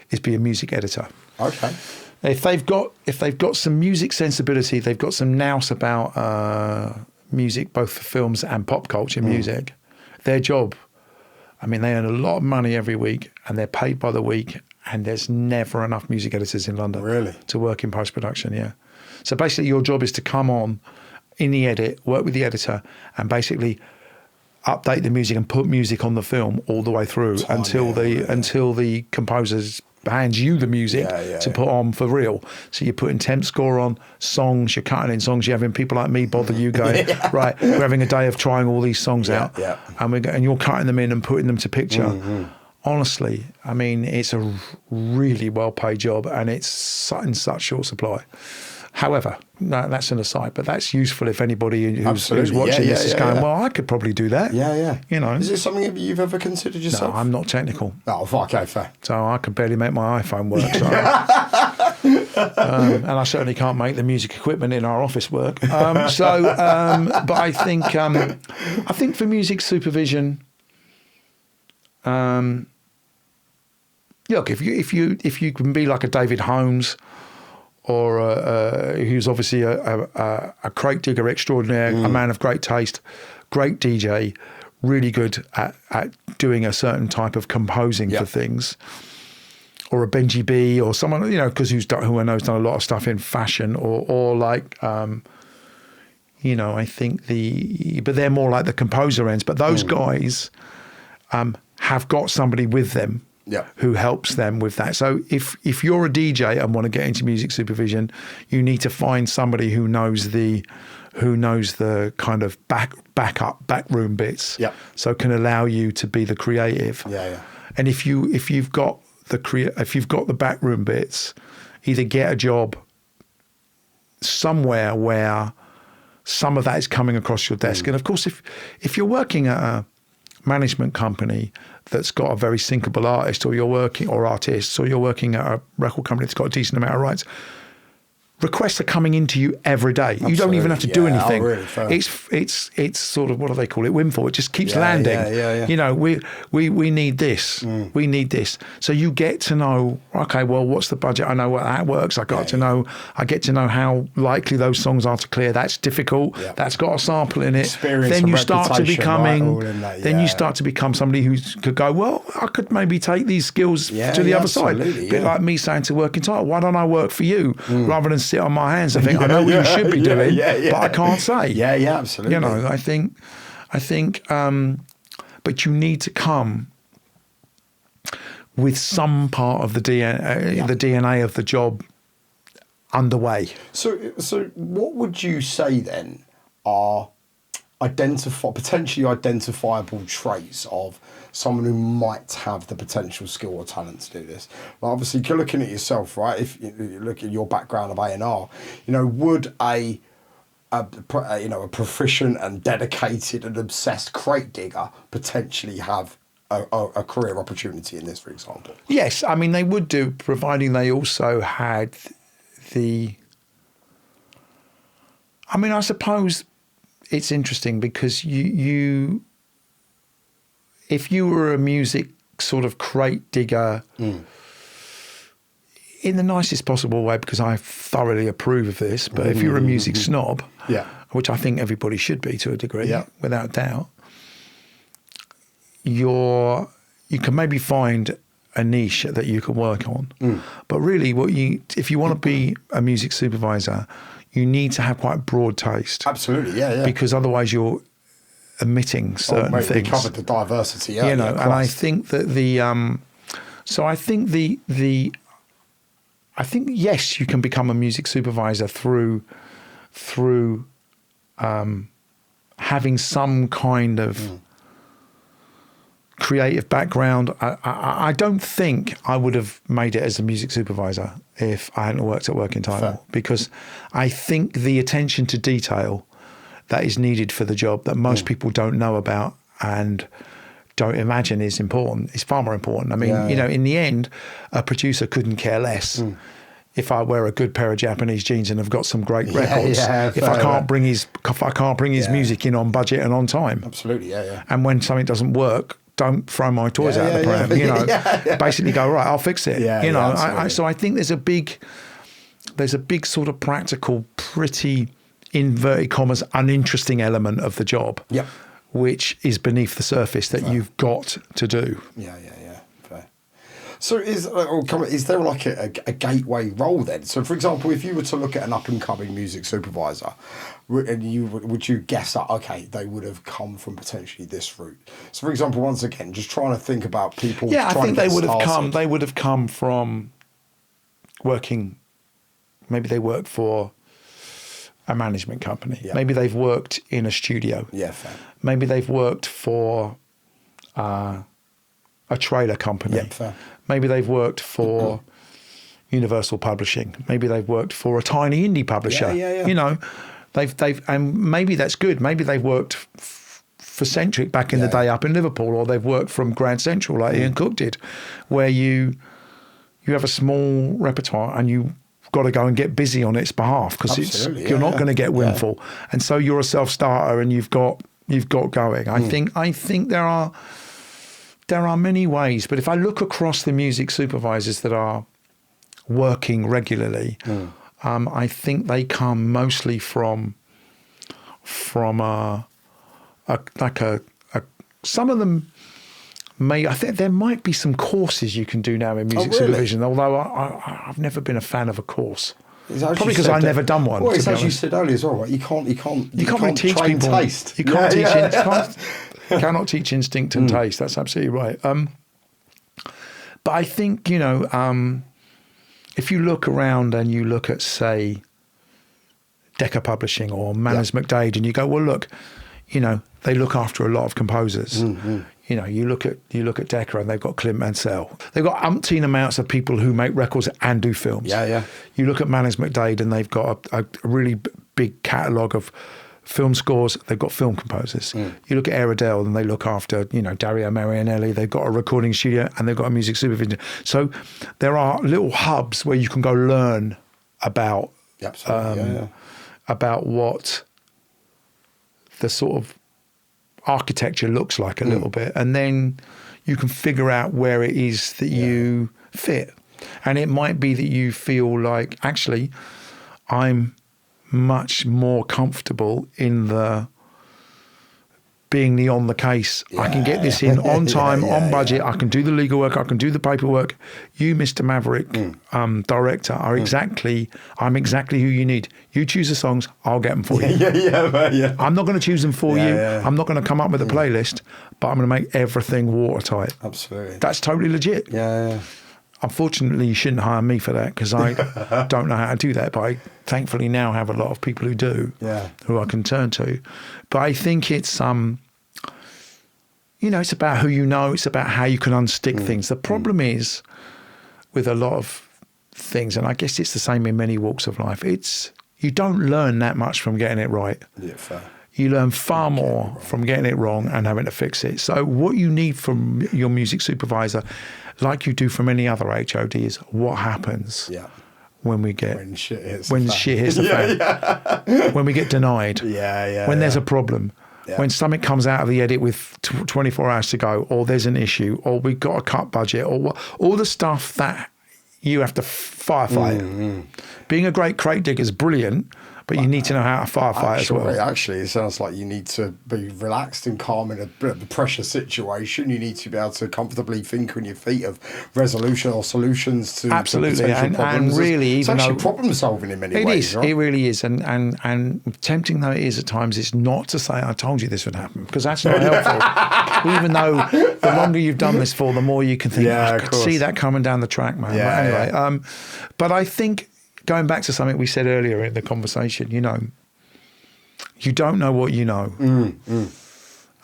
is be a music editor. Okay. If they've got some music sensibility, they've got some nous about music, both for films and pop culture music. Their job, I mean, they earn a lot of money every week, and they're paid by the week. And there's never enough music editors in London to work in post-production, yeah. So basically your job is to come on in the edit, work with the editor, and basically update the music and put music on the film all the way through until the composer hands you the music to put on for real. So you're putting temp score on, songs, you're cutting in songs, you're having people like me bother you going, right, we're having a day of trying all these songs out, and you're cutting them in and putting them to picture. Honestly, I mean, it's a really well-paid job, and it's in such short supply. However, that's an aside, but that's useful if anybody who's watching this is going, well, I could probably do that. You know. Is this something you've ever considered yourself? No, I'm not technical. Oh, okay, fair. So I could barely make my iPhone work. And I certainly can't make the music equipment in our office work. But I think for music supervision, look, if you can be like a David Holmes, or who's obviously a crate digger extraordinaire, a man of great taste, great DJ, really good at doing a certain type of composing for things, or a Benji B, or someone, you know, because who I know has done a lot of stuff in fashion, or like, you know, I think but they're more like the composer ends. But those guys have got somebody with them who helps them with that. So if you're a DJ and want to get into music supervision, you need to find somebody who knows the kind of backroom bits. So can allow you to be the creative. And if you've got the backroom bits, either get a job somewhere where some of that is coming across your desk. And of course, if you're working at a management company that's got a very syncable artist, or you're working at a record company that's got a decent amount of rights, requests are coming into you every day. You don't even have to do anything. It's sort of, what do they call it? Windfall. It just keeps landing. You know, we need this. We need this. So you get to know, okay, well, what's the budget? I know how it works. I get to know how likely those songs are to clear. That's difficult. That's got a sample in it. Experience then and you start to becoming, you start to become somebody who could go, well, I could maybe take these skills to the other side. A bit like me saying to Working Title, why don't I work for you rather than sit on my hands and think I know what you should be doing, but I can't say. Absolutely. You know, I think, but you need to come with some part of the DNA of the job underway. So what would you say then are potentially identifiable traits of someone who might have the potential skill or talent to do this? Well, obviously, you're looking at yourself, right? If you look at your background of A&R, you know, would a proficient and dedicated and obsessed crate digger potentially have a career opportunity in this, for example? Yes, I mean, they would do, providing they also had I suppose it's interesting because you if you were a music sort of crate digger in the nicest possible way, because I thoroughly approve of this, but if you're a music snob, which I think everybody should be to a degree, without doubt, you can maybe find a niche that you can work on. But really, if you want to be a music supervisor, you need to have quite broad taste. Absolutely, because otherwise you're omitting certain things. You covered the diversity, you know. And I think that I think yes, you can become a music supervisor through having some kind of creative background. I don't think I would have made it as a music supervisor if I hadn't worked at Working Title, because I think the attention to detail, that is needed for the job that most people don't know about and don't imagine is important. It's far more important. I mean, in the end, a producer couldn't care less if I wear a good pair of Japanese jeans and have got some great records. If I can't bring his music in on budget and on time. Absolutely, yeah. And when something doesn't work, don't throw my toys out of the pram. Basically go, right, I'll fix it. So I think there's a big sort of practical, pretty inverted commas, uninteresting element of the job, which is beneath the surface that you've got to do. Yeah. Fair. So is there like a gateway role then? So for example, if you were to look at an up and coming music supervisor, and would you guess that they would have come from potentially this route? So for example, once again, just trying to think about people. Yeah, I think they would have come. They would have come from working. Maybe they worked for a management company. Yeah. Maybe they've worked in a studio. Yeah, fair. Maybe they've worked for a trailer company. Yeah, fair. Maybe they've worked for Universal Publishing. Maybe they've worked for a tiny indie publisher. Yeah. They've and maybe that's good. Maybe they've worked for Centric back in the day up in Liverpool, or they've worked from Grand Central like Ian Cook did, where you have a small repertoire and you got to go and get busy on its behalf because you're not going to get windfall, and so you're a self-starter and you've got going. I think there are many ways, but if I look across the music supervisors that are working regularly, I think they come mostly from some of them. I think there might be some courses you can do now in music supervision, although I've never been a fan of a course. Probably because I've never done one. Well, it's as you said earlier as well, right? You can't really teach train people taste. You can't teach cannot teach instinct and taste. That's absolutely right. But I think, if you look around and you look at, say, Decca Publishing or Manners McDade, and you go, well, look, they look after a lot of composers. You look at Decca and they've got Clint Mansell. They've got umpteen amounts of people who make records and do films. Yeah. You look at Manners McDade and they've got a really big catalogue of film scores. They've got film composers. You look at Airedale and they look after, Dario Marianelli. They've got a recording studio and they've got a music supervision. So there are little hubs where you can go learn about about what the sort of architecture looks like a little bit, and then you can figure out where it is that you fit. And it might be that you feel like, actually, I'm much more comfortable in being the on the case. I can get this in on time, on budget. I can do the legal work. I can do the paperwork. You, Mr. Maverick, director, I'm exactly who you need. You choose the songs, I'll get them for you. I'm not going to choose them for you. I'm not going to come up with a playlist, but I'm going to make everything watertight. Absolutely. That's totally legit. Yeah. Unfortunately, you shouldn't hire me for that because I don't know how to do that. But I thankfully now have a lot of people who do, who I can turn to. But I think it's, it's about who you know. It's about how you can unstick things. The problem is with a lot of things, and I guess it's the same in many walks of life, you don't learn that much from getting it right. Yeah, fair. You learn far more from getting it wrong and having to fix it. So what you need from your music supervisor, like you do from any other HOD, is what happens when shit hits the fan, when we get denied, when there's a problem, when something comes out of the edit with 24 hours to go, or there's an issue, or we've got a cut budget, or all the stuff that you have to firefight. Being a great crate digger is brilliant, but you need to know how to firefight as well. Actually, it sounds like you need to be relaxed and calm in a bit of a pressure situation. You need to be able to comfortably think on your feet of resolution or solutions to absolutely potential problems. And really, it's actually problem solving in many ways. It is. Right? It really is. And tempting though it is at times, it's not to say I told you this would happen, because that's not helpful. Even though the longer you've done this for, the more you can think, I could see that coming down the track, man. But anyway, but I think, going back to something we said earlier in the conversation, you don't know what you know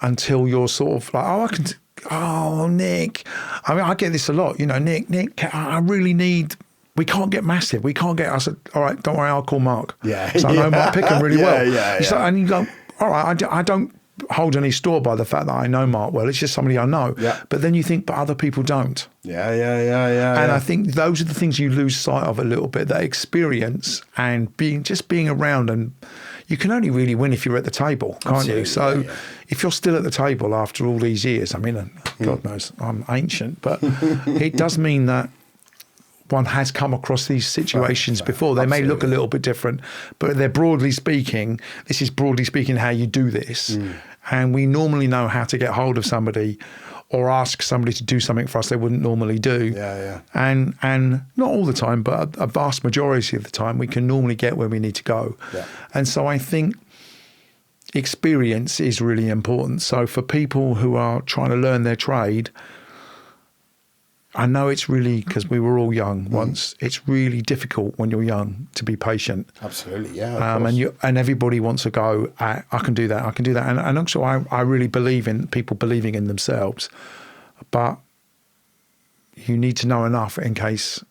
until you're sort of like, Nick. I mean, I get this a lot, Nick, I really need, we can't get massive. I said, all right, don't worry, I'll call Mark. So I know Mark Pickham really well. And you go, all right, I don't hold any store by the fact that I know Mark well. It's just somebody I know. Yeah. But then you think, but other people don't. Yeah. And I think those are the things you lose sight of a little bit, that experience and being around. And you can only really win if you're at the table, can't Absolutely, you? So yeah. if you're still at the table after all these years, I mean, God knows I'm ancient, but it does mean that one has come across these situations before. They may look a little bit different, but they're broadly speaking, this is broadly speaking how you do this. And we normally know how to get hold of somebody or ask somebody to do something for us they wouldn't normally do. Yeah. And not all the time, but a vast majority of the time, we can normally get where we need to go. Yeah. And so I think experience is really important. So for people who are trying to learn their trade, I know it's really, because we were all young once, it's really difficult when you're young to be patient. Absolutely, yeah. And everybody wants to go, I can do that. And also I really believe in people believing in themselves, but you need to know enough in case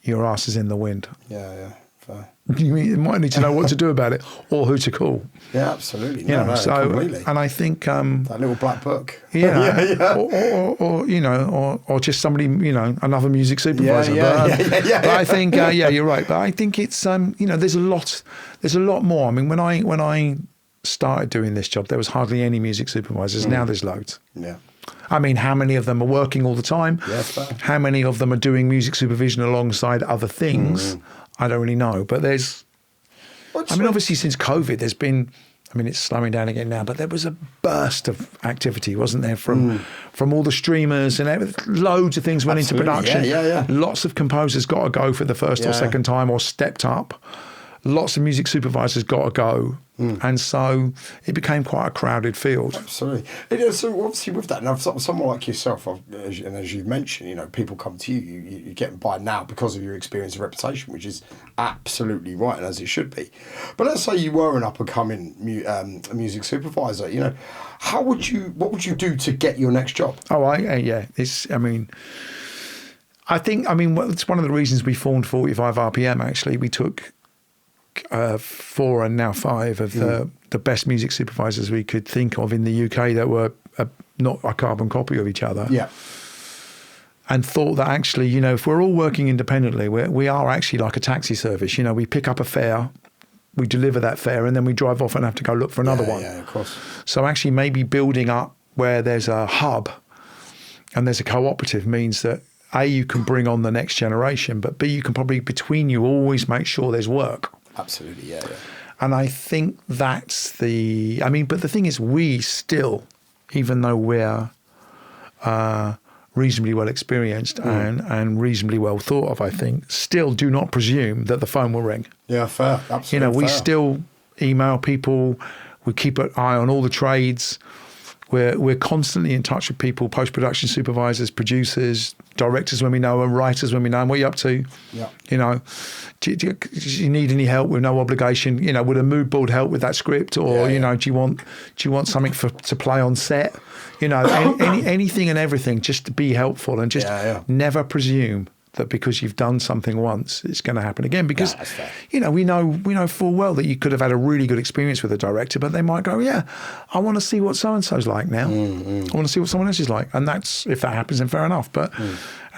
your ass is in the wind. Yeah, fair. You might need to know what to do about it or who to call. Yeah, absolutely. Completely. And I think that little black book. Yeah. Or just somebody, another music supervisor. But I think, you're right. But I think it's, there's a lot more. I mean, when I started doing this job, there was hardly any music supervisors. Now there's loads. Yeah. I mean, how many of them are working all the time? Yeah, fair. How many of them are doing music supervision alongside other things? I don't really know. But obviously since COVID, there's been, it's slowing down again now, but there was a burst of activity, wasn't there, from all the streamers and loads of things went into production. Yeah. Lots of composers got to go for the first or second time or stepped up. Lots of music supervisors got to go. And so it became quite a crowded field. Absolutely. So obviously with that, now someone like yourself, as you've mentioned, people come to you, you're getting by now because of your experience and reputation, which is absolutely right and as it should be. But let's say you were an up-and-coming music supervisor, what would you do to get your next job? It's one of the reasons we formed 45 RPM, actually. We took 4 and now 5 of the best music supervisors we could think of in the UK that were not a carbon copy of each other. Yeah. And thought that actually, if we're all working independently, we are actually like a taxi service. We pick up a fare, we deliver that fare, and then we drive off and have to go look for another one. Yeah, of course. So actually maybe building up where there's a hub and there's a cooperative means that A, you can bring on the next generation, but B, you can probably between you always make sure there's work. Absolutely, yeah. And I think that's but the thing is, we still, even though we're reasonably well experienced and reasonly well thought of, I think, still do not presume that the phone will ring. Yeah, fair. Absolutely. We still email people, we keep an eye on all the trades. We're constantly in touch with people, post-production supervisors, producers, directors when we know them, writers when we know them. What are you up to? Yeah. Do you need any help with no obligation? Would a mood board help with that script? Or, do you want something to play on set? Anything and everything just to be helpful and just never presume that because you've done something once, it's going to happen again. Because, we know full well that you could have had a really good experience with a director, but they might go, I want to see what so-and-so's like now. I want to see what someone else is like. And if that happens, then fair enough. But,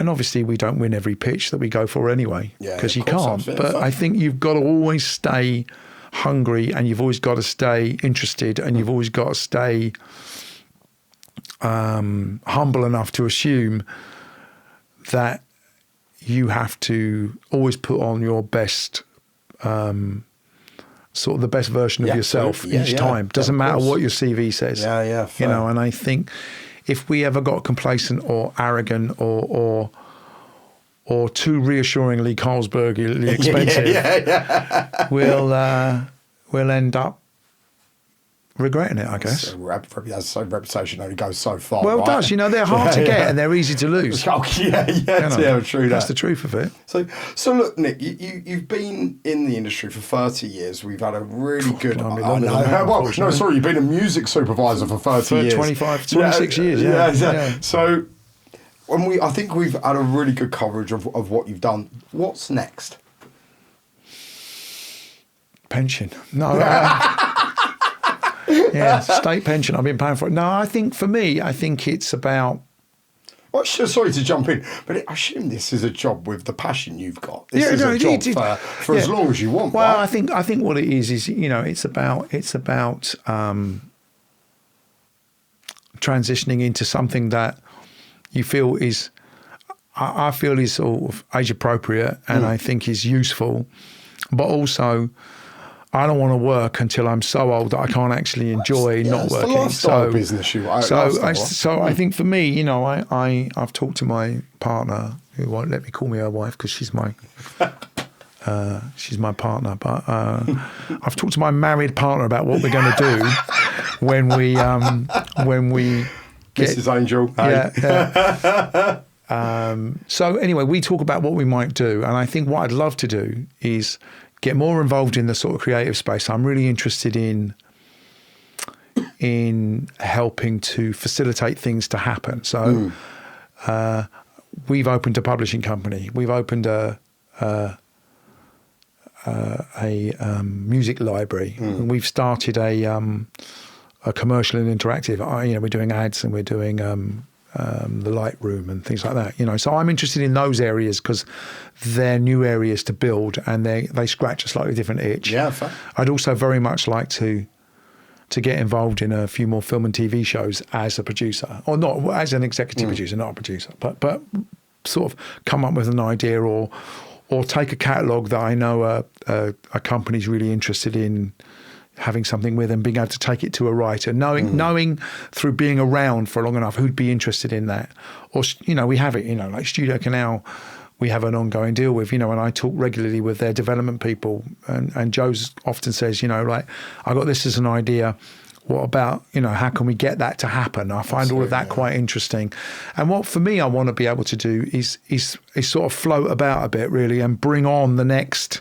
and obviously we don't win every pitch that we go for anyway, because you can't. But I think you've got to always stay hungry and you've always got to stay interested and you've always got to stay humble enough to assume that you have to always put on your best, sort of the best version of yourself each time. Doesn't matter what your CV says. Yeah. Fair. And I think if we ever got complacent or arrogant or too reassuringly Carlsbergly expensive, we'll end up regretting it, I guess. So reputation only goes so far. Well, it does. They're hard to get and they're easy to lose. Oh, true. That's the truth of it. So look, Nick, you've been in the industry for 30 years. We've had a really good. You've been a music supervisor for 30 years. 26 years. Yeah. So I think we've had a really good coverage of what you've done. What's next? Pension. No. Yeah, state pension. I've been paying for it. No, I think for me, it's about. Well, sorry to jump in, but I assume this is a job with the passion you've got. This Yeah, is no, a job for as long as you want. Well, right? I think what it is it's about transitioning into something that you feel is, I feel is sort of age appropriate and I think is useful, but also I don't want to work until I'm so old that I can't actually enjoy not working. The lifestyle business I think for me, I've talked to my partner, who won't let me call me her wife because she's my partner, but I've talked to my married partner about what we're going to do when we get Mrs. Angel. Hey. So anyway, we talk about what we might do, and I think what I'd love to do is get more involved in the sort of creative space. I'm really interested in helping to facilitate things to happen. So we've opened a publishing company. We've opened a music library. And we've started a commercial and interactive. We're doing ads and we're doing the light room and things like that. So I'm interested in those areas because they're new areas to build and they scratch a slightly different itch. Yeah, fair. I'd also very much like to get involved in a few more film and TV shows as a producer, or not as an executive producer, not a producer, but sort of come up with an idea or take a catalogue that I know a company's really interested in having something with and being able to take it to a writer, knowing through being around for long enough who'd be interested in that. Or, we have it, like Studio Canal, we have an ongoing deal with, and I talk regularly with their development people. And Joe's often says, I got this as an idea. What about, how can we get that to happen? I find all of that quite interesting. And what, for me, I want to be able to do is sort of float about a bit, really, and bring on the next.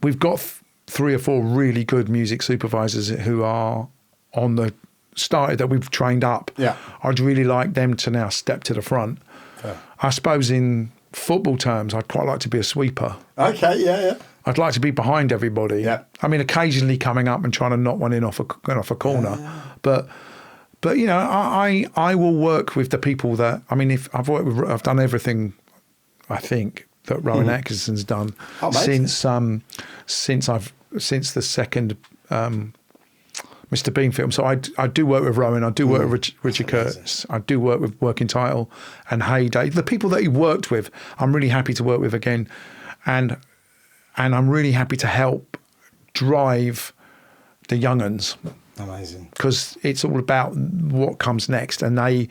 We've got 3 or 4 really good music supervisors who are on the started that we've trained up. Yeah. I'd really like them to now step to the front. Fair. I suppose in football terms, I'd quite like to be a sweeper. Okay, yeah. I'd like to be behind everybody. Yeah. I mean, occasionally coming up and trying to knock one in off a corner. Yeah. But I will work with the people that, if I've done everything, I think, that Rowan Atkinson's done since the second Mr. Bean film. So I do work with Rowan, I do work with Richard Curtis, I do work with Working Title and Heyday. The people that he worked with, I'm really happy to work with again. And I'm really happy to help drive the young uns. Amazing. Because it's all about what comes next. And they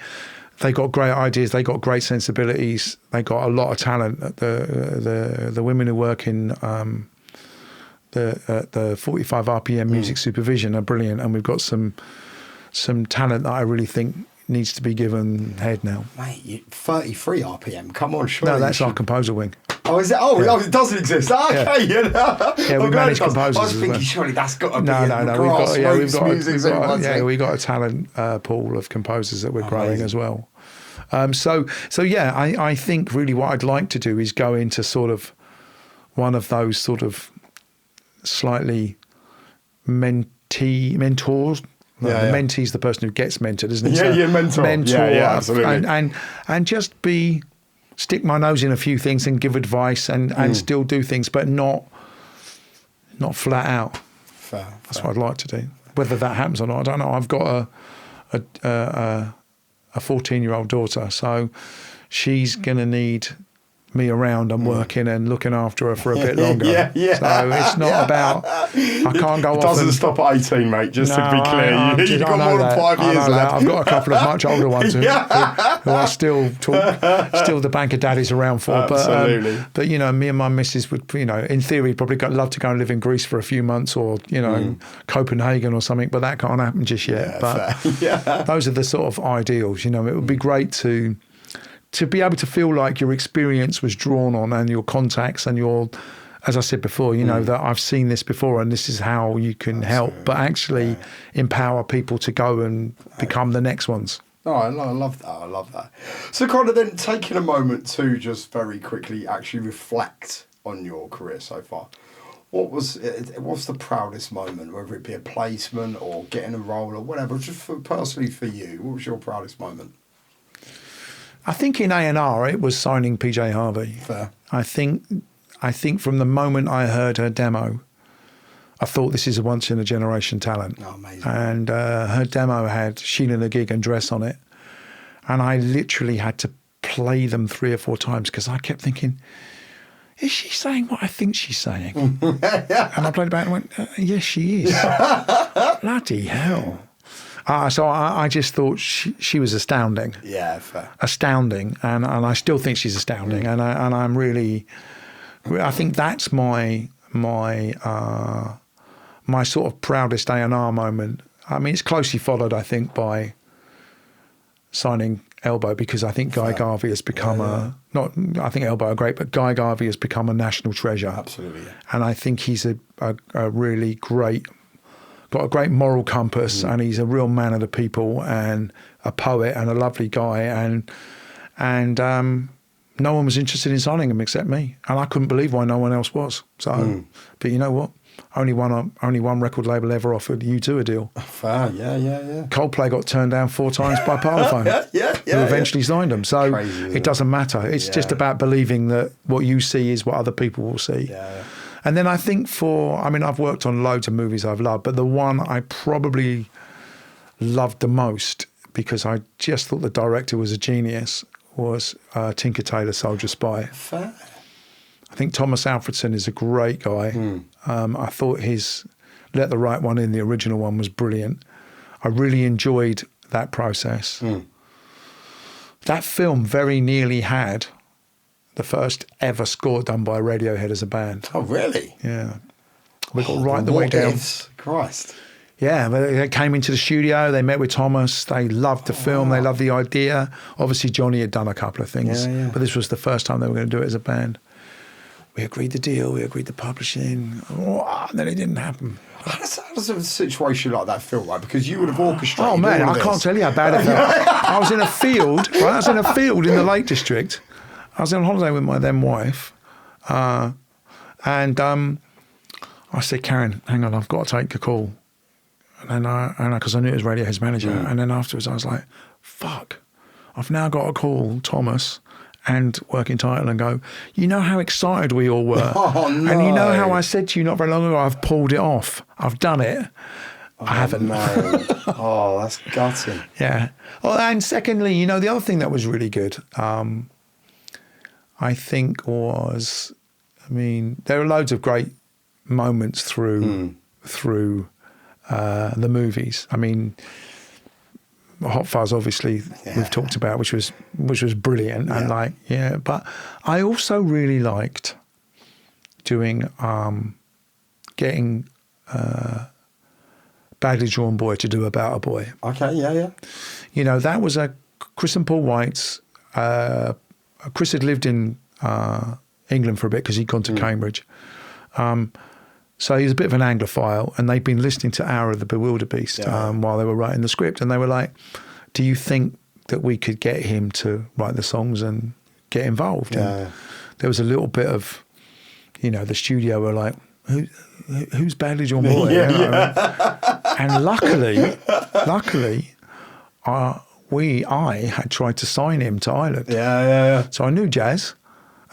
got great ideas, they got great sensibilities, they got a lot of talent. The women who work in the 45 RPM music supervision are brilliant, and we've got some talent that I really think needs to be given head now. Mate, 33 RPM, come on, surely. No, that's our composer wing. Oh, is it? Oh, it doesn't exist. Okay, yeah, we manage composers. I was thinking, surely that's got to be we've got a talent pool of composers that we're growing as well. So I think really what I'd like to do is go into sort of one of those sort of slightly mentors. Mentee's the person who gets mentored, isn't it? Yeah, mentor. Yeah, absolutely. And just stick my nose in a few things and give advice and still do things, but not flat out. Fair. That's what I'd like to do. Whether that happens or not, I don't know. I've got a 14-year-old daughter, so she's going to need me around and working and looking after her for a bit longer. Yeah. So it's not about, I can't go off. It doesn't stop at 18, mate, just to be clear. You've got more than 5 years left. I've got a couple of much older ones who I still the bank of daddy's around for. Absolutely. But me and my missus would, in theory, probably love to go and live in Greece for a few months or, Copenhagen or something, but that can't happen just yet. Those are the sort of ideals. It would be great to be able to feel like your experience was drawn on and your contacts and your, as I said before, that I've seen this before and this is how you can help, but actually empower people to go and become the next ones. Oh, I love that. So kind of then taking a moment to just very quickly actually reflect on your career so far. What's the proudest moment, whether it be a placement or getting a role or whatever, just personally for you, what was your proudest moment? I think in A&R it was signing PJ Harvey. Fair. I think from the moment I heard her demo, I thought this is a once in a generation talent. Oh, amazing. And her demo had Sheila the Gig and Dress on it. And I literally had to play them 3 or 4 times because I kept thinking, is she saying what I think she's saying? And I played it back and went, yes, she is. Bloody hell. So I just thought she was astounding. Yeah, fair. Astounding. And I still think she's astounding. And I'm really, I think that's my sort of proudest A&R moment. I mean, it's closely followed, I think, by signing Elbow, because I think Guy Garvey has become I think Elbow are great, but Guy Garvey has become a national treasure. Absolutely. Yeah. And I think he's a really great, got a great moral compass, and he's a real man of the people and a poet and a lovely guy. And no one was interested in signing him except me. And I couldn't believe why no one else was. So, but you know what? Only one record label ever offered U2 a deal. Fair, yeah. Coldplay got turned down 4 times by Parlophone, who eventually signed them. So Crazy, it doesn't matter. It's just about believing that what you see is what other people will see. Yeah. And then I think I've worked on loads of movies I've loved, but the one I probably loved the most, because I just thought the director was a genius, was Tinker Tailor Soldier Spy. Fair. I think Thomas Alfredson is a great guy. I thought his Let the Right One In, the original one, was brilliant. I really enjoyed that process. That film very nearly had the first ever score done by Radiohead as a band. Oh, really? Yeah. We got right the way down. Christ. Yeah, but they came into the studio, they met with Thomas, they loved the film, they loved the idea. Obviously, Johnny had done a couple of things, but this was the first time they were going to do it as a band. We agreed the deal, we agreed the publishing, and then it didn't happen. How does a situation like that feel like? Because you would have orchestrated. Oh man, all of I can't this. tell you how bad it felt. I was in a field, right? I was in a field in the Lake District. I was on holiday with my then wife, and I said, Karen, hang on, I've got to take a call. And then because I knew it was Radiohead's manager, and then afterwards I was like, fuck, I've now got to call Thomas and Working Title and go, you know how excited we all were? Oh, no. And you know how I said to you not very long ago, I've pulled it off. I've done it. I haven't. No. Oh, that's gutting. Yeah. Well, and secondly, the other thing that was really good, I think was, there are loads of great moments through the movies. Hot Fuzz, obviously, we've talked about, which was brilliant, and but I also really liked doing getting Badly Drawn Boy to do About a Boy. Okay, yeah. That was Chris and Paul White's. Chris had lived in England for a bit because he'd gone to Cambridge. So he was a bit of an Anglophile, and they'd been listening to Hour of the Bewildered Beast while they were writing the script. And they were like, do you think that we could get him to write the songs and get involved? Yeah. And there was a little bit of, the studio were like, who's Badly Drawn Boy? And luckily, I had tried to sign him to Ireland. Yeah. So I knew Jazz.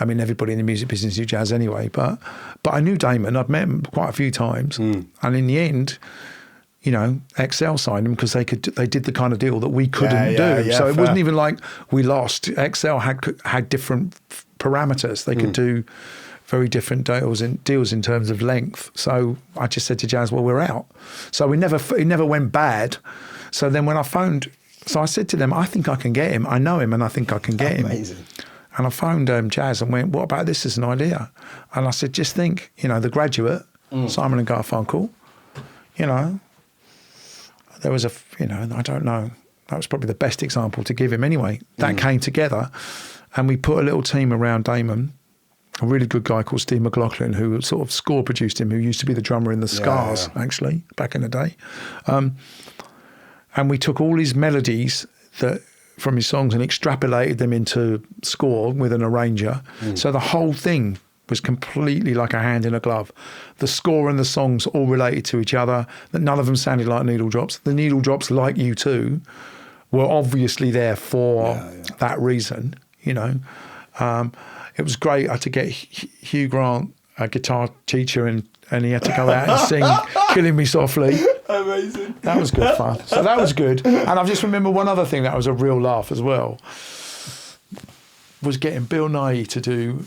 Everybody in the music business knew Jazz anyway, but I knew Damon. I'd met him quite a few times, and in the end, XL signed him because they did the kind of deal that we couldn't do. So it wasn't even like we lost. XL had different parameters. They could do very different deals in terms of length. So I just said to Jazz, well, we're out. So it never went bad. So then when I phoned, I said to them, I think I can get him. I know him, and I think I can get him. Amazing. And I phoned Jazz and went, what about this as an idea? And I said, just think, The Graduate, Simon and Garfunkel, there was I don't know, that was probably the best example to give him anyway. That came together, and we put a little team around Damon, a really good guy called Steve McLaughlin, who sort of score produced him, who used to be the drummer in the Scars, actually, back in the day. And we took all his melodies from his songs and extrapolated them into score with an arranger. So the whole thing was completely like a hand in a glove. The score and the songs all related to each other, that none of them sounded like needle drops. The needle drops, like U2, were obviously there for that reason, you know. It was great. I had to get Hugh Grant, a guitar teacher, and he had to go out and sing Killing Me Softly. Amazing. That was good fun. So that was good. And I just remember one other thing that was a real laugh as well, was getting Bill Nighy to do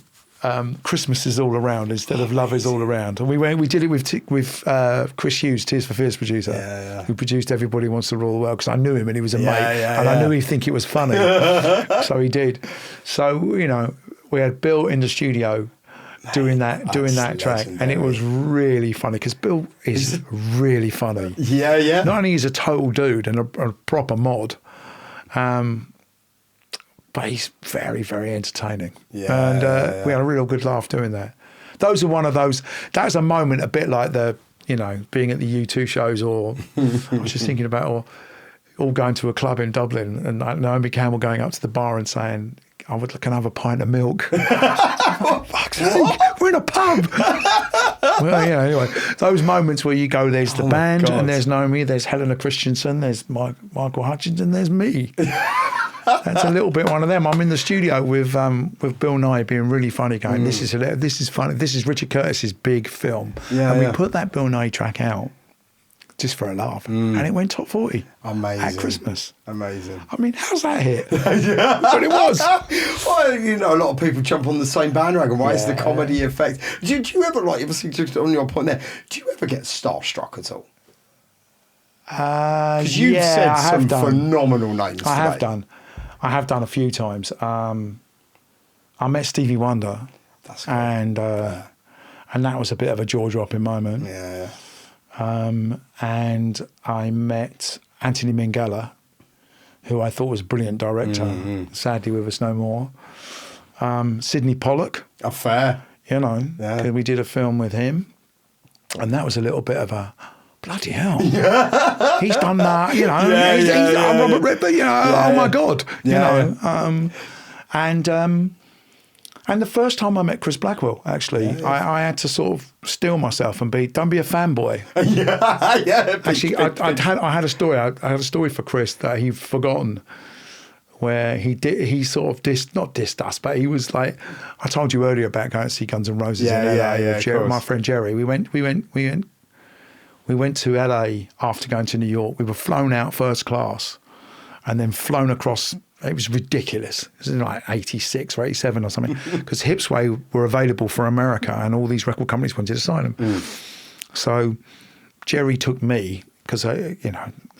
Christmas is All Around instead of Love Is All Around. And we did it with Chris Hughes, Tears for Fears producer, who produced Everybody Wants to Rule the World, because I knew him and he was a mate, and I knew he'd think it was funny. So he did. So, you know, we had Bill in the studio doing that track, and it was really funny because Bill is really funny. Not only is he a total dude and a proper mod, but he's very, very entertaining. We had a real good laugh doing that. Those are one of those. That was a moment a bit like being at the U2 shows, or I was just thinking about, or going to a club in Dublin and Naomi Campbell going up to the bar and saying, can I have a pint of milk? Fuck's sake, we're in a pub. Well, yeah, anyway, those moments where you go, there's the band, and there's Naomi, there's Helena Christensen, there's Michael Hutchins, and there's me. That's a little bit one of them. I'm in the studio with Bill Nighy being really funny, going, this is hilarious, this is funny, this is Richard Curtis's big film. And we put that Bill Nighy track out just for a laugh, and it went top 40 at Christmas. Amazing. I mean, how's that hit? But it was. Well, you know, a lot of people jump on the same bandwagon, right? It's the comedy effect. Do you ever, like, obviously, just on your point there, do you ever get starstruck at all? Because you've said some phenomenal names today. I have done a few times. I met Stevie Wonder, and that was a bit of a jaw-dropping moment. And I met Anthony Minghella, who I thought was a brilliant director, sadly with us no more. Sidney Pollack. Fair. You know, we did a film with him, and that was a little bit of a, bloody hell. He's done that, you know. He's done Robert Redford, you know, oh my God. You know. And the first time I met Chris Blackwell, actually, I had to sort of steel myself and don't be a fanboy. Actually, I had a story. I had a story for Chris that he'd forgotten, where he sort of not dissed us, but he was like, I told you earlier about going to see Guns N' Roses in LA with Jerry, my friend Jerry. We went to LA after going to New York. We were flown out first class and then flown across. It was ridiculous. It was in like 86 or 87 or something, because Hipsway were available for America and all these record companies wanted to sign them. So Jerry took me, because the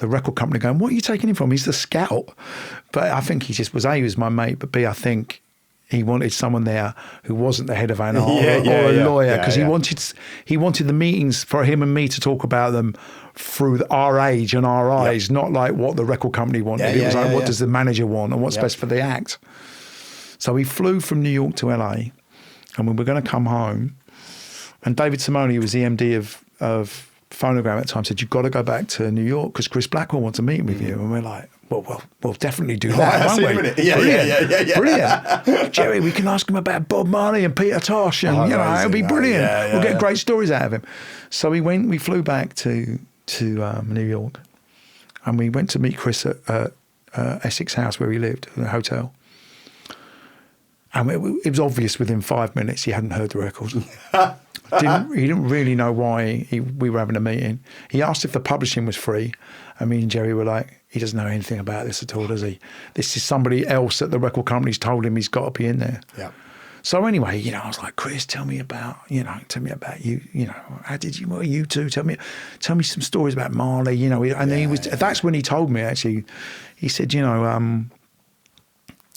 record company going, what are you taking him from? He's the scout. But I think he just was, A, he was my mate, but B, I think he wanted someone there who wasn't the head of A&R or a lawyer, because he wanted the meetings for him and me to talk about them through our age and our eyes, not like what the record company wanted. It was like, what does the manager want and what's best for the act? So we flew from New York to LA, and we were going to come home, and David Simone, who was the MD of Phonogram at the time, said, you've got to go back to New York because Chris Blackwell wants to meet with you. And we're like, we'll definitely do that, won't we? Brilliant. Jerry, we can ask him about Bob Marley and Peter Tosh, and it'll be brilliant. We'll get great stories out of him. So we flew back to New York, and we went to meet Chris at Essex House where he lived, in a hotel. And it was obvious within 5 minutes he hadn't heard the record. He didn't really know why we were having a meeting. He asked if the publishing was free, and me and Jerry were like, he doesn't know anything about this at all, does he? This is somebody else at the record company's told him he's got to be in there. Yeah. So anyway, I was like, Chris, tell me about you. How did you? What are you two? Tell me some stories about Marley. And then that's when he told me, actually. He said, I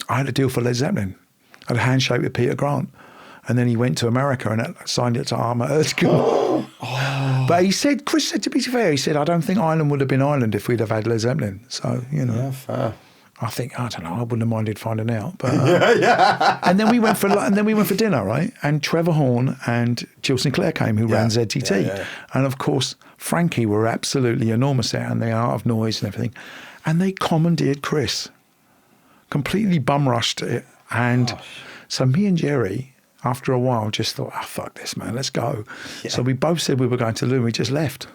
had a deal for Led Zeppelin. I had a handshake with Peter Grant. And then he went to America and signed it to Armour Edgar. But he said, Chris said, to be fair, he said, I don't think Ireland would have been Ireland if we'd have had Led Zeppelin. So, Yeah, fair. I don't know, I wouldn't have minded finding out. But And then we went for dinner, right? And Trevor Horn and Jill Sinclair came, who ran ZTT. And of course, Frankie were absolutely enormous out in the Art of Noise and everything. And they commandeered Chris. Completely bum rushed it. And so me and Jerry, after a while, just thought, fuck this, man, let's go. Yeah. So we both said we were going to Lou, and we just left.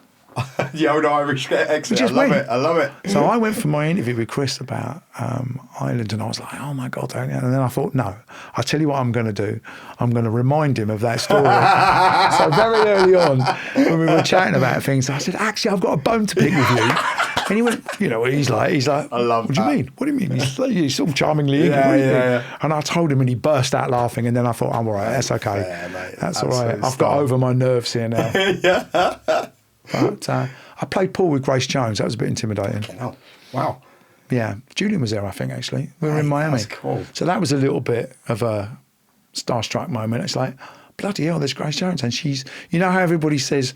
The old Irish exit. I love it. So I went for my interview with Chris about Ireland, and I was like, oh my God. And then I thought, no, I'll tell you what I'm going to do. I'm going to remind him of that story. So very early on, when we were chatting about things, I said, actually, I've got a bone to pick with you. And he went, he's like, I love what do you mean? What do you mean? He's sort of charmingly English. And I told him, and he burst out laughing. And then I thought, I'm all right, that's okay. Yeah, mate, that's all right. I've got over my nerves here now. But I played pool with Grace Jones. That was a bit intimidating. Oh, wow. Yeah, Julian was there, I think, actually. We were in Miami. That's cool. So that was a little bit of a starstruck moment. It's like, bloody hell, there's Grace Jones. And she's, how everybody says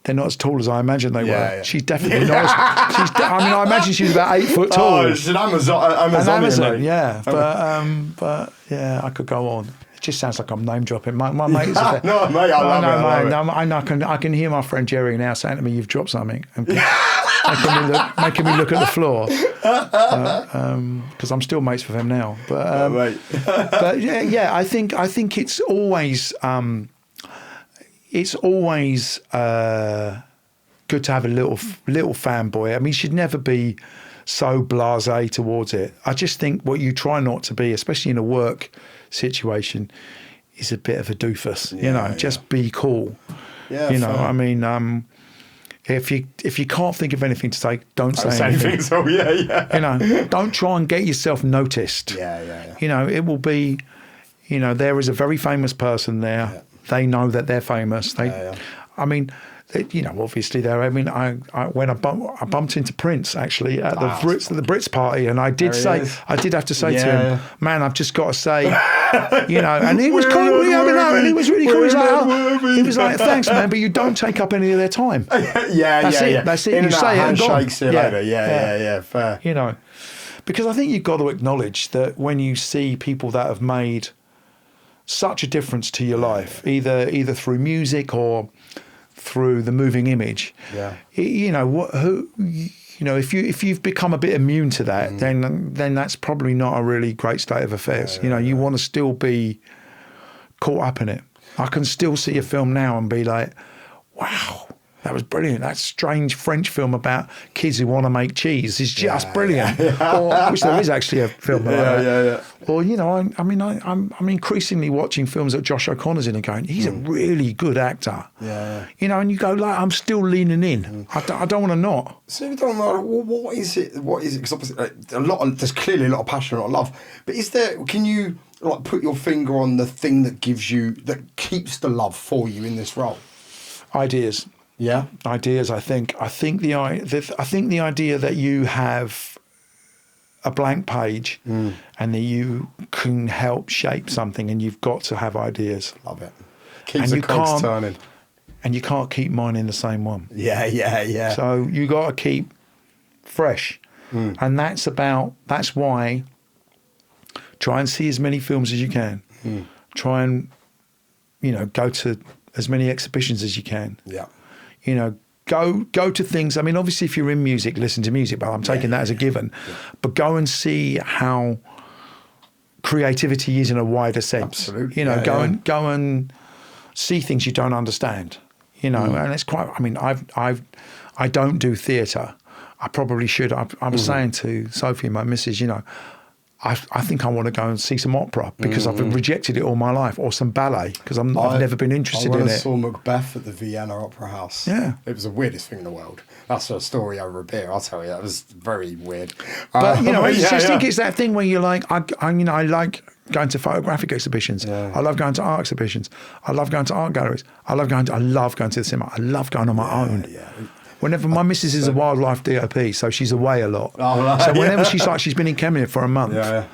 they're not as tall as I imagined they were. Yeah. She's definitely not. I imagine she's about 8 foot tall. Oh, she's an Amazon. Yeah. But yeah, I could go on. It just sounds like I'm name dropping. My mate is a No, mate, I love it. I can hear my friend Jerry now saying to me, "You've dropped something," and making me look at the floor because I'm still mates with him now. But I think it's always good to have a little fanboy. I mean, you should never be so blasé towards it. I just think what you try not to be, especially in a work situation, is a bit of a doofus. Just be cool. Yeah, I mean, if you can't think of anything to say, don't say anything. So Don't try and get yourself noticed. Yeah. It will be. There is a very famous person there. Yeah. They know that they're famous. I mean. Obviously there. I mean, I bumped into Prince actually at the Brits party, and I did have to say to him, "Man, I've just got to say," and he was cool. And he was really cool. He was like, "Thanks, man, but you don't take up any of their time." That's it. You say it and go. See you later. Yeah. Fair. Because I think you've got to acknowledge that when you see people that have made such a difference to your life, either through music or through the moving image, if you've become a bit immune to that, then that's probably not a really great state of affairs. You want to still be caught up in it. I can still see a film now and be like, wow, that was brilliant. That strange French film about kids who want to make cheese is just brilliant. Or, which there is actually a film about that. Or, I'm increasingly watching films that Josh O'Connor's in and going, he's a really good actor. Yeah. And you go, like, I'm still leaning in. I don't want to not. So you don't know, what is it? Because obviously there's clearly a lot of passion, a lot of love. But can you put your finger on the thing that keeps the love for you in this role? Ideas. Yeah, ideas. I think the idea that you have a blank page and that you can help shape something, and you've got to have ideas. Love it. Keeps the cogs turning. And you can't keep mining the same one. Yeah. So you got to keep fresh, and that's why. Try and see as many films as you can. Try and go to as many exhibitions as you can. Yeah. Go to things. I mean, obviously, if you're in music, listen to music, but I'm taking that as a given. Yeah. But go and see how creativity is in a wider sense. Absolutely. Go and see things you don't understand. And it's quite. I mean, I don't do theatre. I probably should. I was saying to Sophie, my missus, I think I want to go and see some opera because I've rejected it all my life, or some ballet because I've never been interested in it. I saw Macbeth at the Vienna Opera House. Yeah. It was the weirdest thing in the world. That's a story over a beer, I'll tell you. That was very weird. But, I think it's that thing where you're like, I like going to photographic exhibitions. Yeah. I love going to art exhibitions. I love going to art galleries. I love going to the cinema. I love going on my own. Yeah. Whenever my missus is a wildlife DOP, so she's away a lot. So whenever she's been in Kenya for a month. Yeah.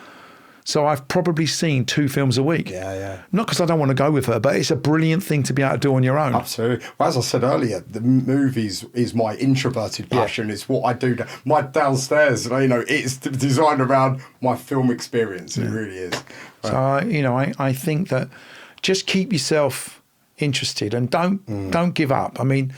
So I've probably seen 2 films a week. Yeah. Not because I don't want to go with her, but it's a brilliant thing to be able to do on your own. Absolutely. Well, as I said earlier, the movies is my introverted passion. Yeah. It's what I do. My downstairs, it's designed around my film experience. It really is. So, I think that just keep yourself interested and don't give up. I mean,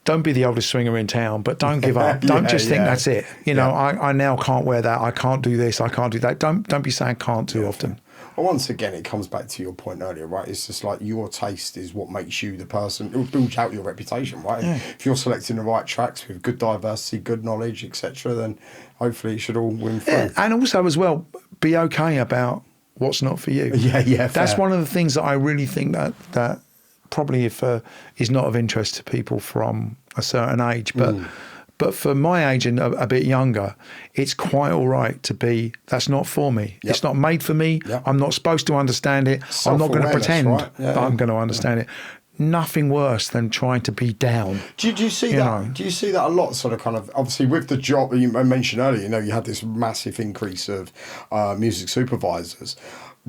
don't be the oldest swinger in town, but don't give up. Don't just think that's it. I now can't wear that. I can't do this. I can't do that. Don't be saying can't too often. once again, it comes back to your point earlier, right? It's just like your taste is what makes you the person. It will build out your reputation, right? Yeah. If you're selecting the right tracks with good diversity, good knowledge, etc., then hopefully it should all win through. Yeah, and also as well, be okay about what's not for you. Yeah. That's fair. one of the things that I really think that probably is not of interest to people from a certain age, but for my age and a bit younger, it's quite all right to be, that's not for me. Yep. It's not made for me. Yep. I'm not supposed to understand it. I'm not going to Self-awareness, pretend right? that I'm going to understand it. Nothing worse than trying to be down. Do you see that? Do you see that a lot? Sort of, kind of, obviously, with the job you mentioned earlier, you had this massive increase of music supervisors.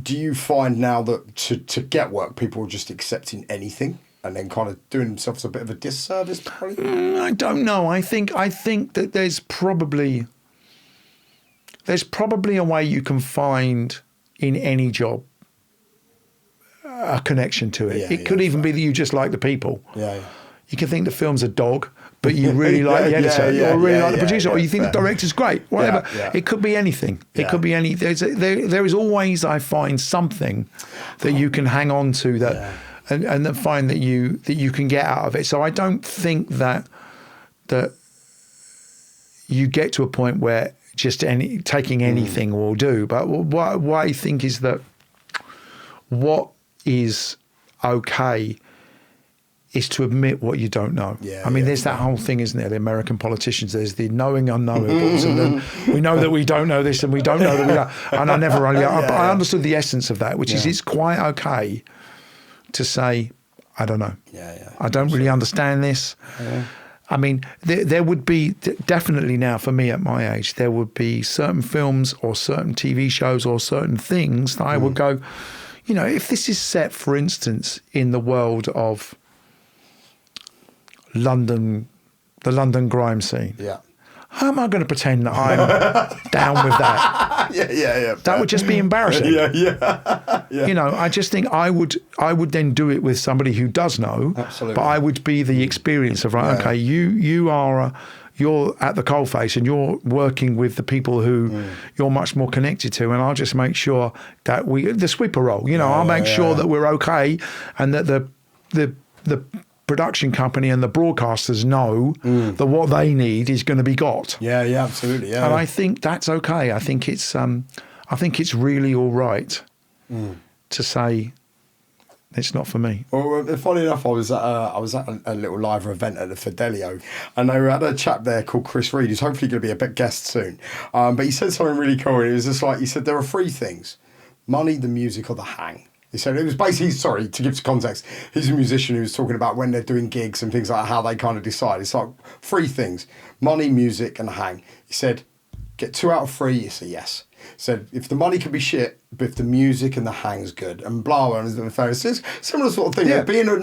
Do you find now that to get work, people are just accepting anything and then kind of doing themselves a bit of a disservice? Probably? I don't know. I think that there's probably a way you can find in any job a connection to it. It could even be that you just like the people. Yeah. You can think the film's a dog, but you really like the editor, or really like the producer, or you think the director's great. Whatever. It could be anything. It could be any. There is always, I find, something that you can hang on to that, and that find that you can get out of it. So I don't think that you get to a point where just taking anything will do. But what I think is that what is okay is to admit what you don't know. I mean, there's that whole thing, isn't there? The American politicians, there's the knowing unknowables, and then we know that we don't know this, and we don't know that we don't. And I understood the essence of that, which is it's quite okay to say, I don't know. I don't really understand this. I mean, there would be definitely now for me at my age, there would be certain films or certain TV shows or certain things that I would go, if this is set, for instance, in the world of London, the London grime scene. How am I going to pretend that I'm down with that? That would just be embarrassing. I just think I would then do it with somebody who does know. Absolutely. But I would be the experience of okay, you're at the coalface and you're working with the people who you're much more connected to, and I'll just make sure that the sweeper role. I'll make sure that we're okay, and that the production company and the broadcasters know that what they need is going to be got. Absolutely. And I think that's okay. I think it's really all right to say it's not for me. Well, funny enough, I was at a little live event at the Fidelio, and they had a chap there called Chris Reed, who's hopefully going to be a big guest soon. But he said something really cool. And it was just like, he said there are three things: money, the music, or the hang. He said it was basically, sorry, to give some context, he's a musician who was talking about when they're doing gigs and things like that, how they kind of decide. It's like three things: money, music, and the hang. He said, get 2 out of 3, it's a yes. He said, if the money can be shit, but if the music and the hang's good, and blah, blah, and fair. It's similar sort of thing.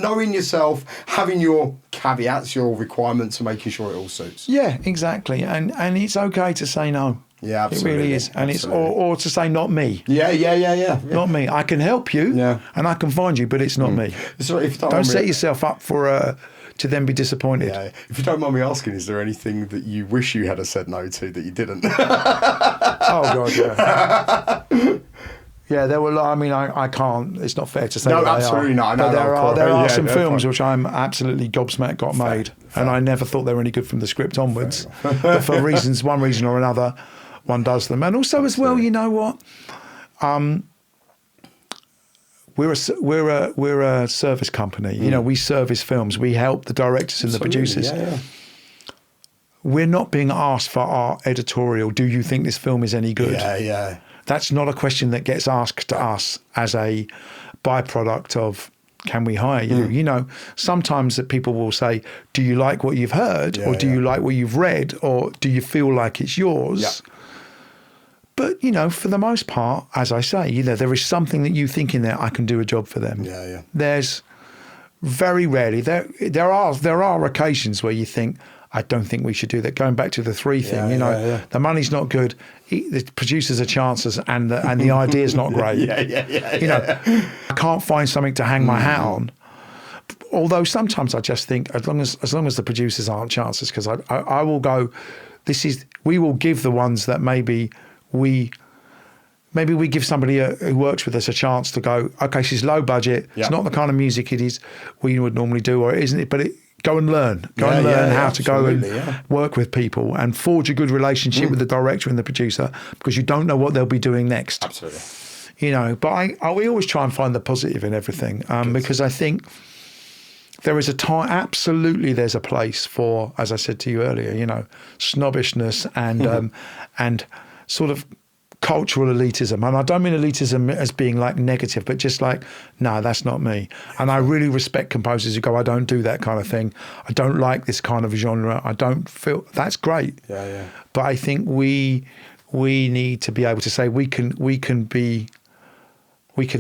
Knowing yourself, having your caveats, your requirements, and making sure it all suits. Yeah, exactly. And it's okay to say no. Yeah, absolutely. It really is. And it's or to say not me. Yeah. Not me. I can help you and I can find you, but it's not me. So if you don't set yourself up for to then be disappointed. Yeah. If you don't mind me asking, is there anything that you wish you had said no to that you didn't? Oh God, yeah. Yeah, there were. I mean, I can't. It's not fair to say. No, absolutely not. But there are some films which I'm absolutely gobsmacked got made, and I never thought they were any good from the script onwards. But for one reason or another, one does them. And also as well, you know what? We're a service company. We service films. We help the directors and the producers. We're not being asked for our editorial. Do you think this film is any good? Yeah. That's not a question that gets asked to us as a byproduct of can we hire you? Sometimes that people will say, do you like what you've heard, or do you like what you've read, or do you feel like it's yours? Yeah. But, for the most part, as I say, there is something that you think in there, I can do a job for them. Yeah. There's very rarely, there are occasions where you think, I don't think we should do that. Going back to the 3 thing, the money's not good, the producers are chances, and the idea's not great. I can't find something to hang my hat on. Although sometimes I just think, as long as the producers aren't chances, because I will go, we will give the ones that maybe we maybe we give somebody who works with us a chance to go, okay, she's low budget. Yeah. It's not the kind of music it is we would normally do, or isn't it? But go and learn. Go and learn how to go and work with people and forge a good relationship with the director and the producer, because you don't know what they'll be doing next. Absolutely. You know, but we always try and find the positive in everything, because I think there is a time, absolutely there's a place for, as I said to you earlier, you know, snobbishness and and sort of cultural elitism. And I don't mean elitism as being like negative, but just like, no, that's not me. And I really respect composers who go, I don't do that kind of thing. I don't like this kind of genre. I don't feel, that's great. Yeah. But I think we need to be able to say we can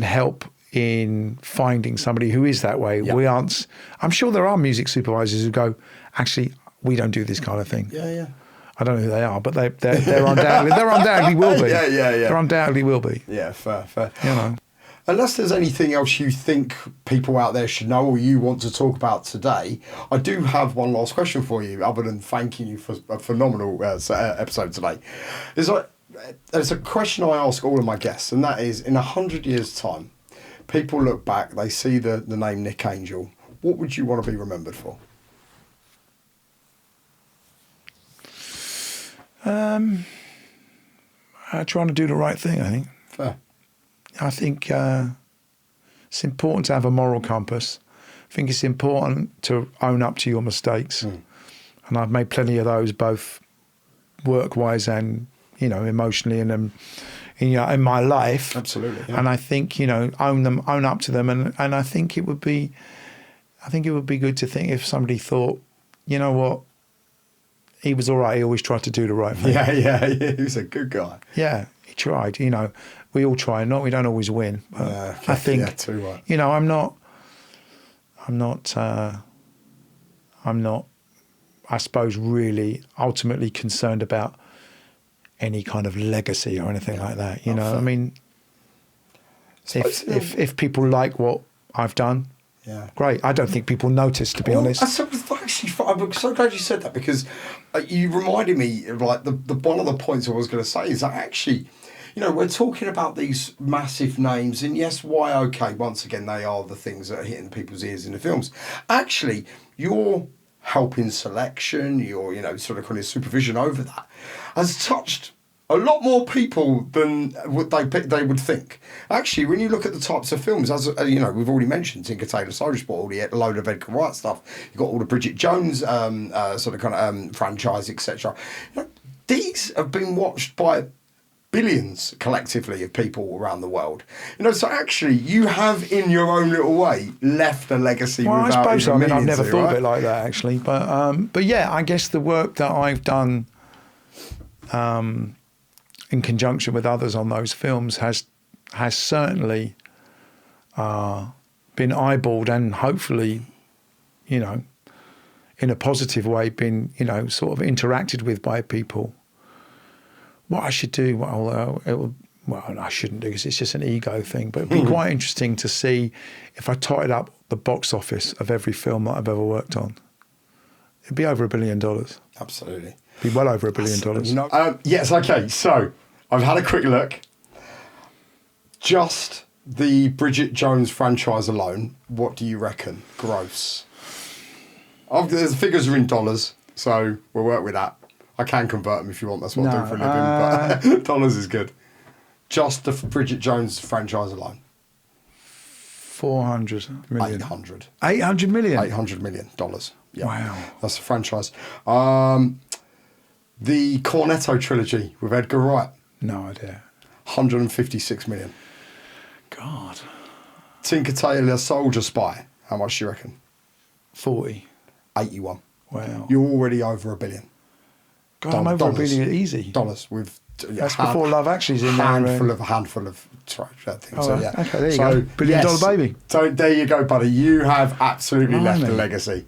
help in finding somebody who is that way. Yeah. I'm sure there are music supervisors who go, actually, we don't do this kind of thing. Yeah. I don't know who they are, but they're undoubtedly will be. Yeah. There undoubtedly will be. Yeah, fair. You know. Unless there's anything else you think people out there should know or you want to talk about today, I do have one last question for you, other than thanking you for a phenomenal episode today. There's a question I ask all of my guests, and that is, in 100 years' time, people look back, they see the name Nick Angel. What would you want to be remembered for? Trying to do the right thing, I think. Fair. I think it's important to have a moral compass. I think it's important to own up to your mistakes. And I've made plenty of those, both work-wise and, you know, emotionally and in my life. Absolutely. Yeah. And I think, you know, own up to them. And I think it would be good to think if somebody thought, you know what, he was all right. He always tried to do the right thing. Yeah. He was a good guy. Yeah, he tried. You know, we all try. We don't always win. But I think, too right. you know, I'm not, I suppose, really ultimately concerned about any kind of legacy or anything like that. You know, I mean, if people like what I've done, great. I don't think people notice, to be honest. I'm so glad you said that, because you reminded me of like the one of the points I was going to say is that actually, you know, we're talking about these massive names, and yes, why? Okay, once again, they are the things that are hitting people's ears in the films. Actually, you're helping selection, you're, you know, sort of kind of supervision over that, has touched a lot more people than what they would think. Actually, when you look at the types of films, as you know, we've already mentioned Tinker Tailor Soldier Sport, all the load of Edgar Wright stuff. You've got all the Bridget Jones sort of kind of franchise, etc. You know, these have been watched by billions collectively of people around the world. You know, so actually, you have, in your own little way, left a legacy. Well, without I suppose so. I mean, I've never thought right? of it like that, actually. But yeah, I guess the work that I've done in conjunction with others on those films has certainly been eyeballed and hopefully, you know, in a positive way, been, you know, sort of interacted with by people. What I should do, I shouldn't do, because it's just an ego thing, but it'd be quite interesting to see if I totted up the box office of every film that I've ever worked on. It'd be over $1 billion. Absolutely. Be well over $1 billion. You know, yes, okay, so I've had a quick look. Just the Bridget Jones franchise alone, what do you reckon? Gross. The figures are in dollars, so we'll work with that. I can convert them if you want. That's what I do for a living, but dollars is good. Just the Bridget Jones franchise alone. 400 million. 800. 800 million? $800 million. Yeah. Wow. That's the franchise. The Cornetto trilogy with Edgar Wright. No idea. 156 million. God. Tinker Tailor Soldier Spy. How much do you reckon? 40. 81. Wow. You're already over $1 billion. God, I'm over $1 billion easy. Dollars with that's before Love Actually's in there. A handful of things. Oh, so yeah. Okay, there you go. $1 billion baby. So there you go, buddy. You have absolutely left a legacy.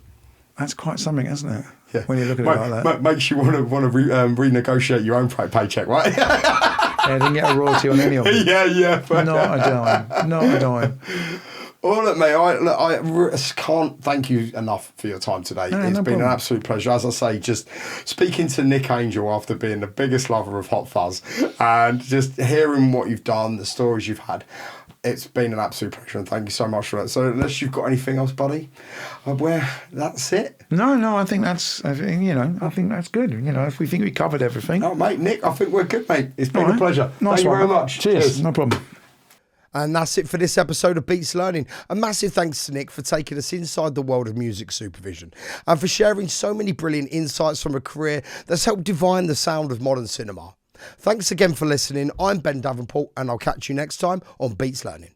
That's quite something, isn't it? Yeah. When you look at it like that. Makes you want to renegotiate your own paycheck, right? Yeah, I didn't get a royalty on any of them. Yeah. Not a dime. Well, look, mate, I can't thank you enough for your time today. It's been problem. an absolute pleasure. As I say, just speaking to Nick Angel after being the biggest lover of Hot Fuzz and just hearing what you've done, the stories you've had. It's been an absolute pleasure, and thank you so much for that. So, unless you've got anything else, buddy, that's it. No, I think that's good. If we think we covered everything. No, mate, Nick, I think we're good, mate. It's been All right. a pleasure. Nice Thank you one. very much. Cheers. No problem. And that's it for this episode of Beats Learning. A massive thanks to Nick for taking us inside the world of music supervision and for sharing so many brilliant insights from a career that's helped define the sound of modern cinema. Thanks again for listening. I'm Ben Davenport, and I'll catch you next time on Beats Learning.